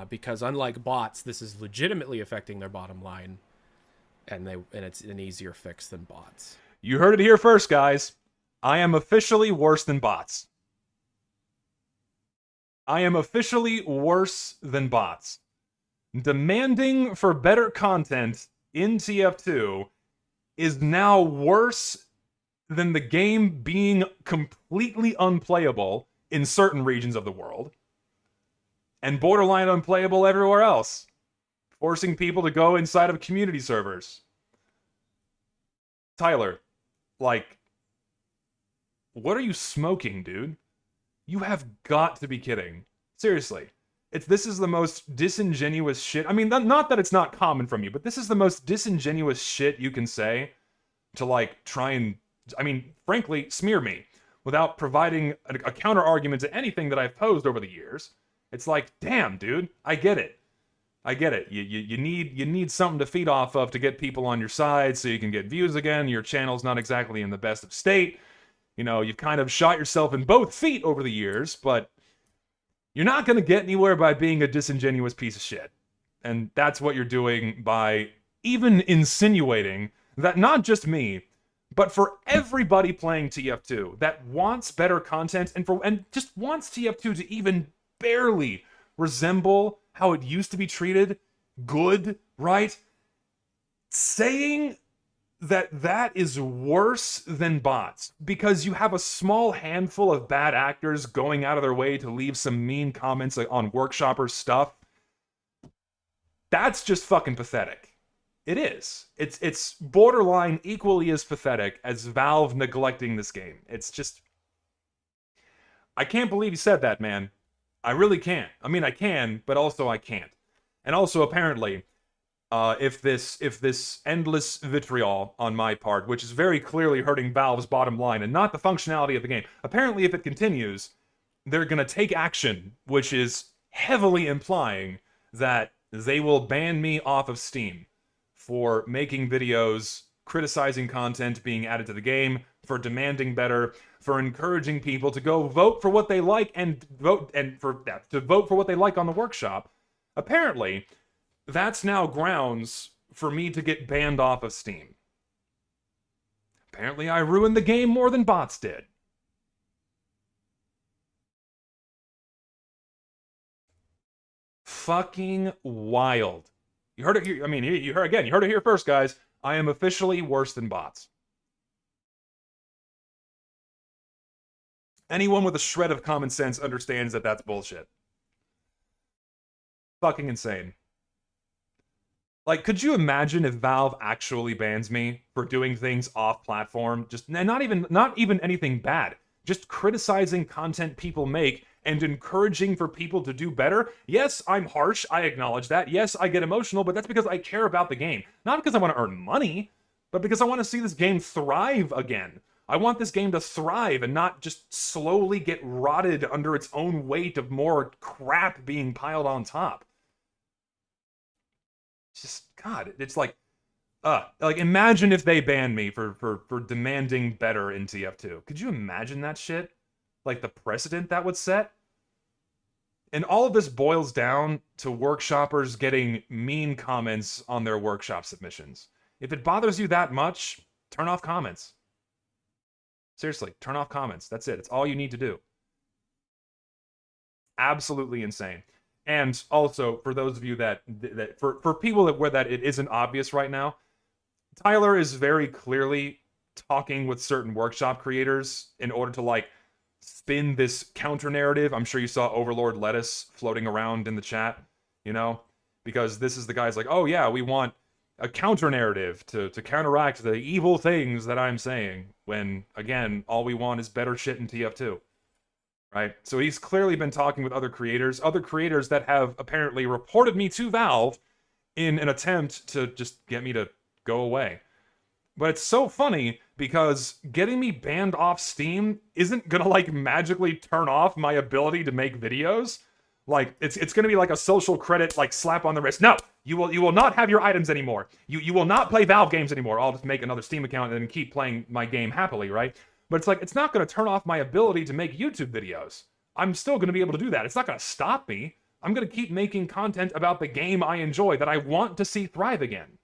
Speaker 2: Because unlike bots, this is legitimately affecting their bottom line, and it's an easier fix than bots.
Speaker 1: You heard it here first, guys. I am officially worse than bots. I am officially worse than bots. Demanding for better content in TF2 is now worse than the game being completely unplayable in certain regions of the world, and borderline unplayable everywhere else, forcing people to go inside of community servers. Tyler, like, what are you smoking, dude? You have got to be kidding. Seriously. This is the most disingenuous shit. I mean, not that it's not common from you, but this is the most disingenuous shit you can say to, like, try and, I mean, frankly, smear me without providing a counter argument to anything that I've posed over the years. It's like, damn, dude, I get it. I get it. You need something to feed off of to get people on your side so you can get views again. Your channel's not exactly in the best of state. You've kind of shot yourself in both feet over the years, but you're not going to get anywhere by being a disingenuous piece of shit. And that's what you're doing by even insinuating that not just me, but for everybody playing TF2 that wants better content and just wants TF2 to even barely resemble how it used to be treated, good, right? Saying that is worse than bots because you have a small handful of bad actors going out of their way to leave some mean comments on workshoppers' stuff. That's just fucking pathetic. It is. It's borderline equally as pathetic as Valve neglecting this game. It's just, I can't believe you said that, man. I really can't. I mean, I can, but also I can't. And also, apparently, if this endless vitriol on my part, which is very clearly hurting Valve's bottom line and not the functionality of the game, apparently if it continues, they're gonna take action, which is heavily implying that they will ban me off of Steam for making videos criticizing content being added to the game, for demanding better, for encouraging people to go vote for what they like and vote for what they like on the workshop. Apparently, that's now grounds for me to get banned off of Steam. Apparently I ruined the game more than bots did. Fucking wild. You heard it here. I mean, you heard it here first, guys. I am officially worse than bots. Anyone with a shred of common sense understands that that's bullshit. Fucking insane. Like, could you imagine if Valve actually bans me for doing things off-platform? Just, and not even anything bad. Just criticizing content people make and encouraging for people to do better? Yes, I'm harsh, I acknowledge that. Yes, I get emotional, but that's because I care about the game. Not because I want to earn money, but because I want to see this game thrive again. I want this game to thrive and not just slowly get rotted under its own weight of more crap being piled on top. Just, God, it's like imagine if they banned me for demanding better in TF2. Could you imagine that shit? Like the precedent that would set? And all of this boils down to workshoppers getting mean comments on their workshop submissions. If it bothers you that much, turn off comments. Seriously, turn off comments. That's it. It's all you need to do. Absolutely insane. And also, for those of you that for people where that it isn't obvious right now, Tyler is very clearly talking with certain workshop creators in order to, like, spin this counter narrative. I'm sure you saw Overlord Lettuce floating around in the chat, you know? Because this is the guy's like, oh yeah, we want a counter narrative to counteract the evil things that I'm saying, when, again, all we want is better shit in TF2. Right? So he's clearly been talking with other creators that have apparently reported me to Valve in an attempt to just get me to go away. But it's so funny because getting me banned off Steam isn't gonna, like, magically turn off my ability to make videos. Like, it's gonna be like a social credit, like, slap on the wrist. No! You will not have your items anymore. You will not play Valve games anymore. I'll just make another Steam account and keep playing my game happily, right? But it's like, it's not going to turn off my ability to make YouTube videos. I'm still going to be able to do that. It's not going to stop me. I'm going to keep making content about the game I enjoy that I want to see thrive again.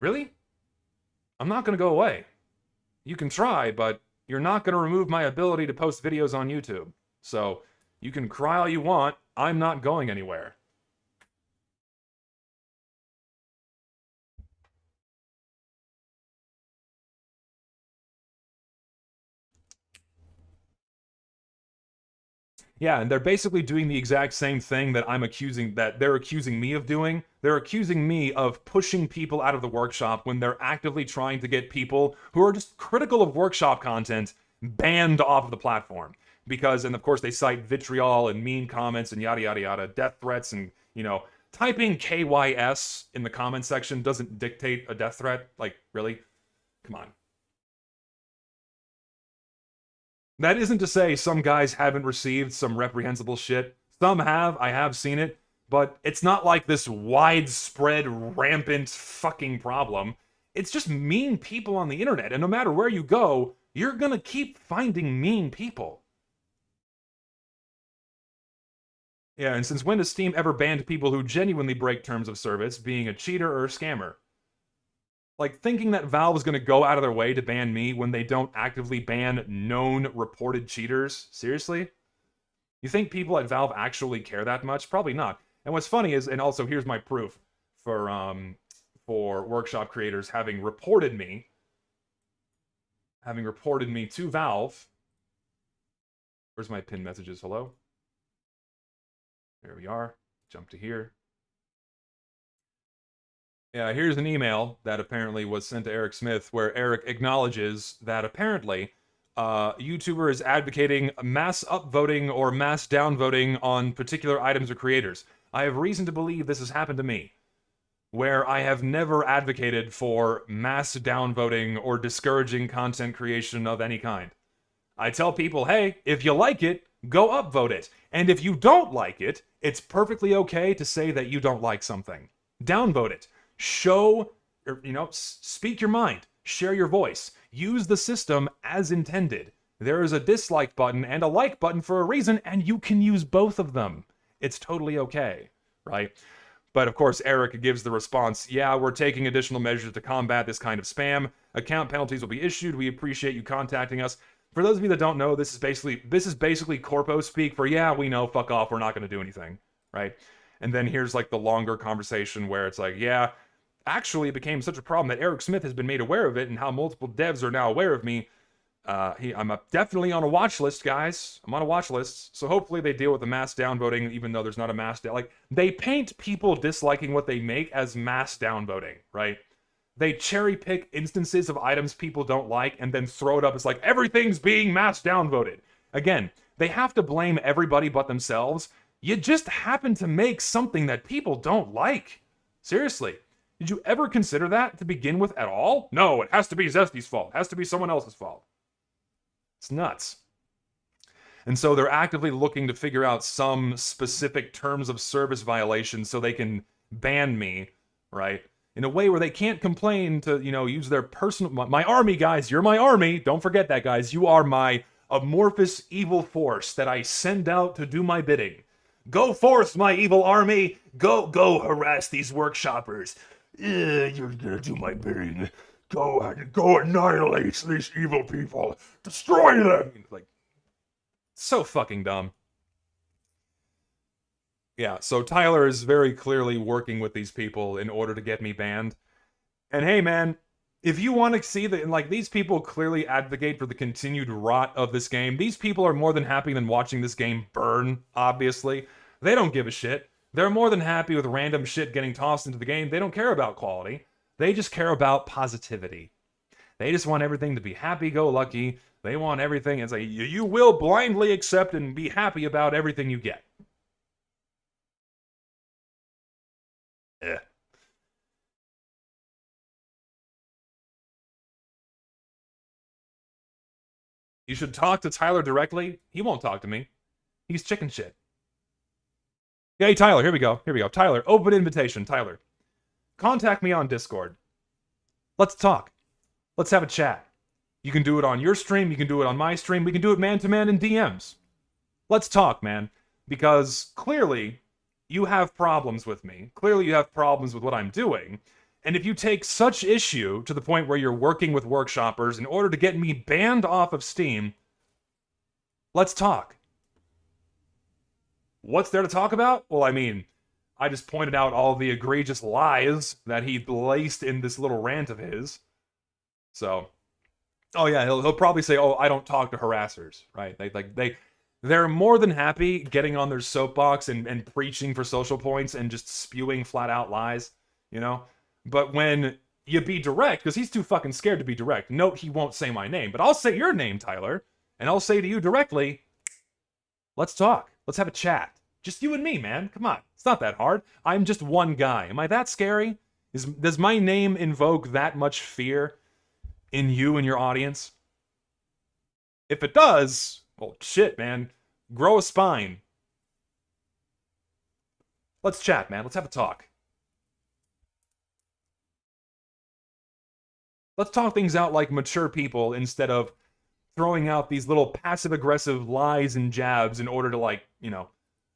Speaker 1: Really? I'm not going to go away. You can try, but you're not going to remove my ability to post videos on YouTube. So, you can cry all you want. I'm not going anywhere. Yeah, and they're basically doing the exact same thing that they're accusing me of doing. They're accusing me of pushing people out of the workshop when they're actively trying to get people who are just critical of workshop content banned off of the platform. Because, and of course they cite vitriol and mean comments and yada yada yada, death threats, and, you know, typing KYS in the comment section doesn't dictate a death threat. Like, really? Come on. That isn't to say some guys haven't received some reprehensible shit. Some have, I have seen it, but it's not like this widespread, rampant fucking problem. It's just mean people on the internet, and no matter where you go, you're gonna keep finding mean people. Yeah, and since when has Steam ever banned people who genuinely break terms of service, being a cheater or a scammer? Like, thinking that Valve is going to go out of their way to ban me when they don't actively ban known reported cheaters? Seriously? You think people at Valve actually care that much? Probably not. And what's funny is, and also here's my proof for workshop creators having reported me to Valve. Where's my pinned messages? Hello? There we are. Jump to here. Yeah, here's an email that apparently was sent to Eric Smith, where Eric acknowledges that apparently YouTuber is advocating mass upvoting or mass downvoting on particular items or creators. I have reason to believe this has happened to me, where I have never advocated for mass downvoting or discouraging content creation of any kind. I tell people, hey, if you like it, go upvote it. And if you don't like it, it's perfectly okay to say that you don't like something. Downvote it. Show, you know, speak your mind. Share your voice. Use the system as intended. There is a dislike button and a like button for a reason, and you can use both of them. It's totally okay, right? But of course, Eric gives the response, yeah, we're taking additional measures to combat this kind of spam. Account penalties will be issued. We appreciate you contacting us. For those of you that don't know, this is basically corpo speak for, yeah, we know, fuck off, we're not going to do anything, right? And then here's like the longer conversation where it's like, yeah, actually it became such a problem that Eric Smith has been made aware of it and how multiple devs are now aware of me. I'm definitely on a watch list, guys. I'm on a watch list. So hopefully they deal with the mass downvoting, even though there's not a mass down. Like, they paint people disliking what they make as mass downvoting, right? They cherry pick instances of items people don't like and then throw it up as like, everything's being mass downvoted. Again, they have to blame everybody but themselves. You just happen to make something that people don't like. Seriously. Did you ever consider that to begin with at all? No, it has to be Zesty's fault. It has to be someone else's fault. It's nuts. And so they're actively looking to figure out some specific terms of service violations so they can ban me, right? In a way where they can't complain to, you know, use their personal... My army, guys. You're my army. Don't forget that, guys. You are my amorphous evil force that I send out to do my bidding. Go forth, my evil army. Go harass these workshoppers. You're gonna do my bidding. Go annihilate these evil people. Destroy them! Like, so fucking dumb. Yeah, so Tyler is very clearly working with these people in order to get me banned. And hey, man, if you want to see that, like, these people clearly advocate for the continued rot of this game. These people are more than happy than watching this game burn, obviously. They don't give a shit. They're more than happy with random shit getting tossed into the game. They don't care about quality. They just care about positivity. They just want everything to be happy-go-lucky. They want everything. It's like, you will blindly accept and be happy about everything you get. You should talk to Tyler directly. He won't talk to me. He's chicken shit. Hey, Tyler, here we go. Tyler, open invitation, Tyler. Contact me on Discord. Let's talk. Let's have a chat. You can do it on your stream. You can do it on my stream. We can do it man-to-man in DMs. Let's talk, man. Because clearly, you have problems with me. Clearly, you have problems with what I'm doing. And if you take such issue to the point where you're working with workshoppers in order to get me banned off of Steam, let's talk. What's there to talk about? Well, I mean, I just pointed out all the egregious lies that he laced in this little rant of his. So, oh yeah, he'll probably say, oh, I don't talk to harassers, right? They're more than happy getting on their soapbox and preaching for social points and just spewing flat out lies, you know? But when you be direct, because he's too fucking scared to be direct. Note he won't say my name, but I'll say your name, Tyler, and I'll say to you directly, let's talk. Let's have a chat. Just you and me, man. Come on. It's not that hard. I'm just one guy. Am I that scary? Does my name invoke that much fear in you and your audience? If it does, well, shit, man. Grow a spine. Let's chat, man. Let's have a talk. Let's talk things out like mature people instead of throwing out these little passive-aggressive lies and jabs in order to, like, you know,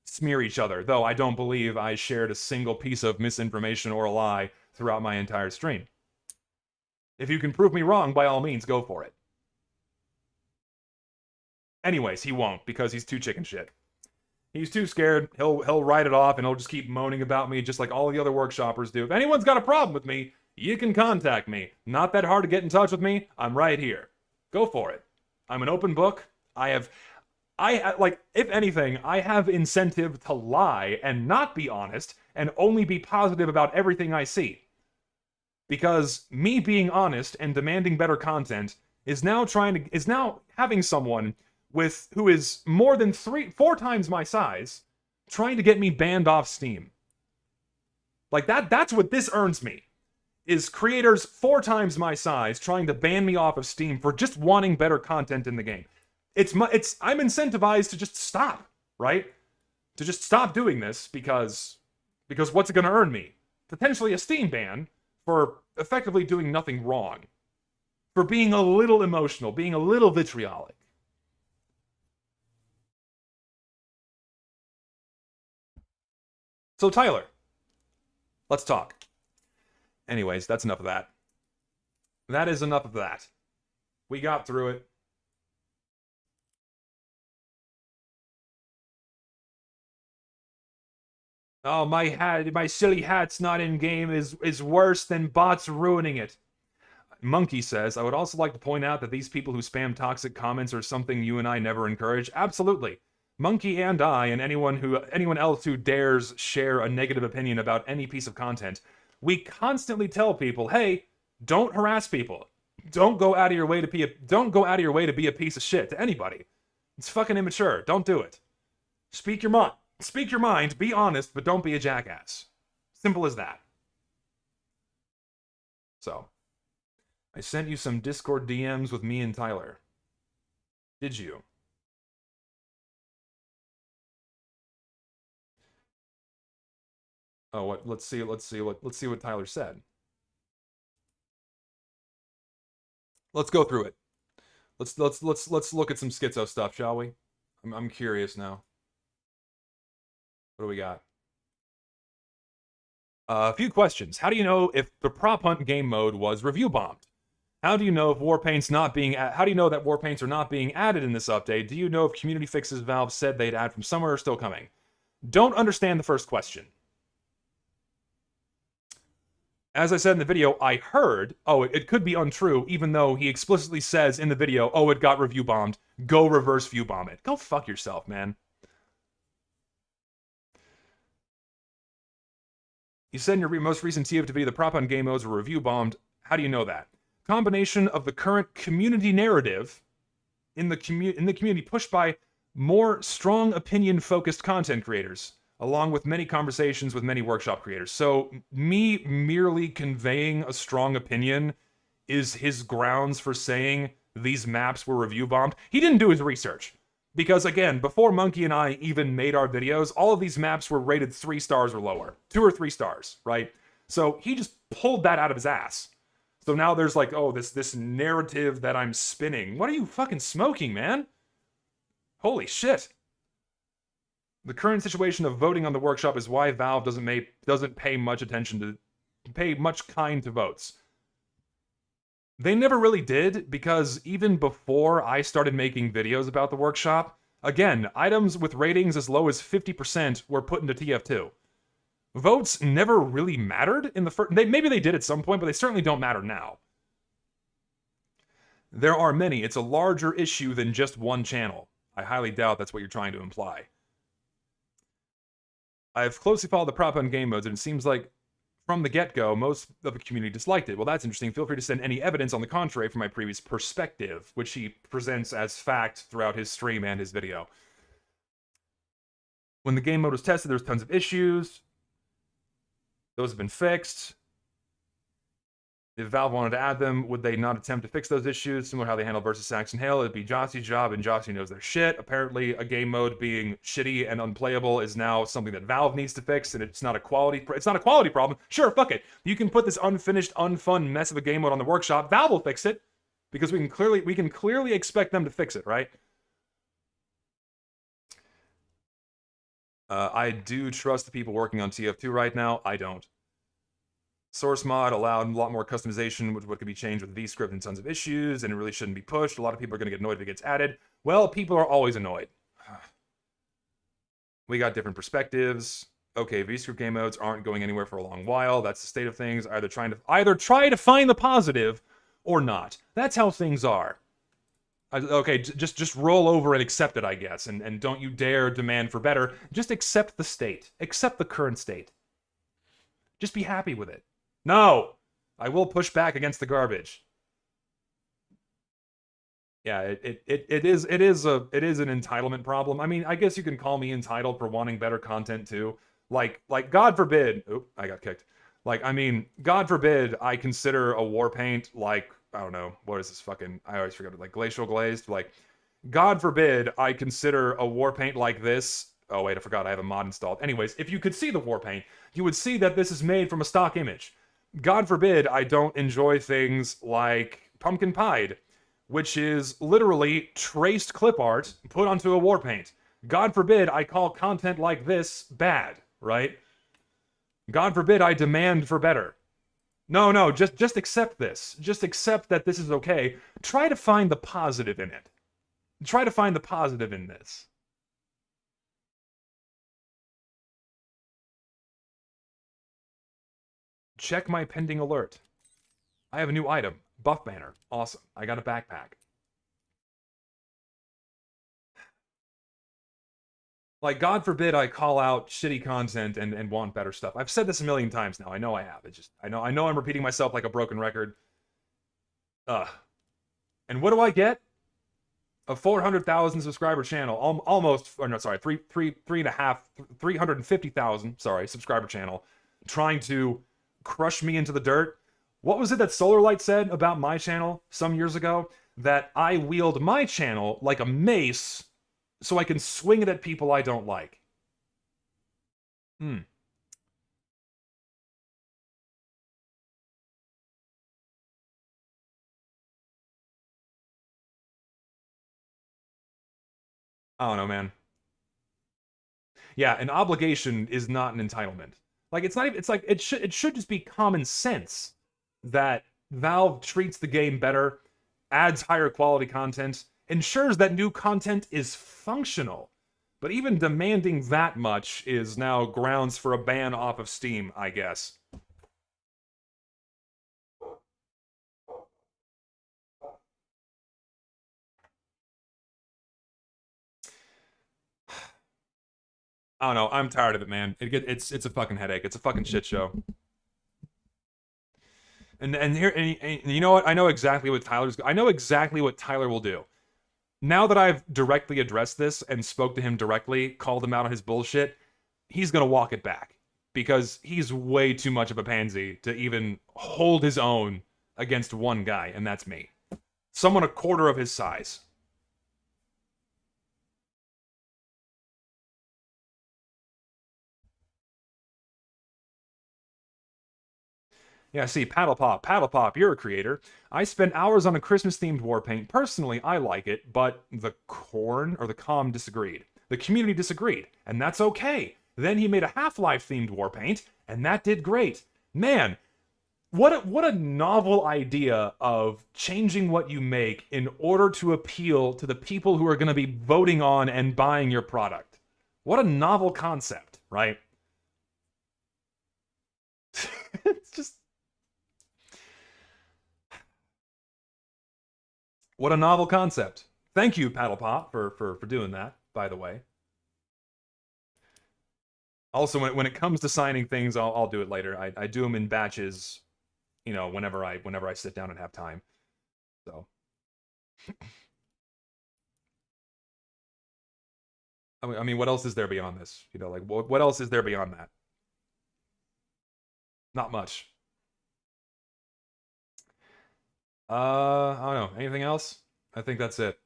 Speaker 1: smear each other. Though I don't believe I shared a single piece of misinformation or a lie throughout my entire stream. If you can prove me wrong, by all means, go for it. Anyways, he won't, because he's too chicken shit. He's too scared. He'll write it off, and he'll just keep moaning about me just like all the other workshoppers do. If anyone's got a problem with me, you can contact me. Not that hard to get in touch with me. I'm right here. Go for it. I'm an open book. If anything, I have incentive to lie and not be honest and only be positive about everything I see. Because me being honest and demanding better content is now having someone who is more than 4 times my size trying to get me banned off Steam. Like that's what this earns me. Is creators 4 times my size trying to ban me off of Steam for just wanting better content in the game. I'm incentivized to just stop, right? To just stop doing this because what's it going to earn me? Potentially a Steam ban for effectively doing nothing wrong. For being a little emotional, being a little vitriolic. So Tyler, Let's talk. Anyways, that's enough of that. That is enough of that. We got through it. Oh, my silly hat's not in game is worse than bots ruining it. Monkey says, I would also like to point out that these people who spam toxic comments are something you and I never encourage. Absolutely. Monkey and I and anyone else who dares share a negative opinion about any piece of content, we constantly tell people, hey, don't harass people. Don't go out of your way to be a piece of shit to anybody. It's fucking immature. Don't do it. Speak your mind, be honest, but don't be a jackass. Simple as that. So, I sent you some Discord DMs with me and Tyler. Did you? Oh, what? Let's see what Tyler said. Let's go through it. Let's look at some schizo stuff, shall we? I'm curious now. What do we got? A few questions. How do you know if the prop hunt game mode was review bombed? How do you know if how do you know that war paints are not being added in this update? Do you know if community fixes Valve said they'd add from somewhere are still coming? Don't understand the first question. As I said in the video, I heard, it could be untrue, even though he explicitly says in the video, it got review bombed. Go reverse view bomb it. Go fuck yourself, man. You said in your most recent TF video the prop on game modes were review bombed. How do you know that? Combination of the current community narrative in the community pushed by more strong opinion focused content creators, along with many conversations with many workshop creators. So me merely conveying a strong opinion is his grounds for saying these maps were review bombed. He didn't do his research. Because again, before Monkey and I even made our videos, all of these maps were rated 3 stars or lower. 2 or 3 stars, right? So he just pulled that out of his ass. So now there's like, this narrative that I'm spinning. What are you fucking smoking, man? Holy shit. The current situation of voting on the workshop is why Valve doesn't pay much kind to votes. They never really did, because even before I started making videos about the workshop, again, items with ratings as low as 50% were put into TF2. Votes never really mattered in the first... Maybe they did at some point, but they certainly don't matter now. There are many. It's a larger issue than just one channel. I highly doubt that's what you're trying to imply. I've closely followed the prop on game modes, and it seems like from the get-go, most of the community disliked it. Well, that's interesting. Feel free to send any evidence on the contrary from my previous perspective, which he presents as fact throughout his stream and his video. When the game mode was tested, there was tons of issues. Those have been fixed. If Valve wanted to add them, would they not attempt to fix those issues? Similar to how they handle versus Saxon Hale, it'd be Josty's job, and Josty knows their shit. Apparently, a game mode being shitty and unplayable is now something that Valve needs to fix, and it's not a quality problem. Sure, fuck it. You can put this unfinished, unfun mess of a game mode on the workshop. Valve will fix it, because we can clearly expect them to fix it, right? I do trust the people working on TF2 right now. I don't. Source mod allowed a lot more customization, what could be changed with vscript and tons of issues, and it really shouldn't be pushed. A lot of people are going to get annoyed if it gets added. Well, people are always annoyed. We got different perspectives. Okay, vscript game modes aren't going anywhere for a long while. That's the state of things. Either try to find the positive or not. That's how things are. Okay, just roll over and accept it, I guess. And don't you dare demand for better. Just accept the state. Accept the current state. Just be happy with it. No! I will push back against the garbage. Yeah, it is an entitlement problem. I mean, I guess you can call me entitled for wanting better content too. Like God forbid. Oop, I got kicked. Like, I mean, God forbid I consider a war paint like, I don't know, what is this fucking, I always forget it, like glacial glazed. Like, God forbid I consider a war paint like this. Oh wait, I forgot I have a mod installed. Anyways, if you could see the war paint, you would see that this is made from a stock image. God forbid I don't enjoy things like Pumpkin Pied, which is literally traced clip art put onto a war paint. God forbid I call content like this bad, right? God forbid I demand for better. No, just accept this. Just accept that this is okay. Try to find the positive in it. Try to find the positive in this. Check my pending alert. I have a new item. Buff banner. Awesome. I got a backpack. Like, God forbid I call out shitty content and want better stuff. I've said this a million times now. I know I have. I know I'm repeating myself like a broken record. Ugh. And what do I get? A 400,000 subscriber channel, almost, or no, sorry, 350,000, sorry, subscriber channel, trying to crush me into the dirt. What was it that Solarlight said about my channel some years ago? That I wield my channel like a mace so I can swing it at people I don't like. I don't know, man. Yeah, an obligation is not an entitlement. Like, it's not even, it's like, it should just be common sense that Valve treats the game better, adds higher quality content, ensures that new content is functional. But even demanding that much is now grounds for a ban off of Steam, I guess. I don't know. I'm tired of it, man. It's a fucking headache. It's a fucking shit show. And here, and you know what? I know exactly what Tyler will do. Now that I've directly addressed this and spoke to him directly, called him out on his bullshit, he's gonna walk it back because he's way too much of a pansy to even hold his own against one guy, and that's me. Someone a quarter of his size. Yeah, see, Paddle Pop, you're a creator. I spent hours on a Christmas-themed war paint. Personally, I like it, but the Corn or the Com disagreed. The community disagreed, and that's okay. Then he made a Half-Life themed war paint, and that did great. Man, what a novel idea of changing what you make in order to appeal to the people who are going to be voting on and buying your product. What a novel concept, right? It's just what a novel concept. Thank you, Paddle Pop, for doing that, by the way. Also, when it comes to signing things, I'll do it later. I do them in batches, you know, whenever I sit down and have time. So, I mean, what else is there beyond this? You know, like what else is there beyond that? Not much. I don't know. Anything else? I think that's it.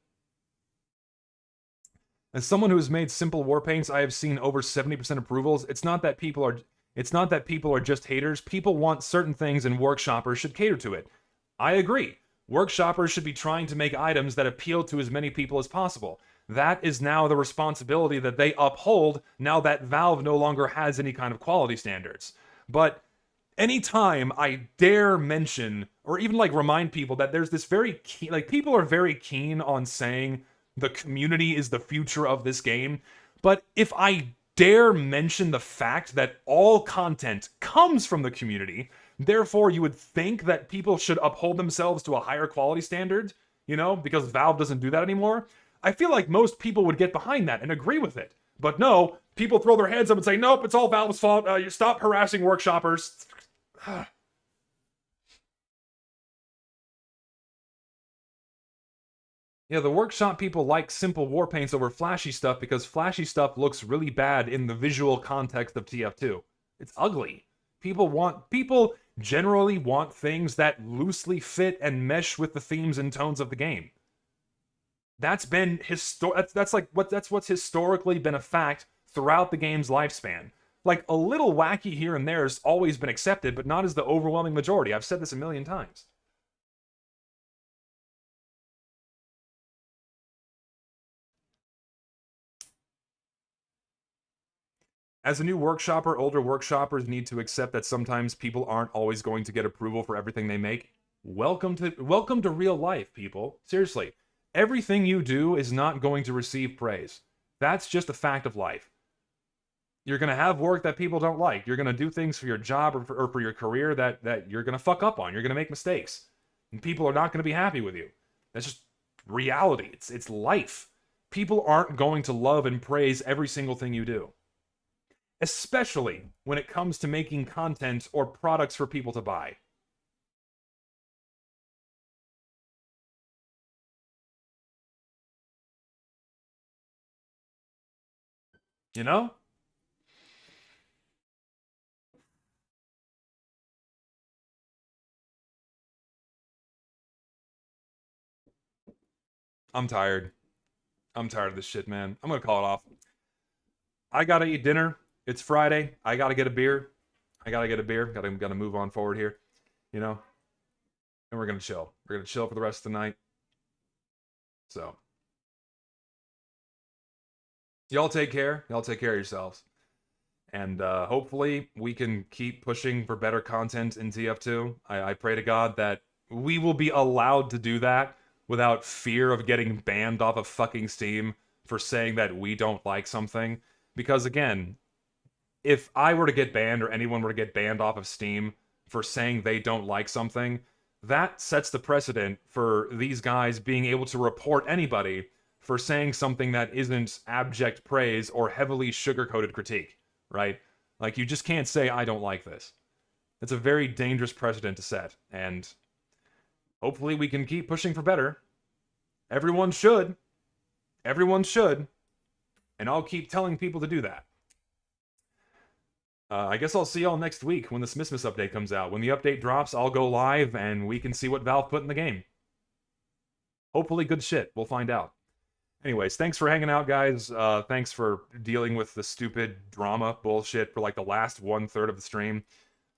Speaker 1: As someone who has made simple war paints, I have seen over 70% approvals. It's not that people are just haters. People want certain things and workshoppers should cater to it. I agree. Workshoppers should be trying to make items that appeal to as many people as possible. That is now the responsibility that they uphold now that Valve no longer has any kind of quality standards. But anytime I dare mention or even like remind people that there's this very keen, like people are very keen on saying the community is the future of this game, but if I dare mention the fact that all content comes from the community, therefore you would think that people should uphold themselves to a higher quality standard, you know, because Valve doesn't do that anymore. I feel like most people would get behind that and agree with it. But no, people throw their hands up and say, nope, it's all Valve's fault. You stop harassing workshoppers. Yeah, the workshop people like simple war paints over flashy stuff because flashy stuff looks really bad in the visual context of TF2. It's ugly. People generally want things that loosely fit and mesh with the themes and tones of the game. That's been that's what's historically been a fact throughout the game's lifespan. Like a little wacky here and there has always been accepted, but not as the overwhelming majority. I've said this a million times. As a new workshopper, older workshoppers need to accept that sometimes people aren't always going to get approval for everything they make. Welcome to real life, people. Seriously, everything you do is not going to receive praise. That's just a fact of life. You're going to have work that people don't like. You're going to do things for your job or for your career that you're going to fuck up on. You're going to make mistakes. And people are not going to be happy with you. That's just reality. It's life. People aren't going to love and praise every single thing you do. Especially when it comes to making content or products for people to buy. You know? I'm tired. I'm tired of this shit, man. I'm gonna call it off. I gotta eat dinner. It's Friday. I gotta get a beer. Gotta move on forward here. You know? And we're gonna chill. We're gonna chill for the rest of the night. So. Y'all take care. Y'all take care of yourselves. And hopefully we can keep pushing for better content in TF2. I pray to God that we will be allowed to do that without fear of getting banned off of fucking Steam for saying that we don't like something. Because again, if I were to get banned or anyone were to get banned off of Steam for saying they don't like something, that sets the precedent for these guys being able to report anybody for saying something that isn't abject praise or heavily sugar-coated critique, right? Like, you just can't say, I don't like this. It's a very dangerous precedent to set, and hopefully we can keep pushing for better. Everyone should. Everyone should. And I'll keep telling people to do that. I guess I'll see y'all next week when the Smithmas update comes out. When the update drops, I'll go live and we can see what Valve put in the game. Hopefully good shit. We'll find out. Anyways, thanks for hanging out, guys. Thanks for dealing with the stupid drama bullshit for like the last 1/3 of the stream.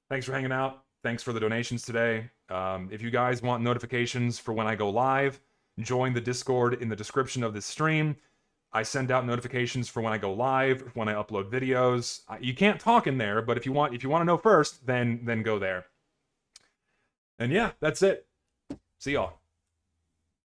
Speaker 1: Thanks for hanging out. Thanks for the donations today. If you guys want notifications for when I go live, join the Discord in the description of this stream. I send out notifications for when I go live, when I upload videos. You can't talk in there, but if you want to know first, then go there. And yeah, that's it. See y'all.